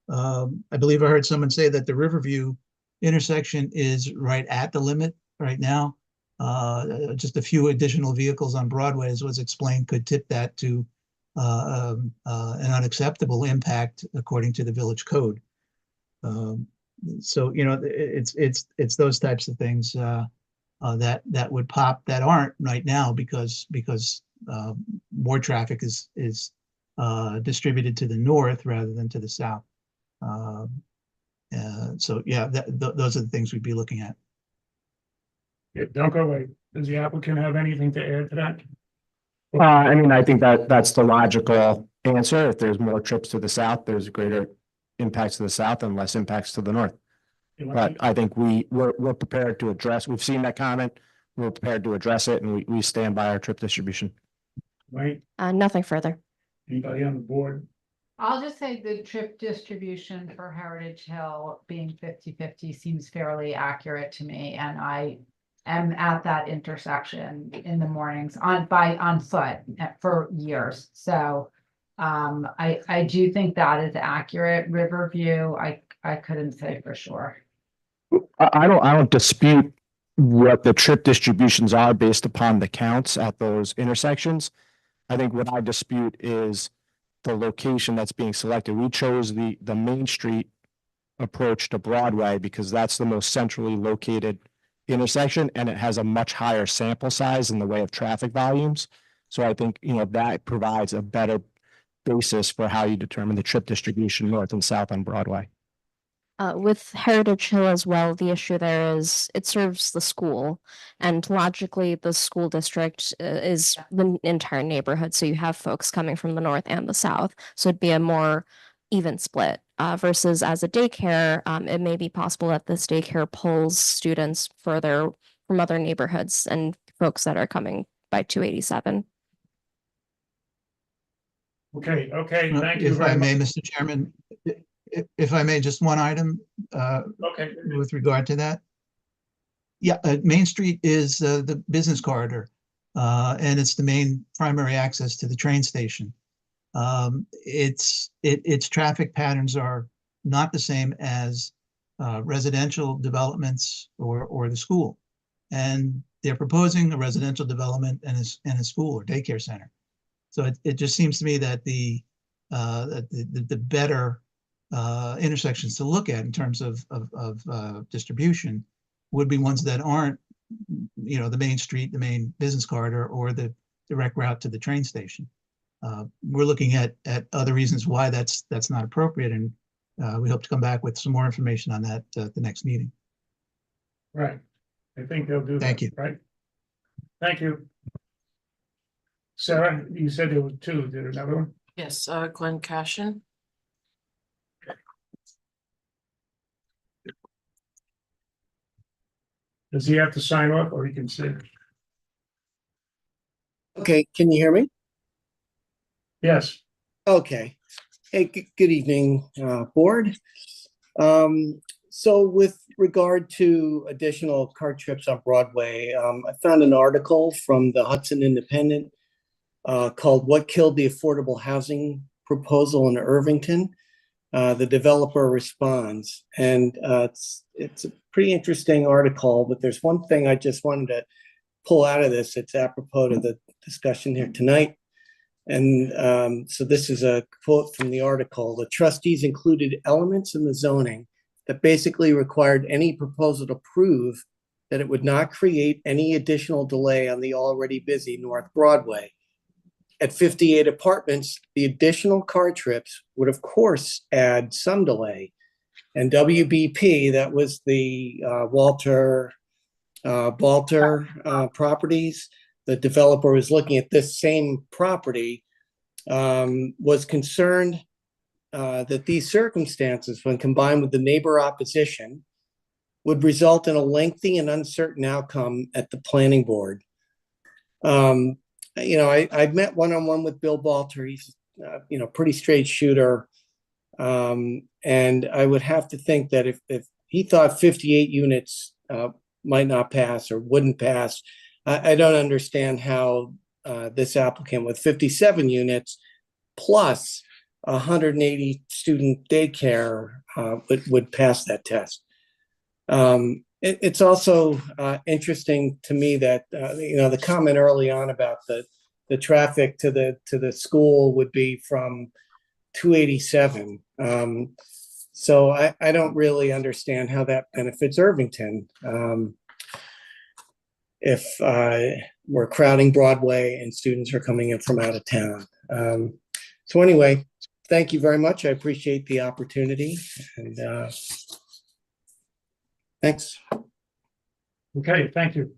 I believe I heard someone say that the Riverview intersection is right at the limit right now. Just a few additional vehicles on Broadway, as was explained, could tip that to an unacceptable impact according to the village code. So, you know, it's those types of things that would pop that aren't right now because more traffic is distributed to the north rather than to the south. So yeah, those are the things we'd be looking at. Yeah, don't go away. Does the applicant have anything to add to that? I mean, I think that's the logical answer. If there's more trips to the south, there's greater impacts to the south and less impacts to the north. But I think we're prepared to address, we've seen that comment, we're prepared to address it, and we stand by our trip distribution. Right? Nothing further. Anybody on the board? I'll just say the trip distribution for Heritage Hill being 50-50 seems fairly accurate to me, and I am at that intersection in the mornings on foot for years. So I do think that is accurate. Riverview, I couldn't say for sure. I don't dispute what the trip distributions are based upon the counts at those intersections. I think what I dispute is the location that's being selected. We chose the Main Street approach to Broadway because that's the most centrally located intersection and it has a much higher sample size in the way of traffic volumes. So I think, you know, that provides a better basis for how you determine the trip distribution north and south on Broadway. With Heritage Hill as well, the issue there is it serves the school, and logically the school district is the entire neighborhood. So you have folks coming from the north and the south. So it'd be a more even split versus as a daycare. It may be possible that this daycare pulls students further from other neighborhoods and folks that are coming by 287. Okay, thank you If very I may, much. Mr. Chairman, if I may, just one item Okay. with regard to that. Yeah, Main Street is the business corridor, and it's the main primary access to the train station. Its traffic patterns are not the same as residential developments or the school. And they're proposing a residential development and a school or daycare center. So it just seems to me that the better intersections to look at in terms of distribution would be ones that aren't, you know, the main street, the main business corridor, or the direct route to the train station. We're looking at other reasons why that's not appropriate, and we hope to come back with some more information on that at the next meeting. Right. I think they'll do that. Thank you. Right? Thank you. Sarah, you said there were two. Did another one? Yes, Glenn Cashin. Does he have to sign off or he can sit? Okay, can you hear me? Yes. Okay. Hey, good evening, board. So with regard to additional car trips on Broadway, I found an article from the Hudson Independent called "What Killed the Affordable Housing Proposal in Irvington?" The developer responds, and it's a pretty interesting article, but there's one thing I just wanted to pull out of this. It's apropos to the discussion here tonight. And so this is a quote from the article. The trustees included elements in the zoning that basically required any proposal to approve that it would not create any additional delay on the already busy North Broadway. At 58 apartments, the additional car trips would of course add some delay. And WBP, that was the Walter Properties, the developer was looking at this same property, was concerned that these circumstances, when combined with the neighbor opposition, would result in a lengthy and uncertain outcome at the planning board. I've met one-on-one with Bill Balter. He's, pretty straight shooter. And I would have to think that if he thought 58 units might not pass or wouldn't pass, I don't understand how this applicant with 57 units plus 180 student daycare would pass that test. It's also interesting to me that the comment early on about the traffic to the school would be from 287. So I don't really understand how that benefits Irvington. If we're crowding Broadway and students are coming in from out of town. So anyway, thank you very much. I appreciate the opportunity, and thanks. Okay, thank you.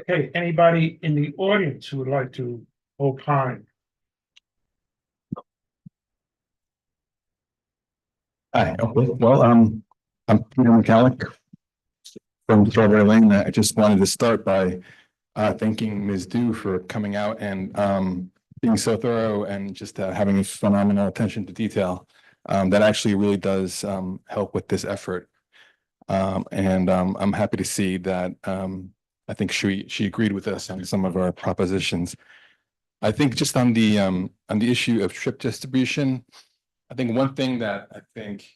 Okay, anybody in the audience who would like to opine? Hi, well, I'm Peter McCallick from Strawberry Lane. I just wanted to start by thanking Ms. Dew for coming out and being so thorough and just having phenomenal attention to detail. That actually really does help with this effort. And I'm happy to see that I think she agreed with us on some of our propositions. I think just on the issue of trip distribution, I think one thing that I think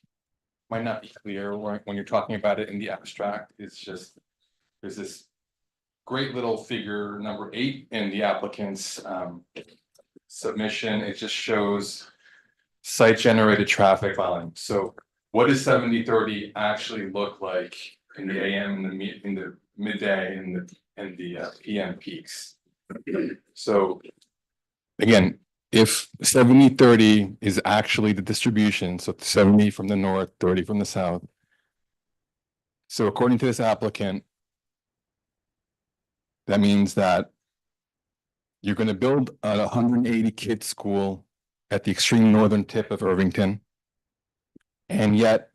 might not be clear when you're talking about it in the abstract is just there's this great little figure number 8 in the applicant's submission. It just shows site generated traffic volume. So what does 70/30 actually look like in the AM, in the midday, and the PM peaks? So again, if 70/30 is actually the distribution, so 70 from the north, 30 from the south. So according to this applicant, that means that you're going to build a 180 kid school at the extreme northern tip of Irvington. And yet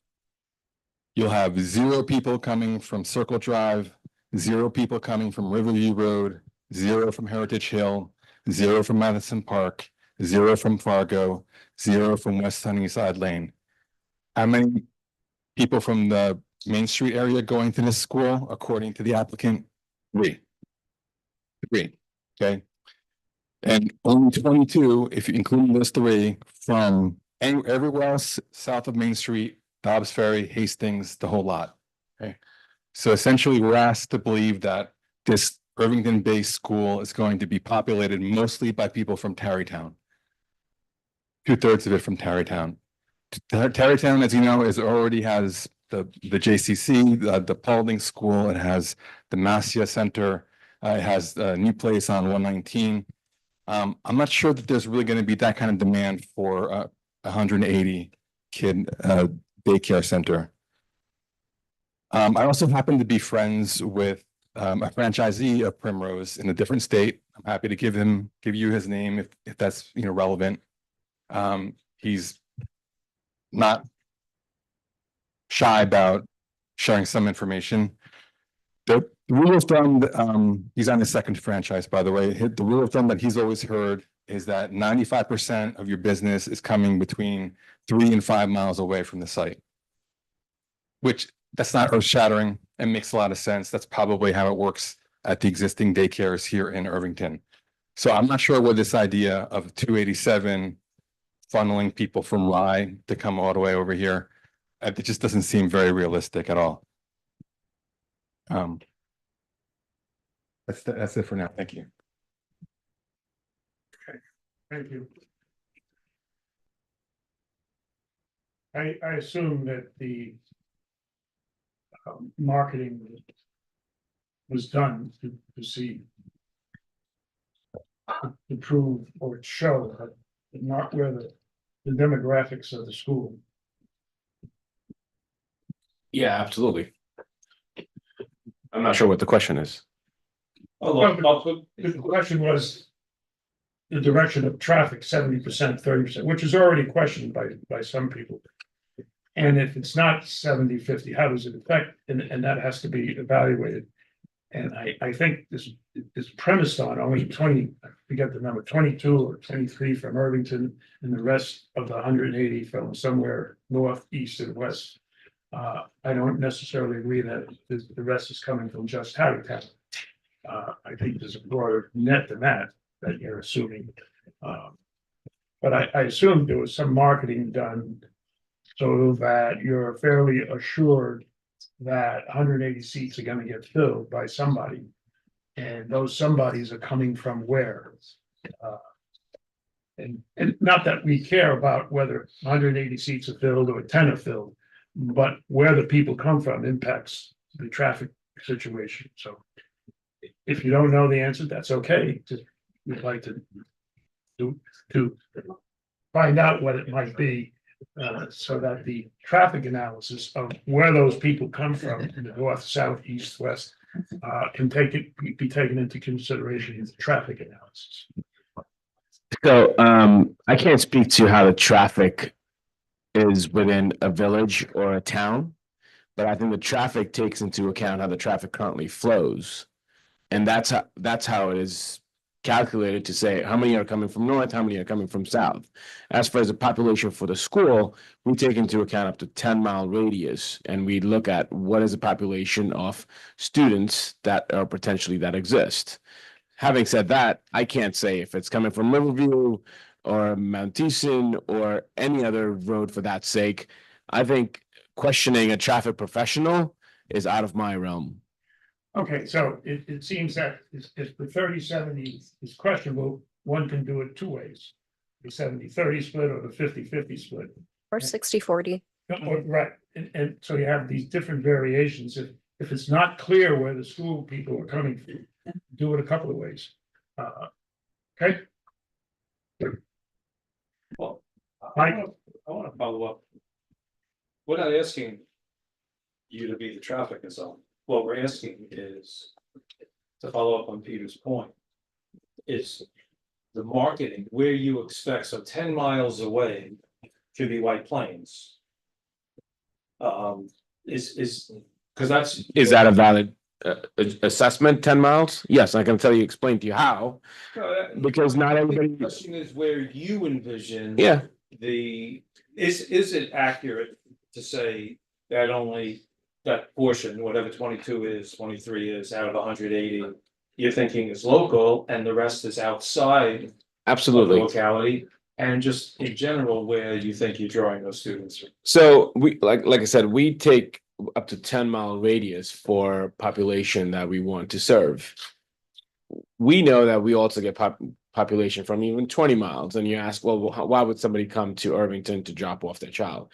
you'll have 0 people coming from Circle Drive, 0 people coming from Riverview Road, 0 from Heritage Hill, 0 from Madison Park, 0 from Fargo, 0 from West Sunnyside Lane. How many people from the Main Street area going to this school, according to the applicant? 3. Okay. And only 22, if you include those 3, from everywhere else south of Main Street, Dobbs Ferry, Hastings, the whole lot. Okay. So essentially, we're asked to believe that this Irvington-based school is going to be populated mostly by people from Tarrytown. 2/3 of it from Tarrytown. Tarrytown, as you know, already has the JCC, the Paulding School. It has the Massia Center. It has a new place on 119. I'm not sure that there's really going to be that kind of demand for 180 kid daycare center. I also happen to be friends with a franchisee of Primrose in a different state. I'm happy to give you his name if that's relevant. He's not shy about sharing some information. The rule of thumb, he's on his second franchise, by the way. The rule of thumb that he's always heard is that 95% of your business is coming between 3 and 5 miles away from the site, which that's not earth shattering and makes a lot of sense. That's probably how it works at the existing daycares here in Irvington. So I'm not sure where this idea of 287 funneling people from Rye to come all the way over here, it just doesn't seem very realistic at all. That's it for now. Thank you. Okay, thank you. I assume that the marketing was done to see to prove or show that not where the demographics of the school. Yeah, absolutely. I'm not sure what the question is. Well, the question was the direction of traffic, 70%, 30%, which is already questioned by some people. And if it's not 70, 50, how does it affect? And that has to be evaluated. And I think this is premised on only 20, I forget the number, 22 or 23 from Irvington, and the rest of the 180 from somewhere north, east, and west. I don't necessarily agree that the rest is coming from just Harrytown. I think there's a broader net than that you're assuming. But I assume there was some marketing done so that you're fairly assured that 180 seats are gonna get filled by somebody. And those somebodies are coming from where? And not that we care about whether 180 seats are filled or 10 are filled, but where the people come from impacts the traffic situation. So if you don't know the answer, that's okay. Just we'd like to find out what it might be, so that the traffic analysis of where those people come from in the north, south, east, west, can be taken into consideration in the traffic analysis. So I can't speak to how the traffic is within a village or a town, but I think the traffic takes into account how the traffic currently flows. And that's how it is calculated to say how many are coming from north, how many are coming from south. As far as the population for the school, we take into account up to 10-mile radius, and we look at what is the population of students that are potentially that exist. Having said that, I can't say if it's coming from Riverview or Mount Decent or any other road for that sake. I think questioning a traffic professional is out of my realm. Okay, so it seems that if the 30-70 is questionable, one can do it two ways. The 70-30 split or the 50-50 split. Or 60-40. Right, and so you have these different variations. If it's not clear where the school people are coming from, do it a couple of ways. Okay? Well, Mike? I want to follow up. We're not asking you to be the traffic consultant. What we're asking is to follow up on Peter's point. Is the marketing where you expect, so 10 miles away should be White Plains. Is because that's. Is that a valid assessment, 10 miles? Yes, I can explain to you how. Because not everybody. The question is where you envision. Yeah. Is it accurate to say that only that portion, whatever 22 is, 23 is out of 180, you're thinking is local and the rest is outside? Absolutely. Of the locality, and just in general, where you think you're drawing those students from? So we, like I said, we take up to 10-mile radius for population that we want to serve. We know that we also get population from even 20 miles. And you ask, well, why would somebody come to Irvington to drop off their child?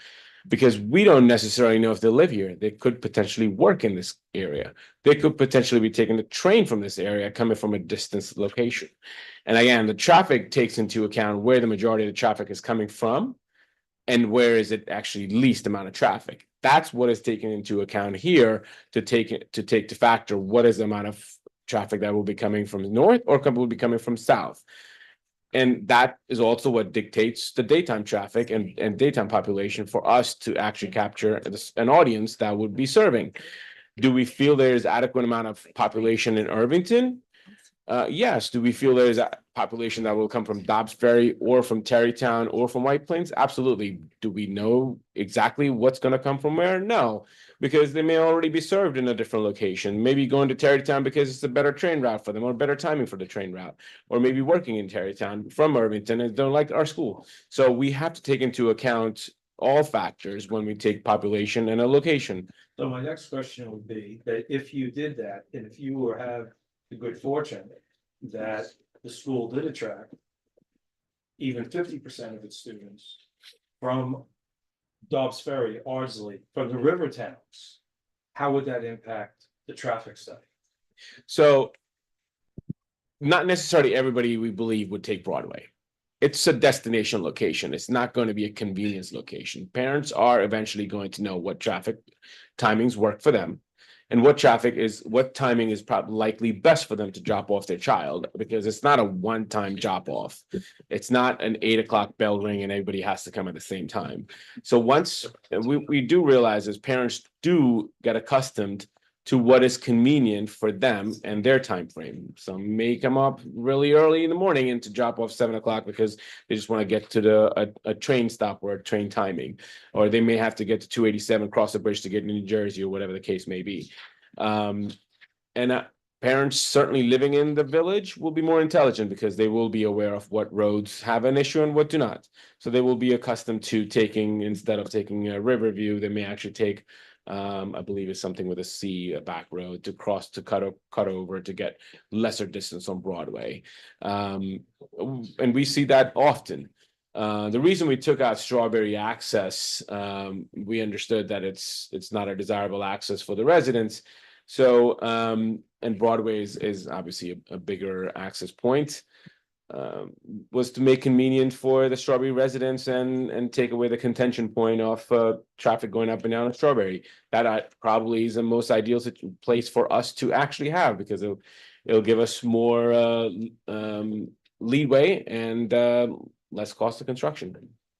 Because we don't necessarily know if they live here. They could potentially work in this area. They could potentially be taking the train from this area, coming from a distant location. And again, the traffic takes into account where the majority of the traffic is coming from and where is it actually least amount of traffic. That's what is taken into account here to take to factor what is the amount of traffic that will be coming from the north or will be coming from south. And that is also what dictates the daytime traffic and daytime population for us to actually capture an audience that would be serving. Do we feel there's adequate amount of population in Irvington? Yes. Do we feel there's a population that will come from Dobbs Ferry or from Tarrytown or from White Plains? Absolutely. Do we know exactly what's going to come from where? No, because they may already be served in a different location. Maybe going to Tarrytown because it's a better train route for them or better timing for the train route, or maybe working in Tarrytown from Irvington and don't like our school. So we have to take into account all factors when we take population and a location. So my next question would be that if you did that, and if you have the good fortune that the school did attract even 50% of its students from Dobbs Ferry, Ardsley, from the river towns, how would that impact the traffic study? So not necessarily everybody we believe would take Broadway. It's a destination location. It's not going to be a convenience location. Parents are eventually going to know what traffic timings work for them and what timing is probably likely best for them to drop off their child, because it's not a one-time drop off. It's not an 8 o'clock bell ring and everybody has to come at the same time. So once we do realize as parents do get accustomed to what is convenient for them and their time frame. Some may come up really early in the morning and to drop off 7 o'clock because they just want to get to a train stop or a train timing, or they may have to get to 287, cross the bridge to get to New Jersey or whatever the case may be. Parents certainly living in the village will be more intelligent because they will be aware of what roads have an issue and what do not. So they will be accustomed to taking, instead of taking a Riverview, they may actually take I believe it's something with a C, a back road to cross to cut over to get lesser distance on Broadway. And we see that often. The reason we took out Strawberry access, we understood that it's not a desirable access for the residents. So and Broadway is obviously a bigger access point. Was to make convenient for the Strawberry residents and take away the contention point of traffic going up and down Strawberry. That probably is the most ideal place for us to actually have, because it'll give us more leeway and less cost of construction.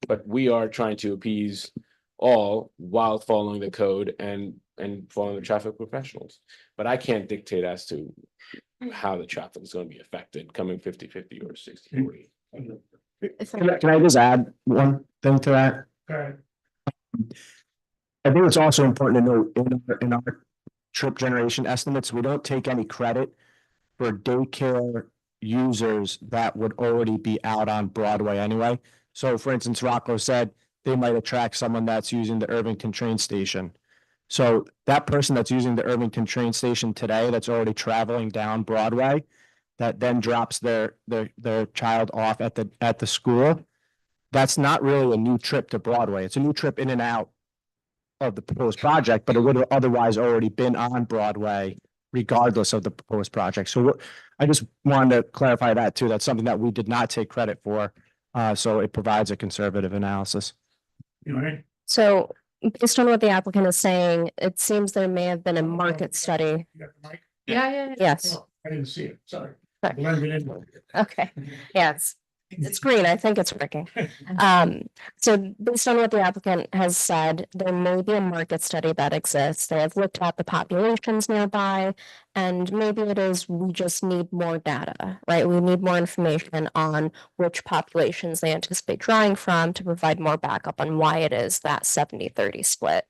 But we are trying to appease all while following the code and following the traffic professionals. But I can't dictate as to how the traffic is going to be affected coming 50-50 or 60-40. Can I just add one thing to that? Okay. I think it's also important to note in our trip generation estimates, we don't take any credit for daycare users that would already be out on Broadway anyway. So for instance, Rocco said they might attract someone that's using the Irvington train station. So that person that's using the Irvington train station today, that's already traveling down Broadway, that then drops their child off at the school, that's not really a new trip to Broadway. It's a new trip in and out of the proposed project, but it would have otherwise already been on Broadway regardless of the proposed project. So I just wanted to clarify that too. That's something that we did not take credit for. So it provides a conservative analysis. So based on what the applicant is saying, it seems there may have been a market study. Yeah. Yes. I didn't see it, sorry. Sorry. Blended in. Okay, yeah, it's green. I think it's working. So based on what the applicant has said, there may be a market study that exists. They have looked at the populations nearby, and maybe it is we just need more data, right? We need more information on which populations they anticipate drawing from to provide more backup on why it is that 70-30 split.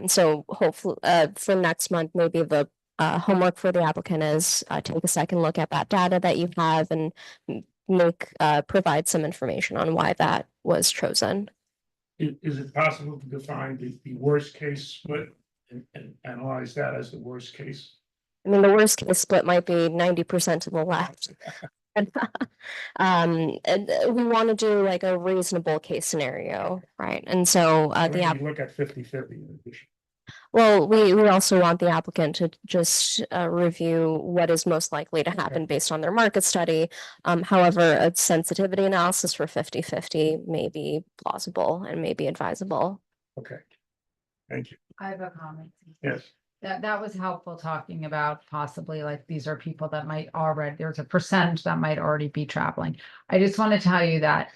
So hopefully for next month, maybe the homework for the applicant is take a second look at that data that you have and provide some information on why that was chosen. Is it possible to define the worst case split and analyze that as the worst case? I mean, the worst case split might be 90% to the left. And we want to do like a reasonable case scenario, right? And so Look at 50-50. Well, we also want the applicant to just review what is most likely to happen based on their market study. However, a sensitivity analysis for 50-50 may be plausible and may be advisable. Okay, thank you. I have a comment. Yes. That was helpful talking about possibly like these are people that might already, there's a percentage that might already be traveling. I just want to tell you that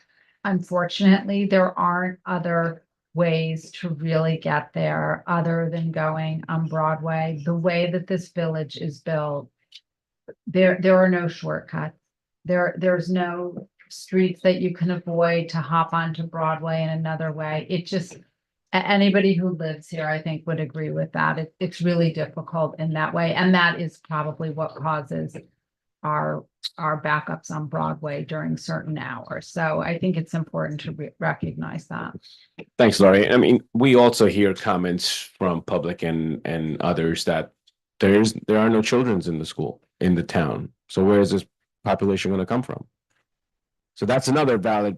unfortunately, there aren't other ways to really get there other than going on Broadway. The way that this village is built, there are no shortcuts. There's no streets that you can avoid to hop onto Broadway in another way. It just, anybody who lives here, I think, would agree with that. It's really difficult in that way. And that is probably what causes our backups on Broadway during certain hours. So I think it's important to recognize that. Thanks, Laurie. I mean, we also hear comments from public and others that there are no children in the school, in the town. So where is this population going to come from? So that's another valid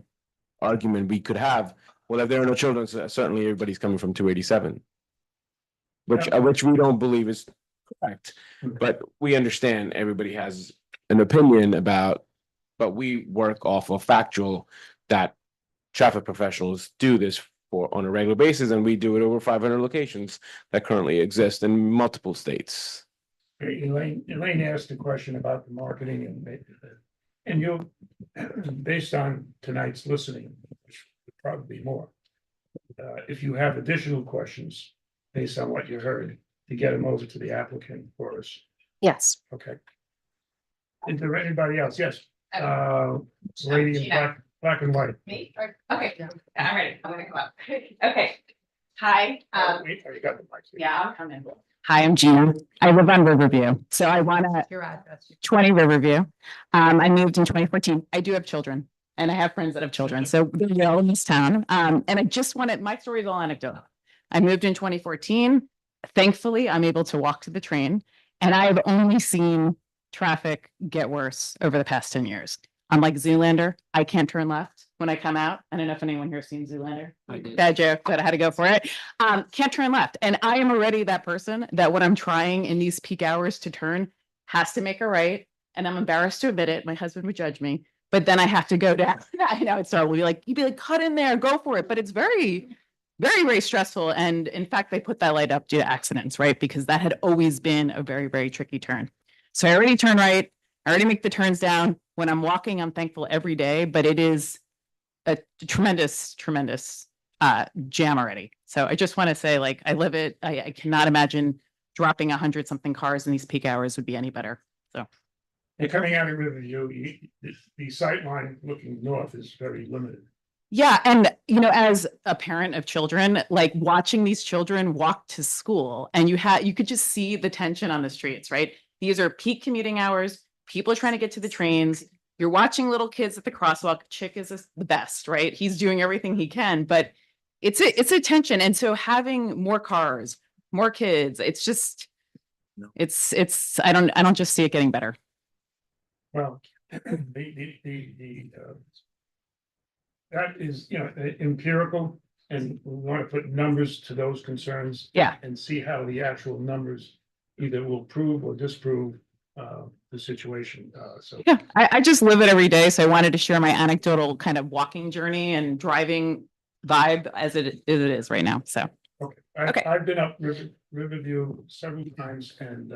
argument we could have. Well, if there are no children, certainly everybody's coming from 287. which we don't believe is correct. But we understand everybody has an opinion about, but we work off of factual that traffic professionals do this for on a regular basis, and we do it over 500 locations that currently exist in multiple states. Elaine asked a question about the marketing and you, based on tonight's listening, which would probably be more. If you have additional questions based on what you heard, to get them over to the applicant for us. Yes. Okay. Is there anybody else? Yes. Lady in black and white. Me? Okay, I'm ready. I'm gonna come up. Okay. Hi, Wait, you got the mic. yeah, I'll come in. Hi, I'm Gina. I live on Riverview, so I want to Your address. 20 Riverview. I moved in 2014. I do have children and I have friends that have children, so they're all in this town. And I just wanted, my story is all anecdotal. I moved in 2014. Thankfully, I'm able to walk to the train, and I have only seen traffic get worse over the past 10 years. Unlike Zoolander, I can't turn left when I come out. I don't know if anyone here has seen Zoolander. Bad joke, but I had to go for it. Can't turn left. And I am already that person that when I'm trying in these peak hours to turn, has to make a right. And I'm embarrassed to admit it. My husband would judge me, but then I have to go down. I know it's terrible. You'd be like, cut in there, go for it. But it's very, very, very stressful. And in fact, they put that light up due to accidents, right? Because that had always been a very, very tricky turn. So I already turn right. I already make the turns down. When I'm walking, I'm thankful every day, but it is a tremendous, tremendous jam already. So I just want to say, like, I live it. I cannot imagine dropping 100 something cars in these peak hours would be any better. So. And coming out of Riverview, the sight line looking north is very limited. Yeah. And, you know, as a parent of children, like watching these children walk to school, and you could just see the tension on the streets, right? These are peak commuting hours. People are trying to get to the trains. You're watching little kids at the crosswalk. Chick is the best, right? He's doing everything he can, but it's a tension. And so having more cars, more kids, it's just, I don't just see it getting better. Well, that is, empirical, and we want to put numbers to those concerns. Yeah. And see how the actual numbers either will prove or disprove the situation. So Yeah, I just live it every day. So I wanted to share my anecdotal kind of walking journey and driving vibe as it is right now. So. Okay. I've been up Riverview several times and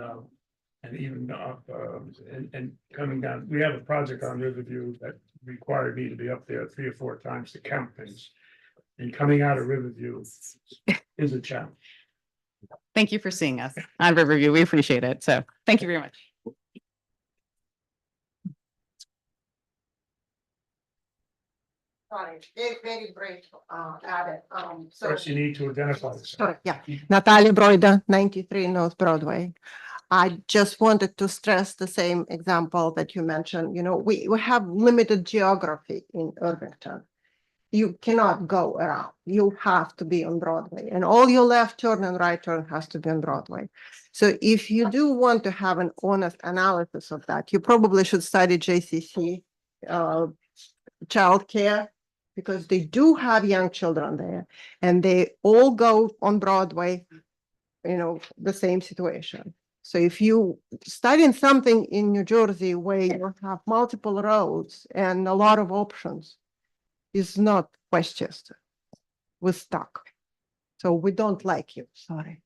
even up and coming down. We have a project on Riverview that required me to be up there 3 or 4 times to count things. And coming out of Riverview is a challenge. Thank you for seeing us on Riverview. We appreciate it. So thank you very much. Sorry, very brief, added, First, you need to identify yourself. Sure, yeah. Natalia Broida, 93 North Broadway. I just wanted to stress the same example that you mentioned. You know, we have limited geography in Irvington. You cannot go around. You have to be on Broadway, and all your left turn and right turn has to be on Broadway. So if you do want to have an honest analysis of that, you probably should study JCC childcare, because they do have young children there, and they all go on Broadway, the same situation. So if you studying something in New Jersey where you have multiple roads and a lot of options, is not Westchester. We're stuck. So we don't like you, sorry.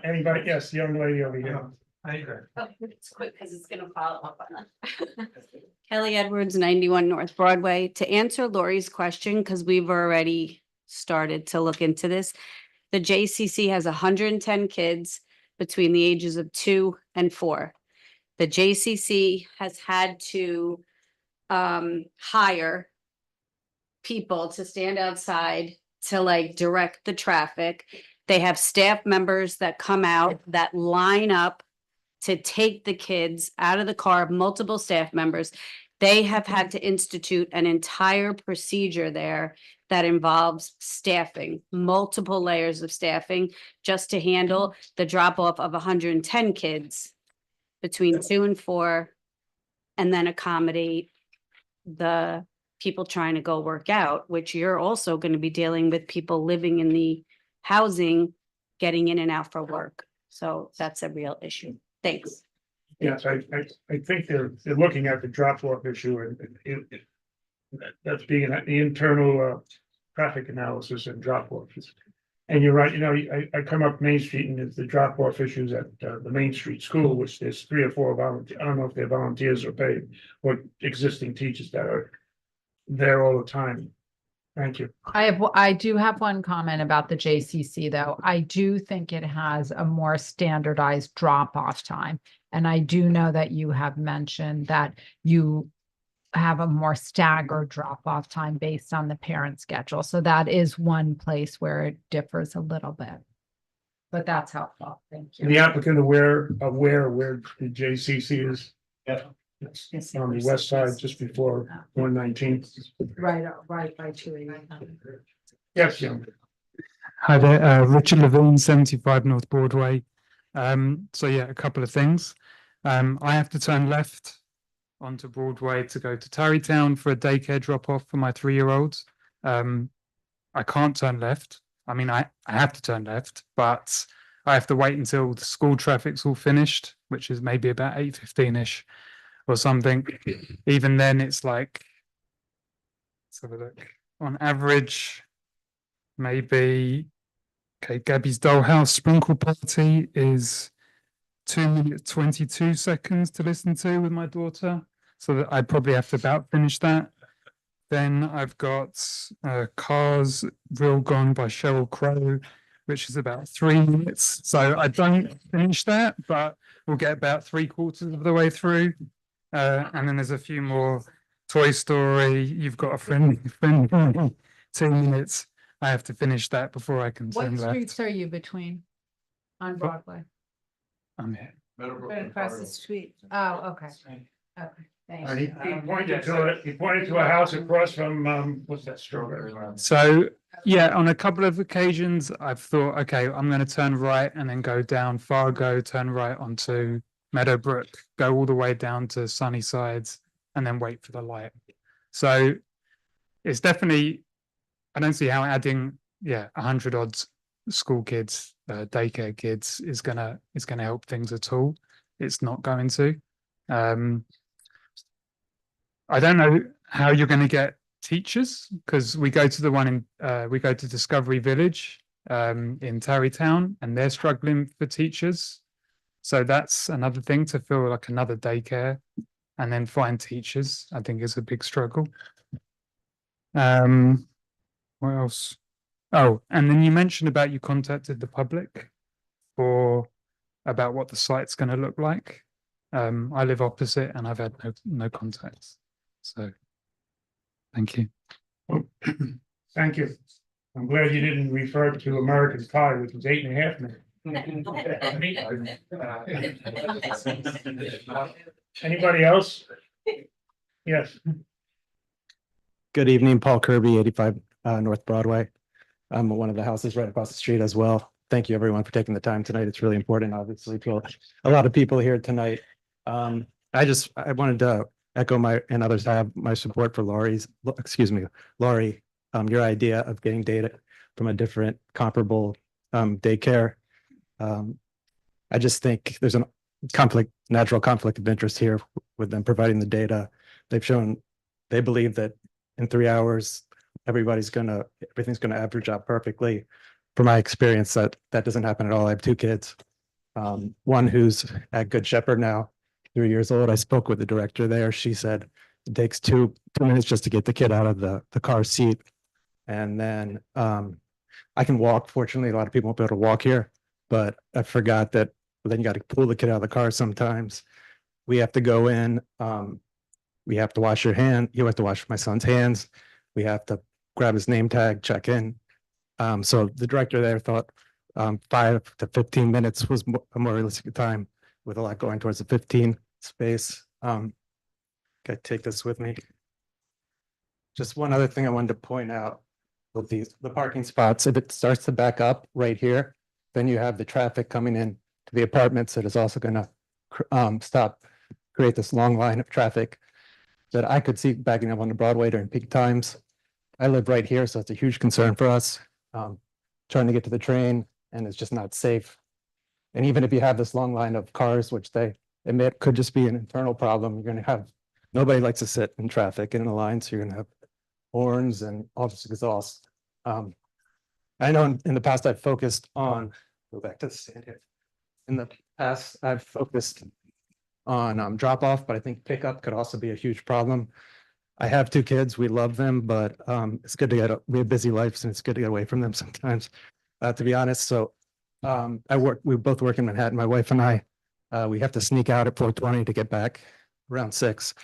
Anybody? Yes, the young lady over here. It's quick because it's gonna follow up on that. Kelly Edwards, 91 North Broadway. To answer Lori's question, because we've already started to look into this, the JCC has 110 kids between the ages of 2 and 4. The JCC has had to hire people to stand outside to direct the traffic. They have staff members that come out that line up to take the kids out of the car, multiple staff members. They have had to institute an entire procedure there that involves staffing, multiple layers of staffing, just to handle the drop off of 110 kids between 2 and 4, and then accommodate the people trying to go work out, which you're also going to be dealing with people living in the housing, getting in and out for work. So that's a real issue. Thanks. Yes, I think they're looking at the drop off issue and that's being the internal traffic analysis and drop offs. And you're right, you know, I come up Main Street and there's the drop off issues at the Main Street School, which there's 3 or 4 volunteers. I don't know if they're volunteers or paid or existing teachers that are there all the time. Thank you. I do have one comment about the JCC though. I do think it has a more standardized drop off time. And I do know that you have mentioned that you have a more staggered drop off time based on the parent schedule. So that is one place where it differs a little bit. But that's helpful. Thank you. The applicant aware where the JCC is? Yeah. It's on the west side, just before 119. Right by 289. Yes, young. Hi there, Richard Levine, 75 North Broadway. So yeah, a couple of things. I have to turn left onto Broadway to go to Tarrytown for a daycare drop off for my 3-year-olds. I can't turn left. I mean, I have to turn left, but I have to wait until the school traffic's all finished, which is maybe about 8:15-ish or something. Even then, it's like, let's have a look. On average, maybe, okay, Gabby's Dollhouse Sprinkle Party is 2 minutes 22 seconds to listen to with my daughter, so that I probably have to about finish that. Then I've got Cars Real Gone by Sheryl Crow, which is about 3 minutes. So I don't finish that, but we'll get about 3/4 of the way through. And then there's a few more. Toy Story, You've Got a Friend, 2 minutes. I have to finish that before I can What turn left. streets are you between on Broadway? I'm here. Right across the street. Oh, okay. Okay, thanks. He pointed to a house across from, what's that, Strawberry Line? So, yeah, on a couple of occasions, I've thought, okay, I'm going to turn right and then go down Fargo, turn right onto Meadowbrook, go all the way down to Sunnysides, and then wait for the light. So it's definitely, I don't see how adding, 100 odd school kids, daycare kids is gonna help things at all. It's not going to. I don't know how you're going to get teachers, because we go to the one in we go to Discovery Village in Tarrytown, and they're struggling for teachers. So that's another thing, to fill like another daycare and then find teachers, I think is a big struggle. What else? Oh, and then you mentioned about you contacted the public about what the site's going to look like. I live opposite and I've had no contacts. So thank you. Thank you. I'm glad you didn't refer to American Pie, which was 8.5 minutes. Anybody else? Yes. Good evening, Paul Kirby, 85 North Broadway. I'm one of the houses right across the street as well. Thank you everyone for taking the time tonight. It's really important, obviously, to a lot of people here tonight. I wanted to echo and others have my support for Laurie, your idea of getting data from a different comparable daycare. I just think there's a natural conflict of interest here with them providing the data. They believe that in 3 hours, everything's gonna average out perfectly. From my experience, that doesn't happen at all. I have 2 kids. One who's at Good Shepherd now, 3 years old. I spoke with the director there. She said it takes 2 minutes just to get the kid out of the car seat. And then I can walk. Fortunately, a lot of people won't be able to walk here, but I forgot that then you got to pull the kid out of the car sometimes. We have to go in. We have to wash your hand. You have to wash my son's hands. We have to grab his name tag, check in. So the director there thought 5 to 15 minutes was a more realistic time, with a lot going towards the 15 space. Gotta take this with me. Just one other thing I wanted to point out with the parking spots. If it starts to back up right here, then you have the traffic coming in to the apartments that is also going to create this long line of traffic. that I could see backing up onto Broadway during peak times. I live right here, so it's a huge concern for us. Trying to get to the train and it's just not safe. And even if you have this long line of cars, which they admit could just be an internal problem, you're gonna have, nobody likes to sit in traffic in a line, so you're gonna have horns and all this exhaust. I know in the past I've focused on, go back to the stand here. In the past, I've focused on drop off, but I think pickup could also be a huge problem. I have two kids, we love them, but it's good to we have busy lives and it's good to get away from them sometimes, to be honest. So we both work in Manhattan, my wife and I. We have to sneak out at 4:20 to get back around 6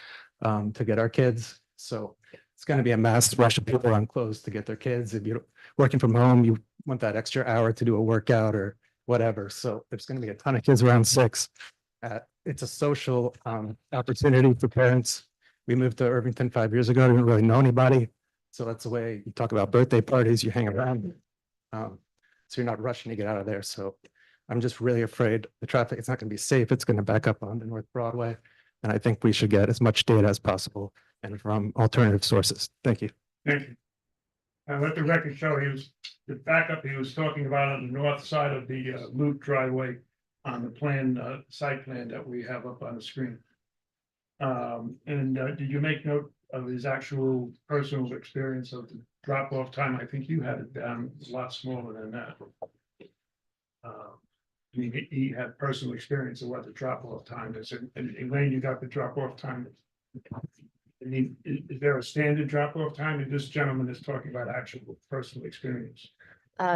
to get our kids. So it's going to be a mass rush of people on clothes to get their kids. If you're working from home, you want that extra hour to do a workout or whatever. So there's going to be a ton of kids around 6. It's a social opportunity for parents. We moved to Irvington 5 years ago, didn't really know anybody. So that's the way you talk about birthday parties, you hang around. So you're not rushing to get out of there. So I'm just really afraid the traffic, it's not going to be safe. It's going to back up onto North Broadway. And I think we should get as much data as possible and from alternative sources. Thank you. Thank you. And let the record show the backup he was talking about on the north side of the loop driveway on the plan, site plan that we have up on the screen. Did you make note of his actual personal experience of the drop off time? I think you had it down a lot smaller than that. He had personal experience of what the drop off time is. And Elaine, you got the drop off time. I mean, is there a standard drop off time? And this gentleman is talking about actual personal experience.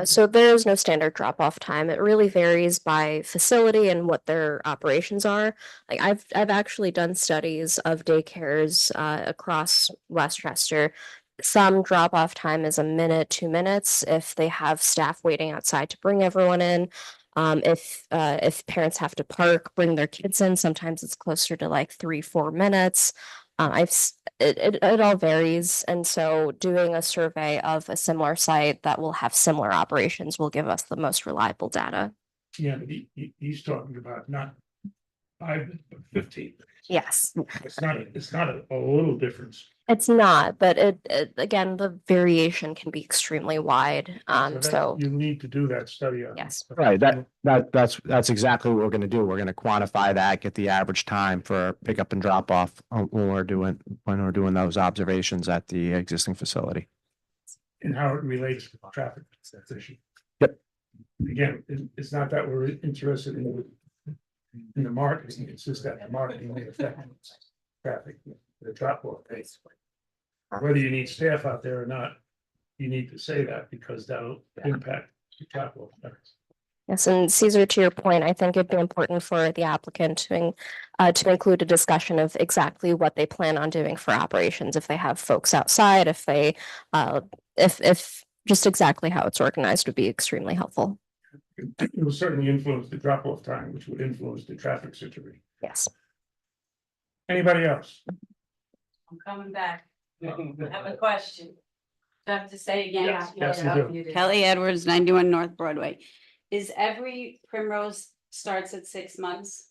So there is no standard drop-off time. It really varies by facility and what their operations are. Like I've actually done studies of daycares across Westchester. Some drop-off time is a minute, 2 minutes if they have staff waiting outside to bring everyone in. If parents have to park, bring their kids in, sometimes it's closer to like 3-4 minutes. It all varies, and so doing a survey of a similar site that will have similar operations will give us the most reliable data. Yeah, but he's talking about not 5, but 15. Yes. It's not a little difference. It's not, but it again, the variation can be extremely wide. So you need to do that study. Yes. Right, that's exactly what we're gonna do. We're gonna quantify that, get the average time for pickup and drop off when we're doing those observations at the existing facility. And how it relates to traffic issue. Yep. Again, it's not that we're interested in the marketing, it's just that the marketing may affect traffic, the drop off pace. Whether you need staff out there or not, you need to say that because that'll impact the drop off times. Yes, and Caesar, to your point, I think it'd be important for the applicant to include a discussion of exactly what they plan on doing for operations. If they have folks outside, if they, if just exactly how it's organized would be extremely helpful. It will certainly influence the drop off time, which would influence the traffic situation. Yes. Anybody else? I'm coming back. I have a question. Do I have to say again? Yes, you do. Kelly Edwards, 91 North Broadway. Is every Primrose starts at 6 months?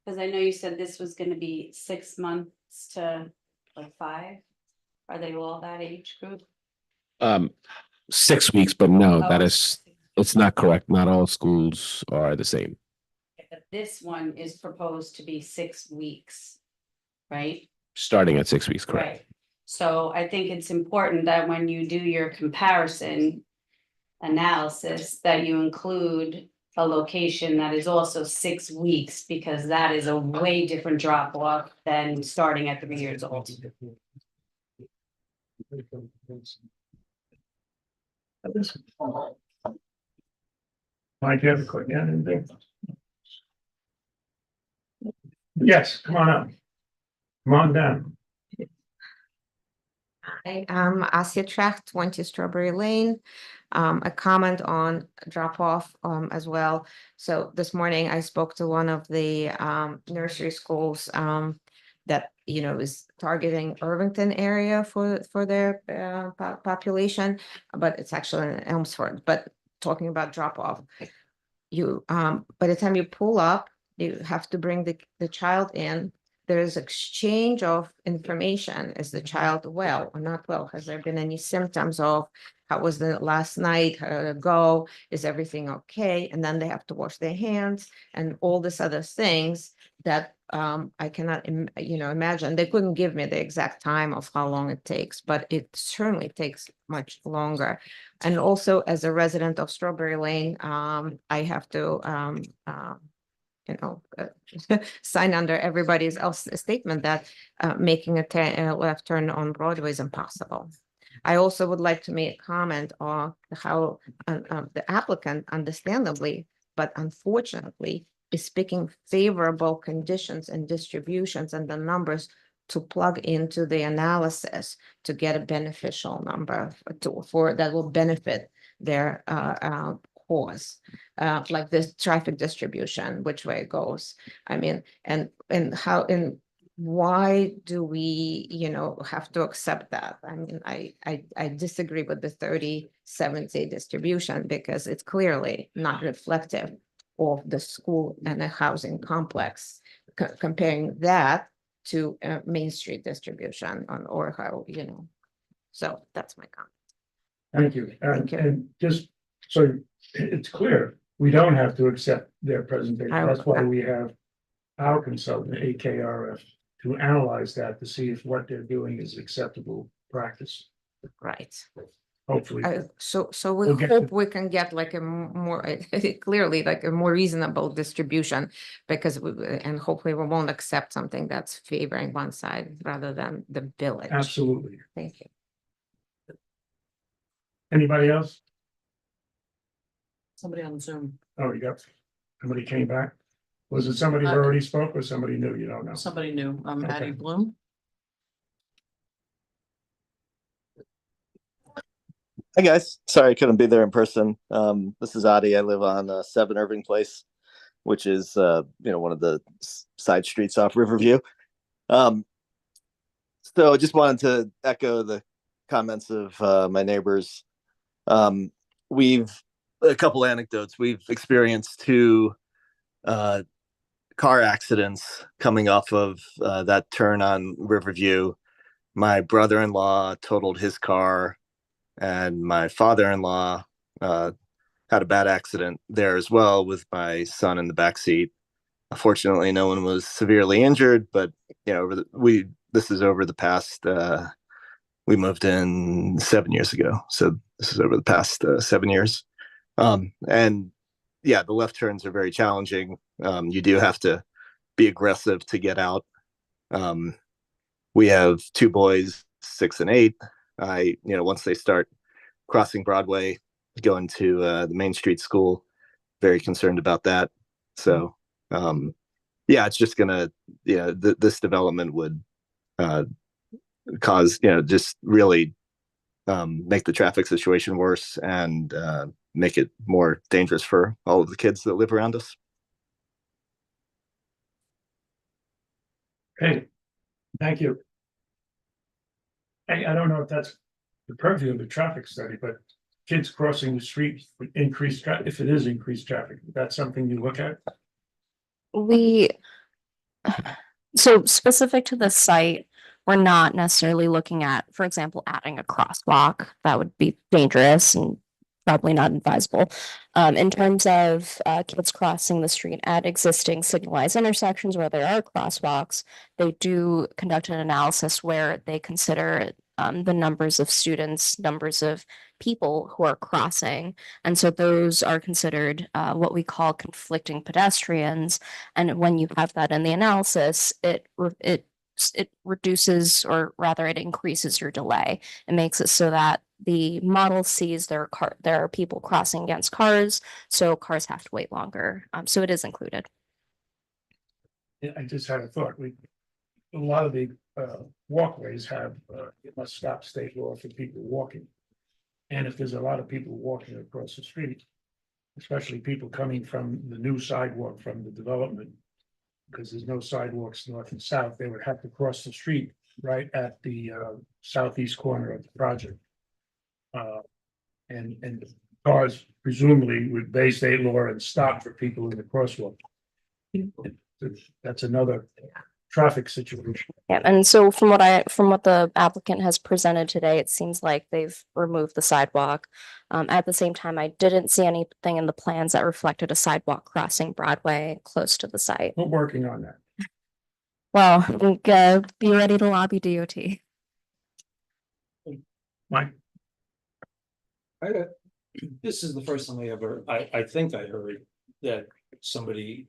Because I know you said this was gonna be 6 months to like 5. Are they all that age group? 6 weeks, but no, Oh. that is, it's not correct. Not all schools are the same. But this one is proposed to be 6 weeks, right? Starting at 6 weeks, correct? Right. So I think it's important that when you do your comparison analysis, that you include a location that is also 6 weeks, because that is a way different drop off than starting at 3 years old. Mike, you have a quick, anything? Yes, come on up. Come on down. Hi, Asia Tracht, 20 Strawberry Lane. A comment on drop off as well. So this morning I spoke to one of the nursery schools that is targeting Irvington area for their population, but it's actually in Elmsford. But talking about drop off, you by the time you pull up, you have to bring the child in. there is exchange of information. Is the child well or not well? Has there been any symptoms of how was the last night, how did it go? Is everything okay? And then they have to wash their hands and all these other things that I cannot, imagine. They couldn't give me the exact time of how long it takes, but it certainly takes much longer. And also, as a resident of Strawberry Lane, I have to sign under everybody's else statement that making a left turn on Broadway is impossible. I also would like to make a comment on how the applicant understandably, but unfortunately, is picking favorable conditions and distributions and the numbers to plug into the analysis to get a beneficial number for that will benefit their cause, like this traffic distribution, which way it goes. I mean, and why do we, have to accept that? I mean, I disagree with the 30-70 distribution because it's clearly not reflective of the school and the housing complex. Comparing that to Main Street distribution or how, so that's my comment. Thank you. And just so it's clear, we don't have to accept their presentation. That's why we have our consultant, AKRF, to analyze that to see if what they're doing is acceptable practice. Right. Hopefully. So we We'll get hope to- we can get like a more clearly like a more reasonable distribution because and hopefully we won't accept something that's favoring one side rather than the village. Absolutely. Thank you. Anybody else? Somebody on Zoom, Oh, you got, somebody came back? Was it somebody who already spoke or somebody new? You don't know? somebody new, Maddie Okay. Bloom. Hi guys, sorry I couldn't be there in person. This is Adi. I live on 7 Irving Place, which is one of the side streets off Riverview. So I just wanted to echo the comments of my neighbors. We've a couple anecdotes. We've experienced 2 car accidents coming off of that turn on Riverview. My brother-in-law totaled his car, and my father-in-law had a bad accident there as well with my son in the back seat. Fortunately, no one was severely injured, but this is over the past. We moved in 7 years ago, so this is over the past 7 years. And yeah, the left turns are very challenging. You do have to be aggressive to get out. We have 2 boys, 6 and 8. Once they start crossing Broadway, going to the Main Street school, very concerned about that. So, it's just gonna, this development would cause, just really make the traffic situation worse and make it more dangerous for all of the kids that live around us. Okay, thank you. I don't know if that's the purview of the traffic study, but kids crossing the street with increased traffic, if it is increased traffic, that's something you look at? So specific to the site, we're not necessarily looking at, for example, adding a crosswalk. That would be dangerous and probably not advisable. In terms of kids crossing the street at existing signalized intersections where there are crosswalks, they do conduct an analysis where they consider the numbers of students, numbers of people who are crossing. And so those are considered what we call conflicting pedestrians. And when you have that in the analysis, it reduces, or rather it increases your delay. It makes it so that the model sees there are people crossing against cars, so cars have to wait longer. So it is included. Yeah, I just had a thought. A lot of the walkways have it must stop state law for people walking. And if there's a lot of people walking across the street, especially people coming from the new sidewalk from the development, because there's no sidewalks north and south, they would have to cross the street right at the southeast corner of the project. And cars presumably would obey state law and stop for people in the crosswalk. That's another traffic situation. Yeah, and so from what the applicant has presented today, it seems like they've removed the sidewalk. At the same time, I didn't see anything in the plans that reflected a sidewalk crossing Broadway close to the site. We're working on that. Well, I think, be ready to lobby DOT. Mike? This is the first time I think I heard that somebody,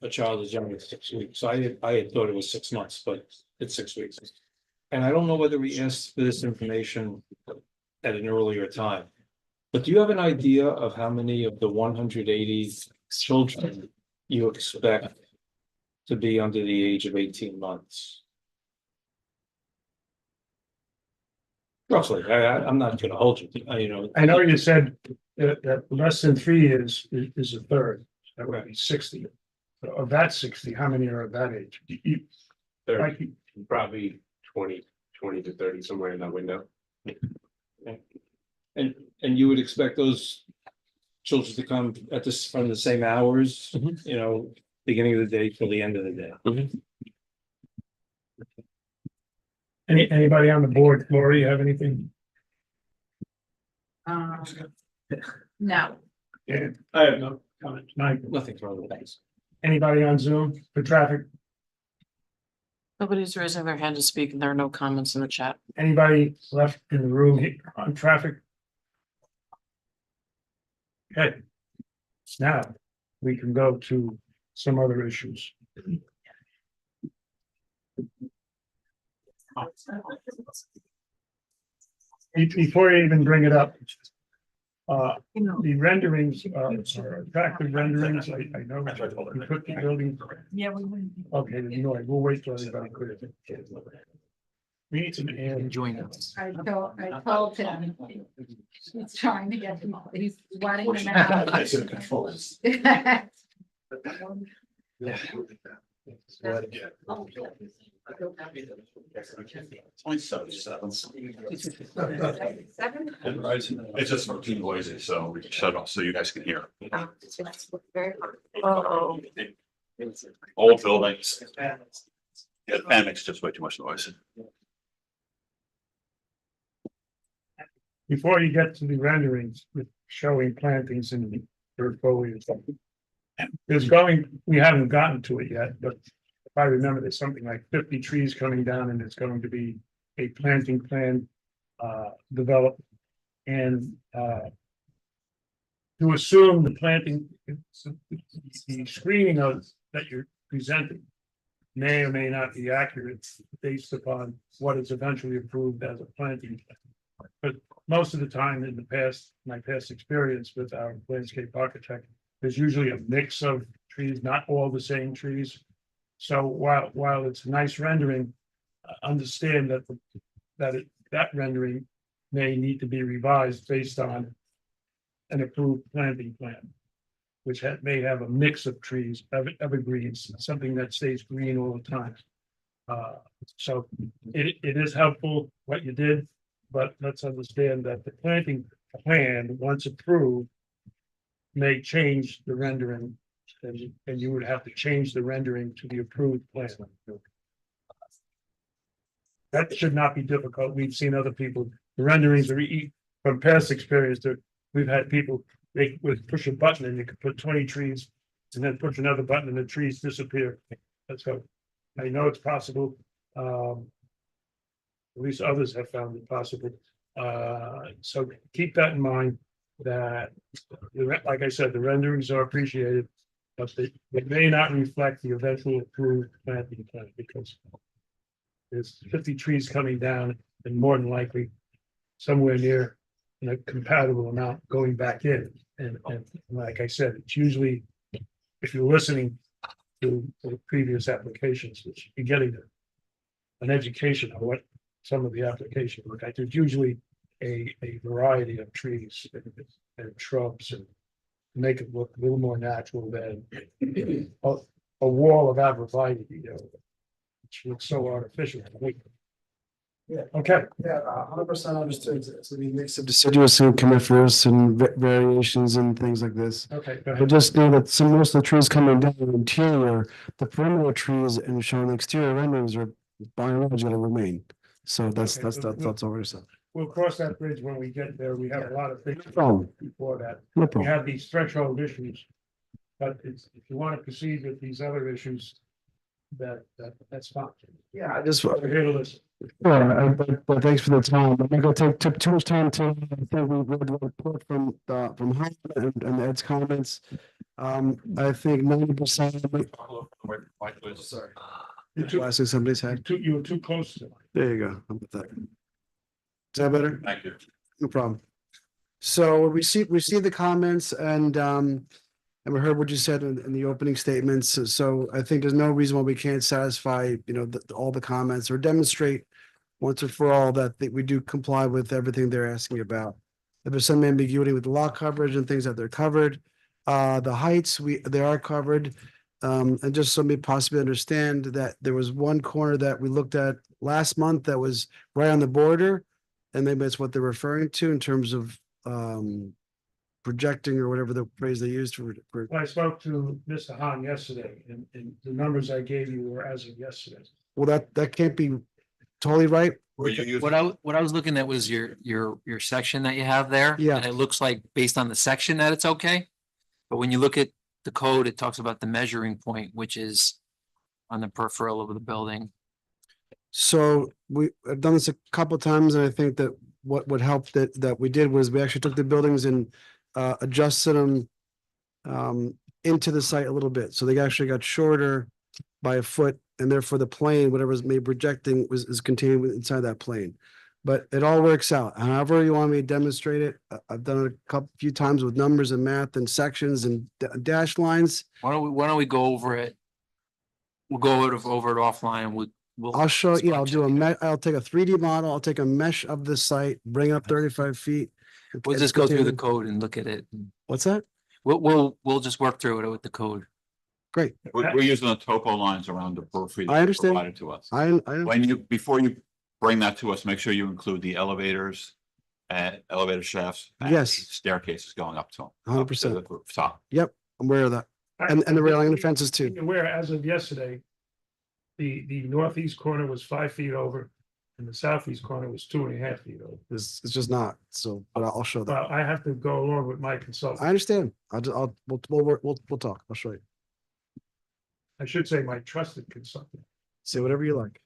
a child is younger than 6 weeks. So I had thought it was 6 months, but it's 6 weeks. And I don't know whether we asked for this information at an earlier time. But do you have an idea of how many of the 180 children you expect to be under the age of 18 months? Roughly, I'm not gonna hold you, I know you said that less than 3 is a third, that would be 60. Of that 60, how many are of that age? Probably 20 to 30, somewhere in that window. And you would expect those children to come at this from the same hours, beginning of the day till the end of the day. Anybody on the board, Lori, you have anything? No. Yeah, I have no comments. Mike, Nothing's wrong with that. anybody on Zoom for traffic? Nobody's raising their hand to speak and there are no comments in the chat. Anybody left in the room here on traffic? Okay. Now, we can go to some other issues. Before you even bring it up. The renderings are attractive renderings. I know. We put the building. Yeah, we wouldn't. Okay, then, we'll wait till everybody clears it. We need some air. Join us. I told him. He's trying to get them, he's letting them out. It's just for too noisy, so we can shut off so you guys can hear. Old buildings. Yeah, the fan makes just way too much noise. Before you get to the renderings with showing plantings in the dirt foliage. We haven't gotten to it yet, but if I remember, there's something like 50 trees coming down and it's going to be a planting plan developed. And to assume the planting, the screening of that you're presenting may or may not be accurate based upon what is eventually approved as a planting plan. But most of the time in the past, my past experience with our landscape architect, there's usually a mix of trees, not all the same trees. So while it's a nice rendering, understand that rendering may need to be revised based on an approved planting plan, which may have a mix of trees, evergreens, something that stays green all the time. So it is helpful what you did, but let's understand that the planting plan, once approved, may change the rendering, and you would have to change the rendering to the approved plan. That should not be difficult. We've seen other people, the renderings are from past experience, we've had people, they would push a button and you could put 20 trees and then push another button and the trees disappear. That's how, I know it's possible. At least others have found it possible. So keep that in mind, that, like I said, the renderings are appreciated, but they may not reflect the eventual approved planting plan, because there's 50 trees coming down and more than likely somewhere near a compatible amount going back in. And like I said, it's usually, if you're listening to the previous applications, you're getting an education on what some of the applications look like. There's usually a variety of trees and shrubs, and make it look a little more natural than a wall of arborvitae, which looks so artificial. Yeah, okay. Yeah, 100% understood. It's gonna be a mix of deciduous and coniferous and variations and things like this. Okay, go I ahead. just know that most of the trees coming down the interior, the perimeter trees and showing the exterior renderings are by and large gonna remain. So that's all we're saying. We'll cross that bridge when we get there. We have a lot of things problem. before that. No We problem. have these threshold issues. But if you want to proceed with these other issues, that's fine. Yeah, I just. We're here to listen. But thanks for the time. I'm not gonna take too much time to, I think we read the report from Howard and Ed's comments. I think 90%. Sorry. Blasting somebody's head. You were too close to it. There you go. How about that? Is that better? Thank you. No problem. So we see the comments and we heard what you said in the opening statements. So I think there's no reason why we can't satisfy, all the comments or demonstrate once and for all that we do comply with everything they're asking about. If there's some ambiguity with the lot coverage and things that they're covered, the heights, they are covered. And just so me possibly understand that there was one corner that we looked at last month that was right on the border. And maybe that's what they're referring to in terms of projecting or whatever the phrase they used for. I spoke to Mr. Hahn yesterday and the numbers I gave you were as of yesterday. Well, that can't be totally right. What I was looking at was your section that you have there. Yeah. And it looks like based on the section that it's okay. But when you look at the code, it talks about the measuring point, which is on the peripheral of the building. So I've done this a couple of times, and I think that what helped that we did was we actually took the buildings and adjusted them into the site a little bit. So they actually got shorter by a foot, and therefore the plane, whatever is maybe projecting is contained inside that plane. But it all works out. However you want me to demonstrate it, I've done it a few times with numbers and math and sections and dash lines. Why don't we go over it? We'll go over it offline and we'll. I'll show you. I'll do I'll take a 3D model. I'll take a mesh of the site, bring it up 35 feet. We'll just go through the code and look at it. What's that? We'll just work through it with the code. Great. We're using the topo lines around the periphery. I understand. Provided to us. I Before you bring that to us, make sure you include the elevators and elevator shafts. and Yes. Staircases going up to them. 100%. Up to the top. Yep, I'm aware of that. And the railing and the fences too. Where as of yesterday, the northeast corner was 5 feet over and the southeast corner was 2.5 feet over. It's just not. So, but I'll show that. Well, I have to go along with my consultant. I understand. We'll talk. I'll show you. I should say my trusted consultant. Say whatever you like.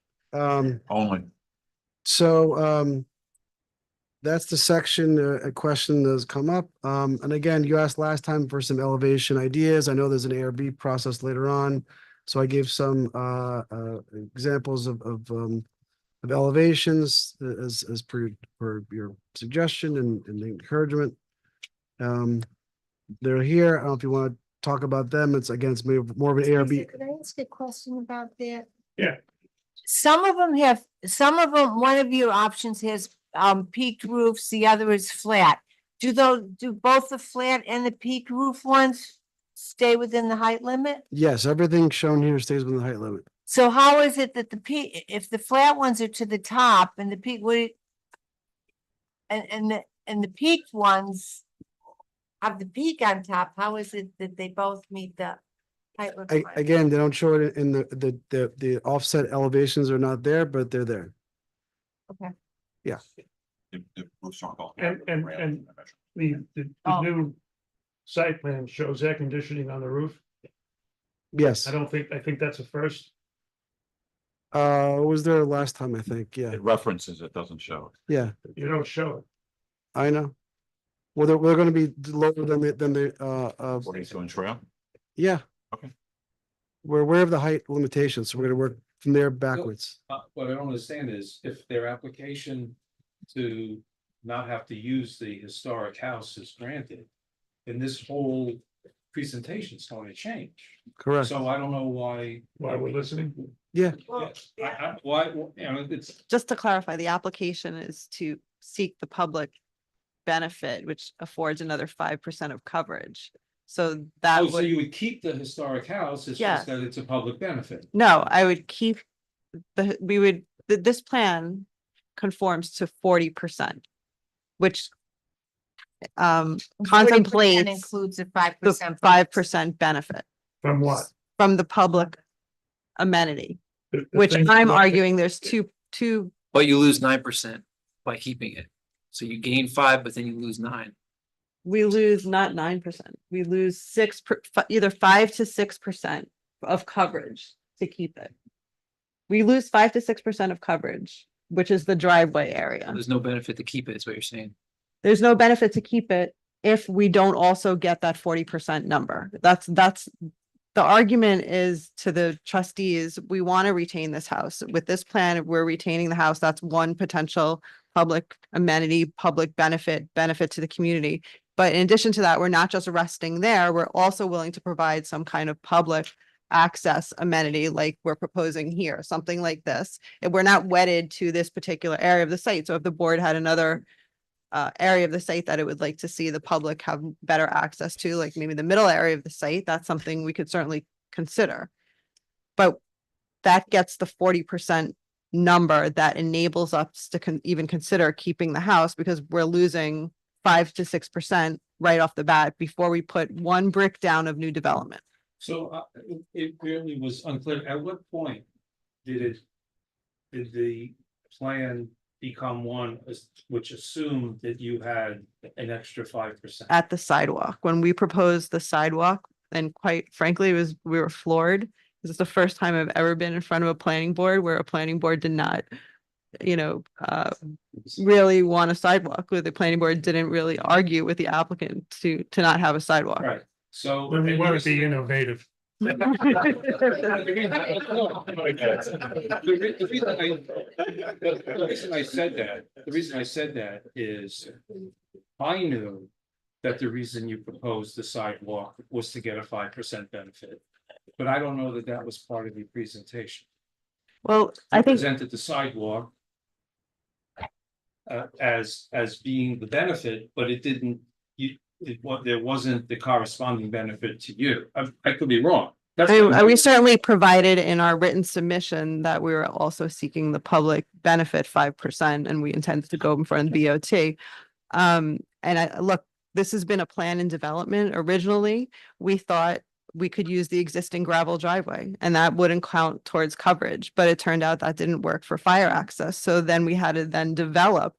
Only. So, that's the section, a question that's come up. And again, you asked last time for some elevation ideas. I know there's an ARB process later on. So I gave some, examples of elevations as per your suggestion and the encouragement. They're here. I don't know if you want to talk about them. It's against more of an ARB. Could I ask a question about that? Yeah. Some of them, one of your options has peaked roofs, the other is flat. Do both the flat and the peaked roof ones stay within the height limit? Yes, everything shown here stays within the height limit. So how is it that if the flat ones are to the top and the peak, and the peaked ones have the peak on top, how is it that they both meet the height requirement? Again, they don't show it in the offset elevations are not there, but they're there. Okay. Yeah. The roofs aren't going. And the new site plan shows air conditioning on the roof. Yes. I think that's a first. Was there last time, I think, yeah. It references, it doesn't show. Yeah. You don't show it. I know. Well, they're gonna be lower than the 42 trail. Yeah. Okay. We're aware of the height limitations, so we're gonna work from there backwards. What I don't understand is if their application to not have to use the historic house is granted, then this whole presentation is going to change. Correct. So I don't know why. Why we're listening? Yeah. Yes, why, it's. Just to clarify, the application is to seek the public benefit, which affords another 5% of coverage. So that Oh, so would, you would keep the historic house, it's Yeah. just that it's a public benefit. no, I would keep this plan conforms to 40%, which 40% contemplates includes a the 5%. 5% benefit From what? from the public amenity, The which thing- I'm arguing there's two, But you lose 9% by keeping it. So you gain 5, but then you lose 9. we lose not 9%, we lose either 5 to 6% of coverage to keep it. We lose 5 to 6% of coverage, which is the driveway area. There's no benefit to keep it, is what you're saying. There's no benefit to keep it if we don't also get that 40% number. That's the argument is to the trustees, we want to retain this house. With this plan, we're retaining the house. That's one potential public amenity, public benefit to the community. But in addition to that, we're not just resting there. We're also willing to provide some kind of public access amenity like we're proposing here, something like this. And we're not wedded to this particular area of the site. So if the board had another area of the site that it would like to see the public have better access to, like maybe the middle area of the site, that's something we could certainly consider. But that gets the 40% number that enables us to even consider keeping the house, because we're losing 5 to 6% right off the bat before we put one brick down of new development. So it really was unclear. At what point did the plan become one which assumed that you had an extra 5%? At the sidewalk, when we proposed the sidewalk, and quite frankly, we were floored. This is the first time I've ever been in front of a planning board where a planning board did not, really want a sidewalk, where the planning board didn't really argue with the applicant to not have a sidewalk. Right, so. When we want to be innovative. The reason I said that is I knew that the reason you proposed the sidewalk was to get a 5% benefit. But I don't know that that was part of your presentation. Well, You I think presented the sidewalk as being the benefit, but it didn't, there wasn't the corresponding benefit to you. I could be wrong. That's we certainly provided in our written submission that we were also seeking the public benefit 5%, and we intended to go in front of the BOT. Look, this has been a plan in development. Originally, we thought we could use the existing gravel driveway and that wouldn't count towards coverage, but it turned out that didn't work for fire access. So then we had to then develop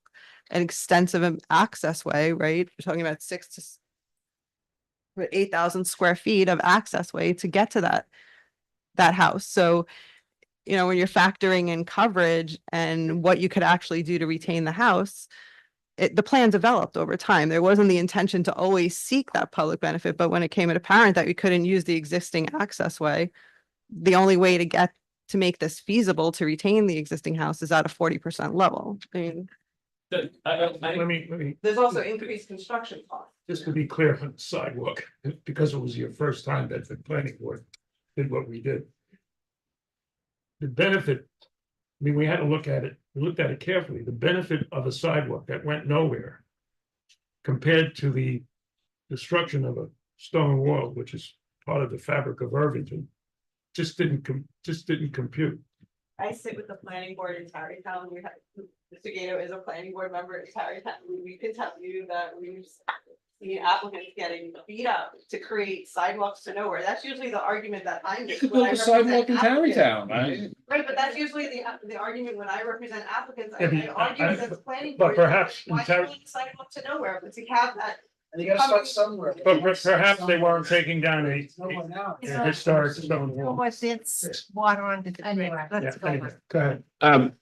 an extensive access way, right? We're talking about 8,000 square feet of access way to get to that house. So, when you're factoring in coverage and what you could actually do to retain the house, the plan developed over time. There wasn't the intention to always seek that public benefit, but when it came apparent that we couldn't use the existing access way, the only way to make this feasible to retain the existing house is at a 40% level. I mean, Let me, there's also increased construction costs. just to be clear on the sidewalk, because it was your first time that the planning board did what we did. The benefit, we had to look at it, we looked at it carefully, the benefit of a sidewalk that went nowhere compared to the destruction of a stone wall, which is part of the fabric of Irvington, just didn't compute. I sit with the planning board in Tarrytown. Mr. Gato is a planning board member in Tarrytown. We can tell you that we've seen applicants getting beat up to create sidewalks to nowhere. That's usually the argument that I make. You could build a sidewalk in Tarrytown, Right, but that's usually the argument when I represent applicants. I Yeah, argue that the planning but board. perhaps in Why Tar- build a sidewalk to nowhere, but to have that. And you gotta start somewhere. But perhaps they weren't taking down a historic stone wall. Was it's water under the bridge. Yeah, Let's go. anyway, go ahead.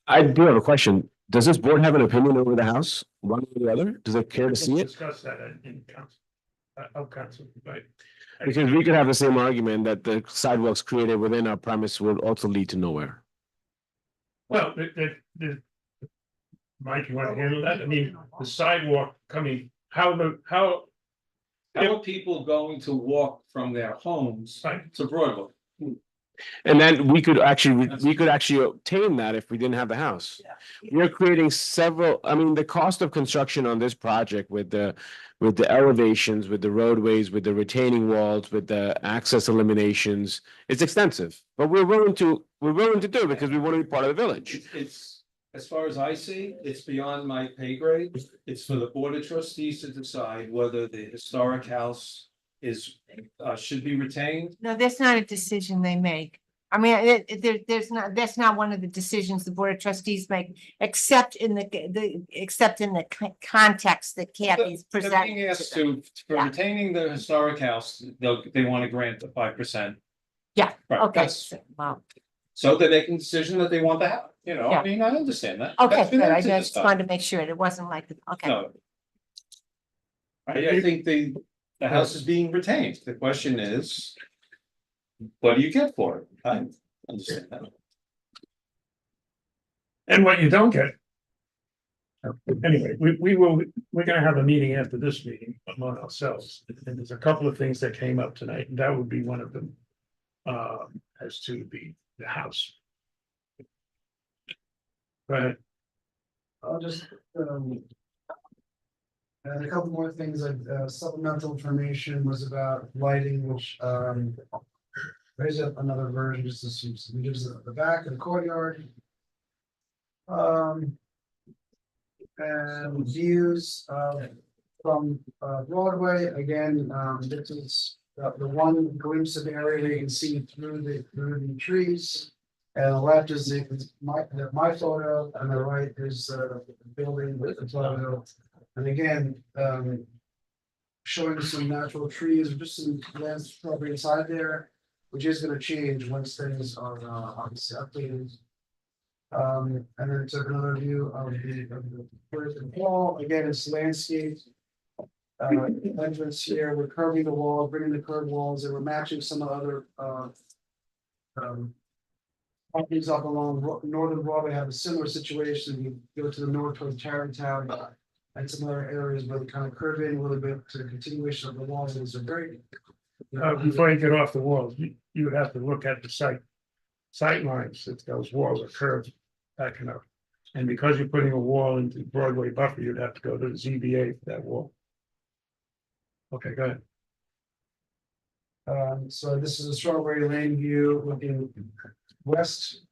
I do have a question. Does this board have an opinion over the house, one or the other? Does it care to see it? Discuss that in council, council, right? Because we could have the same argument that the sidewalks created within our premise would also lead to nowhere. Well, Mike, you want to handle that? I mean, the sidewalk coming, how How are people going to walk from their homes to Broadway? And then we could actually obtain that if we didn't have the house. We're creating the cost of construction on this project with the elevations, with the roadways, with the retaining walls, with the access eliminations, it's extensive. But we're willing to do it because we want to be part of the village. As far as I see, it's beyond my pay grade. It's for the Board of Trustees to decide whether the historic house is, should be retained. No, that's not a decision they make. I mean, there's not, that's not one of the decisions the Board of Trustees make, except in the context that Kathy's They're presenting. being asked to, for retaining the historic house, they want to grant the 5%. Yeah, Right, okay. that's- Wow. So they're making a decision that they want to have, you know, Yeah. I mean, I understand that. Okay, That's been good. I answered this just time. wanted to make sure it wasn't like, okay. No. I think the house is being retained. The question is, what do you get for it? I understand that. And what you don't get. Anyway, we're gonna have a meeting after this meeting among ourselves, and there's a couple of things that came up tonight, and that would be one of them. As to the house. Go ahead. I'll just, and a couple more things, supplemental information was about lighting, which, raise up another version, just to see some images of the back of the courtyard. And views, from, Broadway, again, this is the one glimpse of area you can see through the trees. And the left is my photo, and the right is the building with the photo. And again, showing some natural trees, just some landscape property inside there, which is gonna change once things are obviously updated. And then took another view of the first wall, again, it's landscape. Entrance here, we're curving the wall, bringing the curved walls, and we're matching some other properties up along Northern Broadway have a similar situation. You go to the north towards Tarrytown and some other areas where they kind of curve in a little bit to the continuation of the walls. Those are very. Before you get off the walls, you would have to look at the sight lines, if those walls are curved back enough. And because you're putting a wall into Broadway buffer, you'd have to go to the ZBA for that wall. Okay, go ahead. So this is a Strawberry Lane view looking west.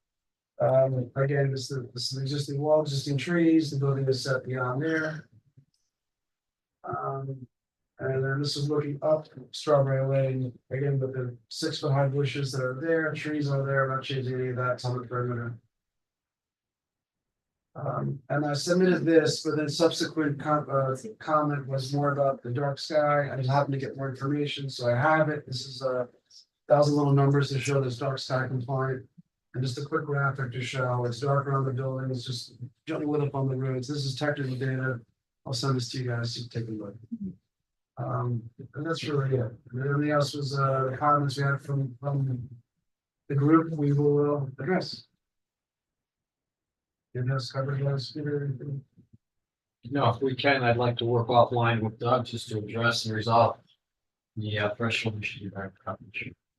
Again, this is the existing wall, existing trees, the building is set beyond there. And then this is looking up Strawberry Lane, again, with the 6-foot high bushes that are there, trees are there, not changing any of that, it's on the perimeter. And I submitted this, but then subsequent comment was more about the dark sky. I just happened to get more information, so I have it. This is 1,000 little numbers to show this dark sky compliant. And just a quick graphic to show it's dark around the building. It's just gently lit up on the roads. This is technical data. I'll send this to you guys to take a look. And that's really it. And everything else was the comments we had from the group we will address. It has covered those. No, if we can, I'd like to work offline with Doug just to address and resolve the threshold issue.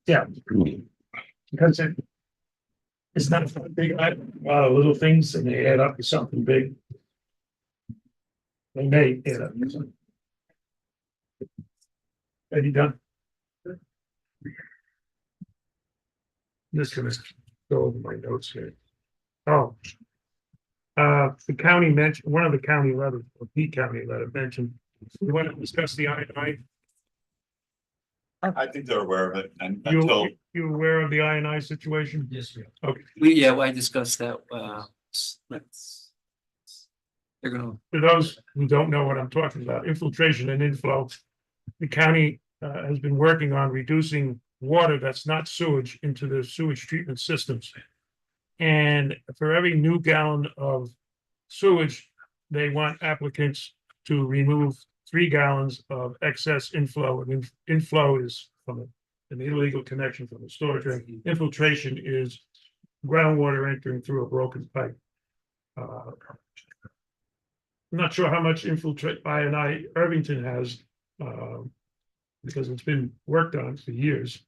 Yeah. Because it's not a big item, a lot of little things and they add up to something big. They may add up to something. Are you done? Just gonna go over my notes here. Oh. The county mentioned, one of the county letters, or Pete County letter mentioned, we want to discuss the I. I think they're aware of it and until, You aware of the I situation? Yes, we Okay. I discussed that, they're gonna. For those who don't know what I'm talking about, infiltration and inflow. The county has been working on reducing water that's not sewage into the sewage treatment systems. And for every new gallon of sewage, they want applicants to remove 3 gallons of excess inflow. And inflow is from an illegal connection from the storage drain. Infiltration is groundwater entering through a broken pipe. I'm not sure how much infiltrate I Irvington has, because it's been worked on for years.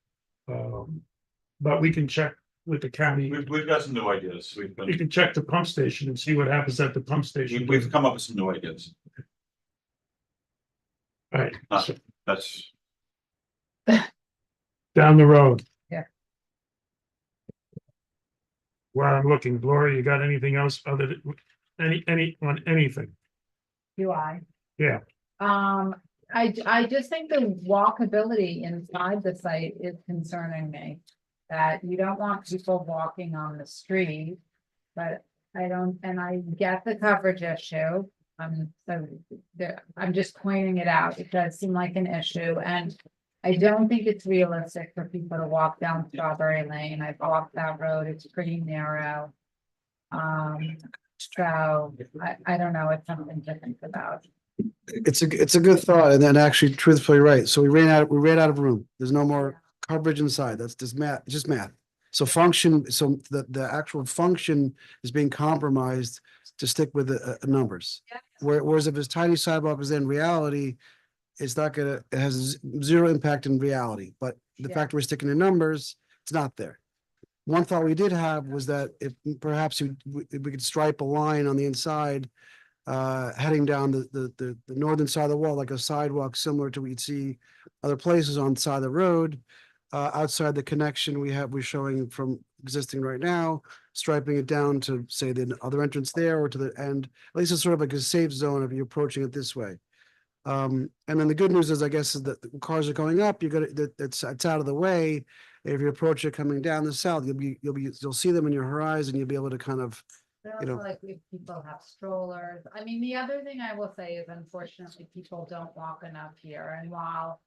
But we can check with the county. we've got some new ideas. You can check the pump station and see what happens at the pump station. We've come up with some new ideas. All right. That's. Down the road. Yeah. while I'm looking, Gloria, you got anything else other than, on anything? Do I? Yeah, I just think the walkability inside the site is concerning me. That you don't want people walking on the street, but I don't, and I get the coverage issue. So I'm just pointing it out. It does seem like an issue, and I don't think it's realistic for people to walk down Strawberry Lane. I've walked that road. It's pretty narrow. So I don't know. It's something to think about. It's a good thought, and then actually truthfully, right, so we ran out of room, there's no more coverage inside, that's just math. So the actual function is being compromised to stick with the numbers. Whereas if it's tiny sidewalks, in reality, it's not gonna, it has zero impact in reality, but the fact we're sticking to numbers, it's not there. One thought we did have was that if perhaps we could stripe a line on the inside heading down the northern side of the wall, like a sidewalk similar to what you'd see other places on the side of the road. Outside the connection we're showing from existing right now, striping it down to say the other entrance there or to the end. At least it's sort of like a safe zone if you're approaching it this way. And then the good news is, I guess, is that the cars are going up. It's out of the way. If you approach it coming down the south, you'll see them in your horizon. You'll be able to kind of, But you also know. like if people have strollers. I mean, the other thing I will say is unfortunately, people don't walk enough here. And while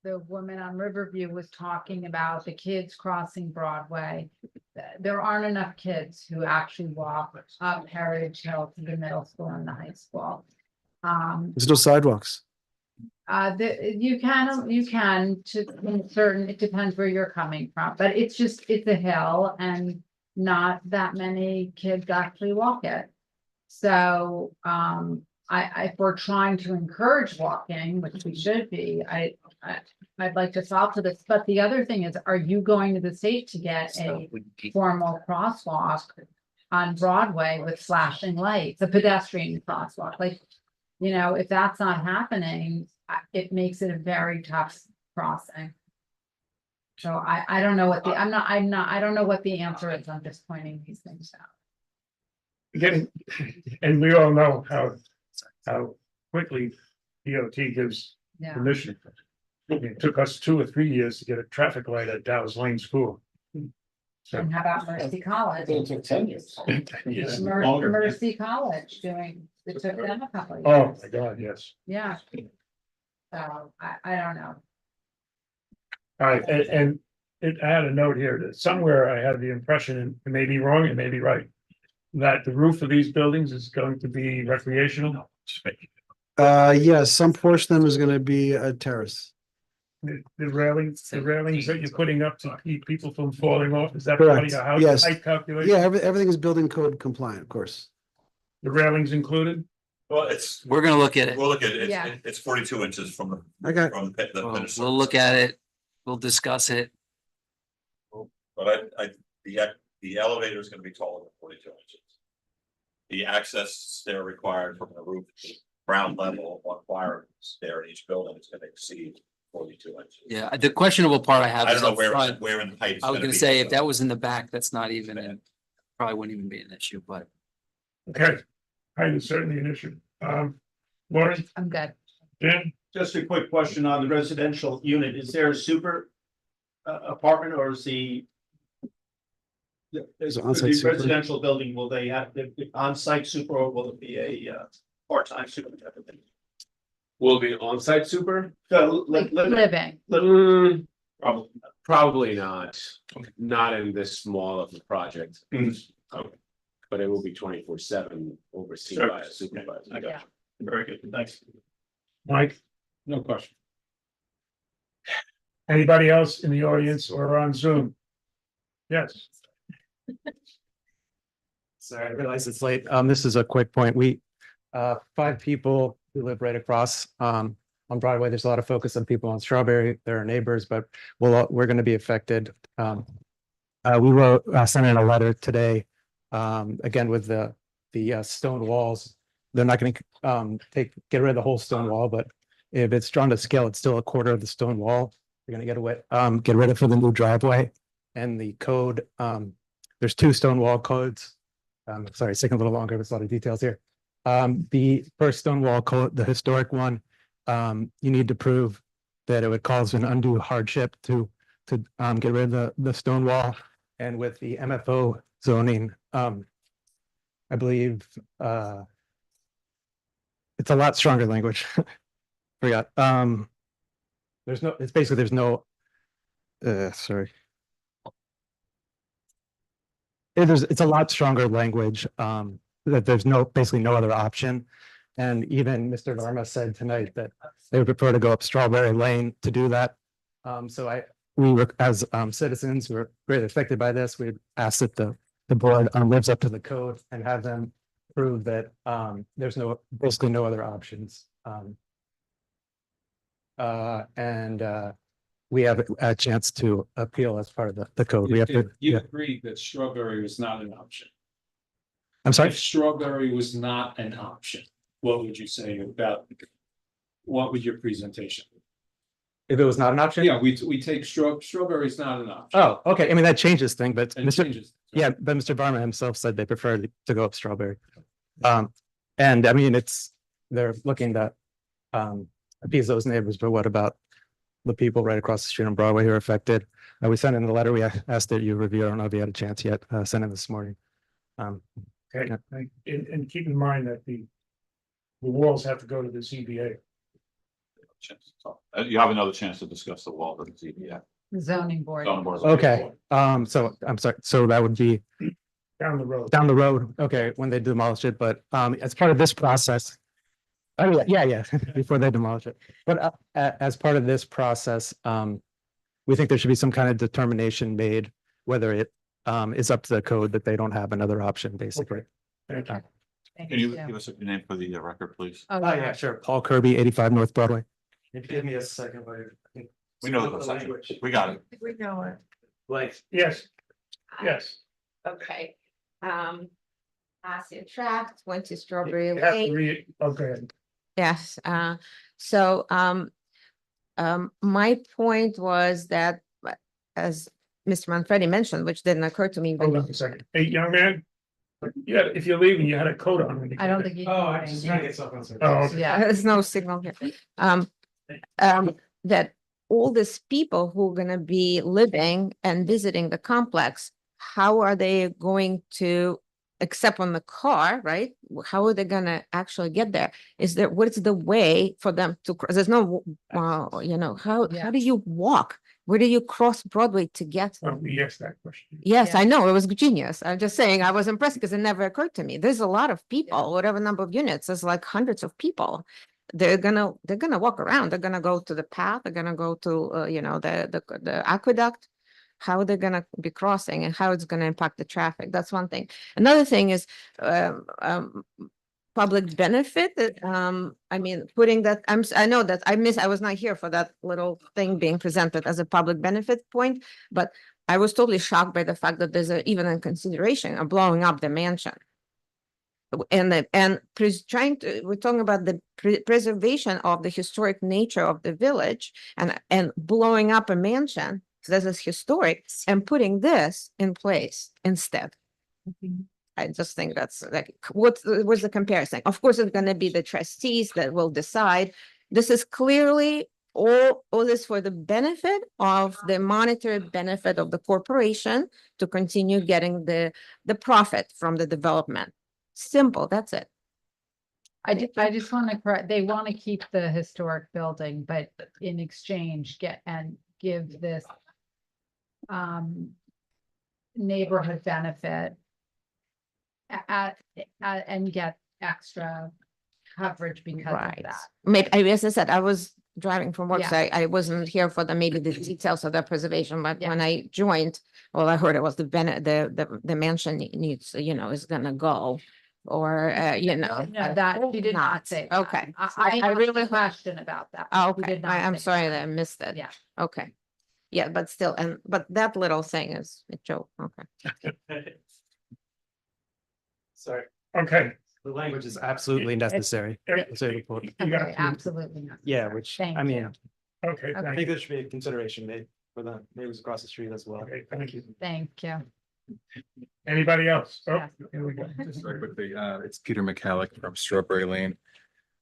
the woman on Riverview was talking about the kids crossing Broadway, there aren't enough kids who actually walk up Heritage Hill to the middle school and the high school. There's no sidewalks. You can to certain, it depends where you're coming from, but it's a hill and not that many kids actually walk it. So, if we're trying to encourage walking, which we should be, I'd like to solve to this, but the other thing is, are you going to the state to get a formal crosswalk on Broadway with flashing lights, a pedestrian crosswalk? Like, you know, if that's not happening, it makes it a very tough crossing. So I don't know what I don't know what the answer is. I'm just pointing these things out. again, and we all know how quickly DOT gives Yeah. permission. It took us 2 or 3 years to get a traffic light at Dow's Lane School. So, And how about Mercy College? It took 10 years. yes. Mercy College it took them a couple of Oh, years. my God, yes. Yeah. So I don't know. All right, and I had a note here that somewhere I had the impression, and it may be wrong, it may be right, that the roof of these buildings is going to be recreational. Yes, some portion of them is gonna be a terrace. The railings that you're putting up to keep people from falling off, is that part of Correct, your house yes. height calculation? Yeah, everything is building code compliant, of course. The railings included? Well, We're gonna look at it. we'll look at it, Yeah. it's 42 inches from the. Okay. From the We'll look at it. We'll discuss it. But the elevator is gonna be taller than 42 inches. The access stair required from the roof to ground level, one wire stair in each building is gonna exceed 42 inches. Yeah, the questionable part I have I is don't know up front. where in the height. it's I was gonna gonna be, say, if so. that was in the back, that's not even, probably wouldn't even be an issue, but. Okay, height is certainly an issue. Lauren, I'm good. Jim? Just a quick question on the residential unit. Is there a super apartment or is the Is it on-site super? residential building, will they have the on-site super or will it be a part-time super type of thing? Will be on-site super? So, Living. Probably. Probably not in this small of a project. But it will be 24/7 overseen by a supervisor. I got you. Very good, thanks. Mike? No question. Anybody else in the audience or on Zoom? Yes. Sorry, I realize it's late. This is a quick point. We, 5 people who live right across, on Broadway. There's a lot of focus on people on Strawberry. They're our neighbors, but we're going to be affected. We sent in a letter today, again, with the stone walls. They're not going to get rid of the whole stone wall, but if it's drawn to scale, it's still a quarter of the stone wall. You're going to get rid of for the new driveway. and the code, there's two stone wall codes. Sorry, it's taking a little longer, there's a lot of details here. The first stone wall code, the historic one, you need to prove that it would cause an undue hardship to get rid of the stone wall. And with the MFO zoning, I believe it's a lot stronger language. Forgot. There's no, it's basically, there's no, sorry. It's a lot stronger language, that there's basically no other option. And even Mr. Norma said tonight that they would prefer to go up Strawberry Lane to do that. So we were, as citizens who are greatly affected by this, we asked that the board lives up to the code and have them prove that there's basically no other options. We have a chance to appeal as part of the code. We have to. If you Yeah. agree that Strawberry was not an option. I'm sorry? If Strawberry was not an option, what would you say about, what would your presentation? If it was not an option? Yeah, we take Strawberry is not an option. Oh, okay. I mean, that changes thing, but It Mr. changes. Yeah, but Mr. Barma himself said they prefer to go up Strawberry. And I mean, they're looking to appease those neighbors, but what about the people right across the street on Broadway who are affected? We sent in the letter, we asked that you review. I don't know if you had a chance yet, sent in this morning. Okay, and keep in mind that the walls have to go to the ZBA. You have another chance to discuss the wall with the ZBA. The zoning board. Zoning board. Okay, so I'm sorry, so that would be Down the road. down the road, okay, when they demolish it, but as part of this process. Oh, yeah, before they demolish it, but as part of this process, we think there should be some kind of determination made whether it is up to the code that they don't have another option, basically. Thank you. Can you give us a name for the record, please? Oh, yeah, sure. Paul Kirby, 85 North Broadway. If you give me a second, We know the section. We got it. We know it. Like. Yes, yes. Okay. Assia Tract, went to Strawberry You have to Lane. read, okay. Yes, so, my point was that, as Mr. Manfredi mentioned, which didn't occur to me. Hold on a second. Hey, young man. Yeah, if you're leaving, you had a coat on. when you I don't came think in. you. Oh, I'm just trying to get something. Oh, okay. Yeah. There's no signal here. That all these people who are gonna be living and visiting the complex, how are they going to, except on the car, right? How are they gonna actually get there? What is the way for them to, there's no, how do you walk? Where do you cross Broadway to get? Well, we asked that question. Yes, Yeah. I know, it was genius. I'm just saying, I was impressed because it never occurred to me. There's a lot of people, whatever number of units, there's like hundreds of people. They're gonna walk around, they're gonna go to the path, they're gonna go to, the aqueduct. How they're gonna be crossing and how it's gonna impact the traffic. That's one thing. Another thing is, public benefit, I mean, putting that, I know that I was not here for that little thing being presented as a public benefit point, but I was totally shocked by the fact that there's even a consideration of blowing up the mansion. We're talking about the preservation of the historic nature of the village and blowing up a mansion, so this is historic, and putting this in place instead. I just think that's like, what's the comparison? Of course, it's gonna be the trustees that will decide. This is clearly all this for the benefit of the monetary benefit of the corporation to continue getting the profit from the development. Simple, that's it. I just want to correct, they want to keep the historic building, but in exchange give this neighborhood benefit and get extra coverage because of Right. that. Maybe, as I said, I was driving from work, Yeah. so I wasn't here for maybe the details of the preservation, but Yeah. when I joined, all I heard it was the mansion needs, is gonna go. Or, No, that, she did not say. that. Okay. I I really really questioned about that. Oh, She okay, did not I'm say sorry that I missed it. Yeah. Okay. Yeah, but still, but that little thing is a joke, okay. Sorry, Okay. the language is absolutely necessary. So, You got Okay, to- absolutely not. yeah, which, Thank I mean, you. Okay, Okay. I think there should be a consideration made. for the neighbors across the street as well. Okay, thank you. Thank you. Anybody else? Oh, Yeah. here we go. Just very quickly, it's Peter McCallick from Strawberry Lane.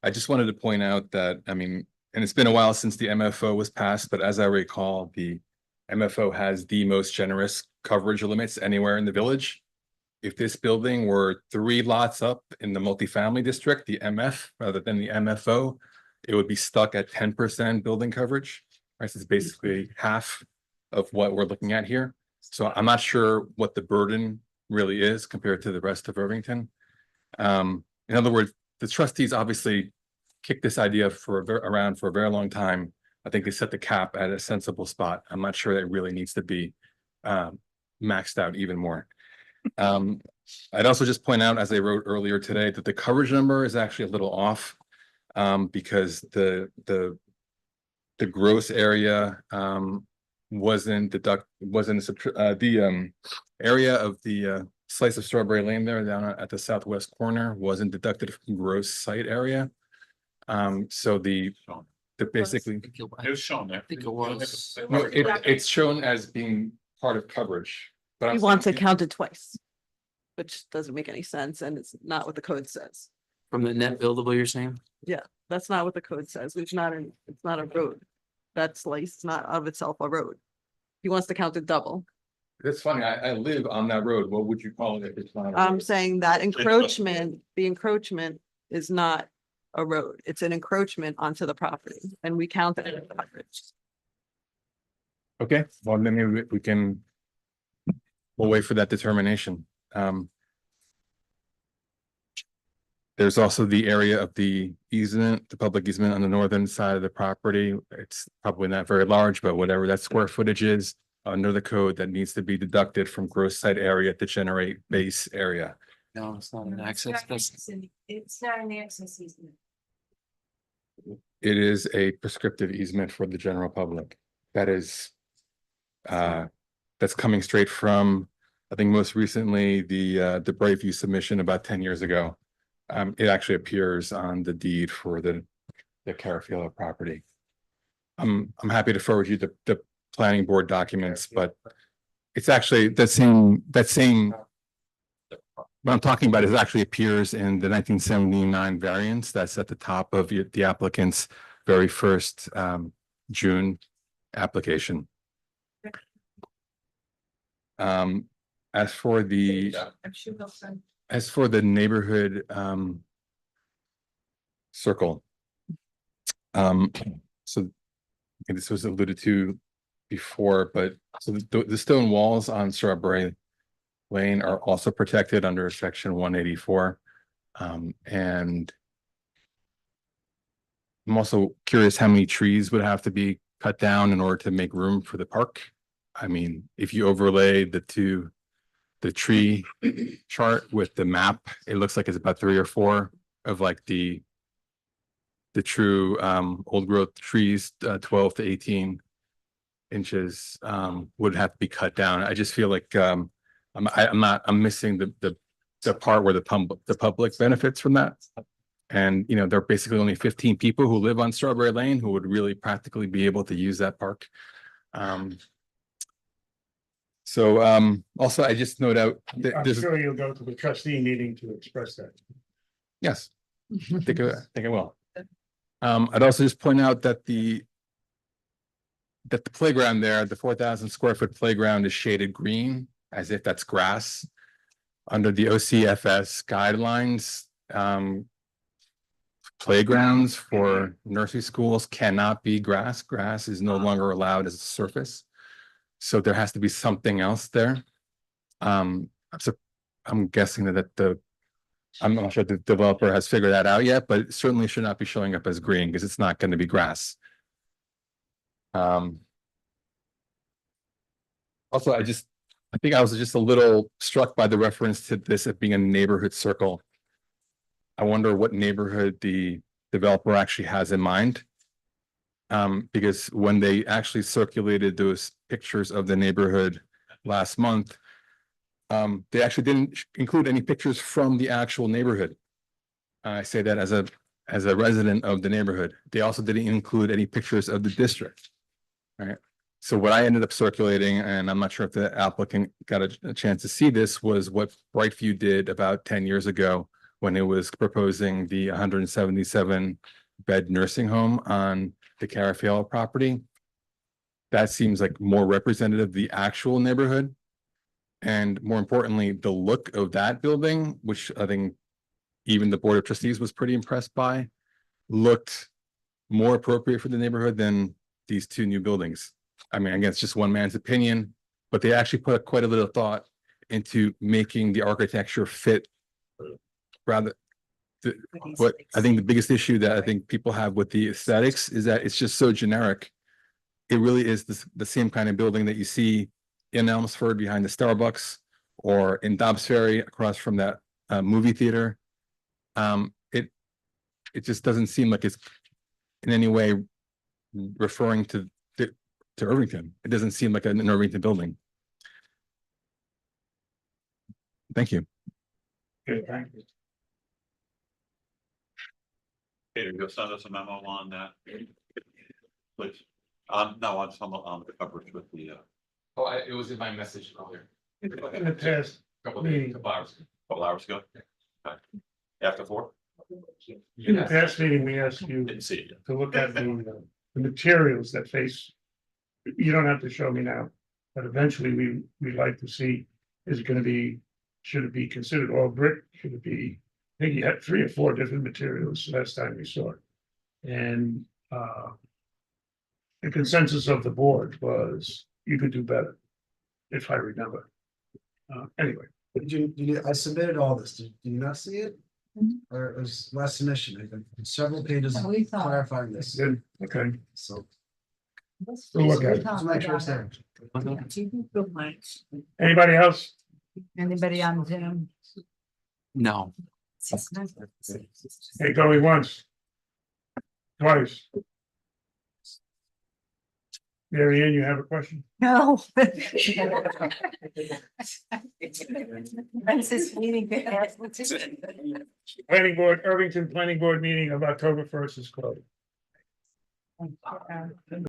I just wanted to point out that, I mean, and it's been a while since the MFO was passed, but as I recall, the MFO has the most generous coverage limits anywhere in the village. If this building were 3 lots up in the multifamily district, the MF rather than the MFO, it would be stuck at 10% building coverage. Right, so it's basically half of what we're looking at here. So I'm not sure what the burden really is compared to the rest of Irvington. In other words, the trustees obviously kicked this idea around for a very long time. I think they set the cap at a sensible spot. I'm not sure that it really needs to be maxed out even more. I'd also just point out, as I wrote earlier today, that the coverage number is actually a little off because the gross area wasn't the area of the slice of Strawberry Lane there down at the southwest corner wasn't deducted from gross site area. So the basically It was shown there. I think it was. no, it's shown as being part of coverage. But He I'm wants it saying- counted twice, which doesn't make any sense, and it's not what the code says. From the net buildable, you're saying? Yeah, that's not what the code says. It's not a road. That slice is not of itself a road. He wants to count it double. That's funny. I live on that road. What would you call it if it's not? a I'm road? saying that encroachment, the encroachment is not a road. It's an encroachment onto the property, and we count it as coverage. Okay, well, then maybe we can. We'll wait for that determination. There's also the area of the easement, the public easement on the northern side of the property. It's probably not very large, but whatever that square footage is under the code that needs to be deducted from gross site area to generate base area. No, it's not an It's access. not That's, It's not an access easement. It is a prescriptive easement for the general public. That is that's coming straight from, I think most recently, the Brightview submission about 10 years ago. It actually appears on the deed for the Carafiello property. I'm happy to forward you the planning board documents, but it's actually that same what I'm talking about is actually appears in the 1979 variance that's at the top of the applicant's very first June application. As for the I'm sure they'll send. as for the neighborhood circle. So and this was alluded to before, but so the stone walls on Strawberry Lane are also protected under section 184. And I'm also curious how many trees would have to be cut down in order to make room for the park. I mean, if you overlay the tree chart with the map, it looks like it's about 3 or 4 of like the true old growth trees, 12 to 18 inches would have to be cut down. I just feel like I'm missing the part where the public benefits from that. And you know, there are basically only 15 people who live on Strawberry Lane who would really practically be able to use that park. Also, I just note out that I'm there's, sure you'll go to the trustee meeting to express that. yes, I think I will. I'd also just point out that the playground there, the 4,000 square foot playground is shaded green as if that's grass. Under the OCFS guidelines, playgrounds for nursery schools cannot be grass. Grass is no longer allowed as a surface. So there has to be something else there. I'm guessing that I'm not sure the developer has figured that out yet, but it certainly should not be showing up as green because it's not going to be grass. Also, I think I was just a little struck by the reference to this as being a neighborhood circle. I wonder what neighborhood the developer actually has in mind. Because when they actually circulated those pictures of the neighborhood last month, they actually didn't include any pictures from the actual neighborhood. I say that as a resident of the neighborhood. They also didn't include any pictures of the district. Right. So what I ended up circulating, and I'm not sure if the applicant got a chance to see this, was what Brightview did about 10 years ago when it was proposing the 177 bed nursing home on the Carafiel property. That seems like more representative of the actual neighborhood. And more importantly, the look of that building, which I think even the Board of Trustees was pretty impressed by, looked more appropriate for the neighborhood than these two new buildings. I mean, again, it's just one man's opinion, but they actually put quite a little thought into making the architecture fit rather. What I think the biggest issue that I think people have with the aesthetics is that it's just so generic. It really is the same kind of building that you see in Elmsford behind the Starbucks or in Dobbs Ferry across from that movie theater. It just doesn't seem like it's in any way referring to Irvington. It doesn't seem like an Irvington building. Thank you. Okay, thank you. Peter, go send us a memo on that, please. No, on some, on the coverage with the, Oh, it was in my message earlier. In the past meeting, couple hours ago. Okay. After 4? in the past meeting, we asked you Didn't see it yet. to look at the materials that face. You don't have to show me now, but eventually we'd like to see, is it gonna be, should it be considered all brick? Should it be, I think you had 3 or 4 different materials last time we saw it. And the consensus of the board was you could do better, if I remember. Anyway, I submitted all this. Did you not see it? Or it was last submission, I think, several pages No, we saw it. clarifying this. good, okay. So. We'll look at it. Just make sure it's there. Anybody else? Anybody on Zoom? No. Hey, going once. Twice. Mary Ann, you have a question? No. When's this meeting? Planning Board, Irvington Planning Board meeting of October 1st is closed.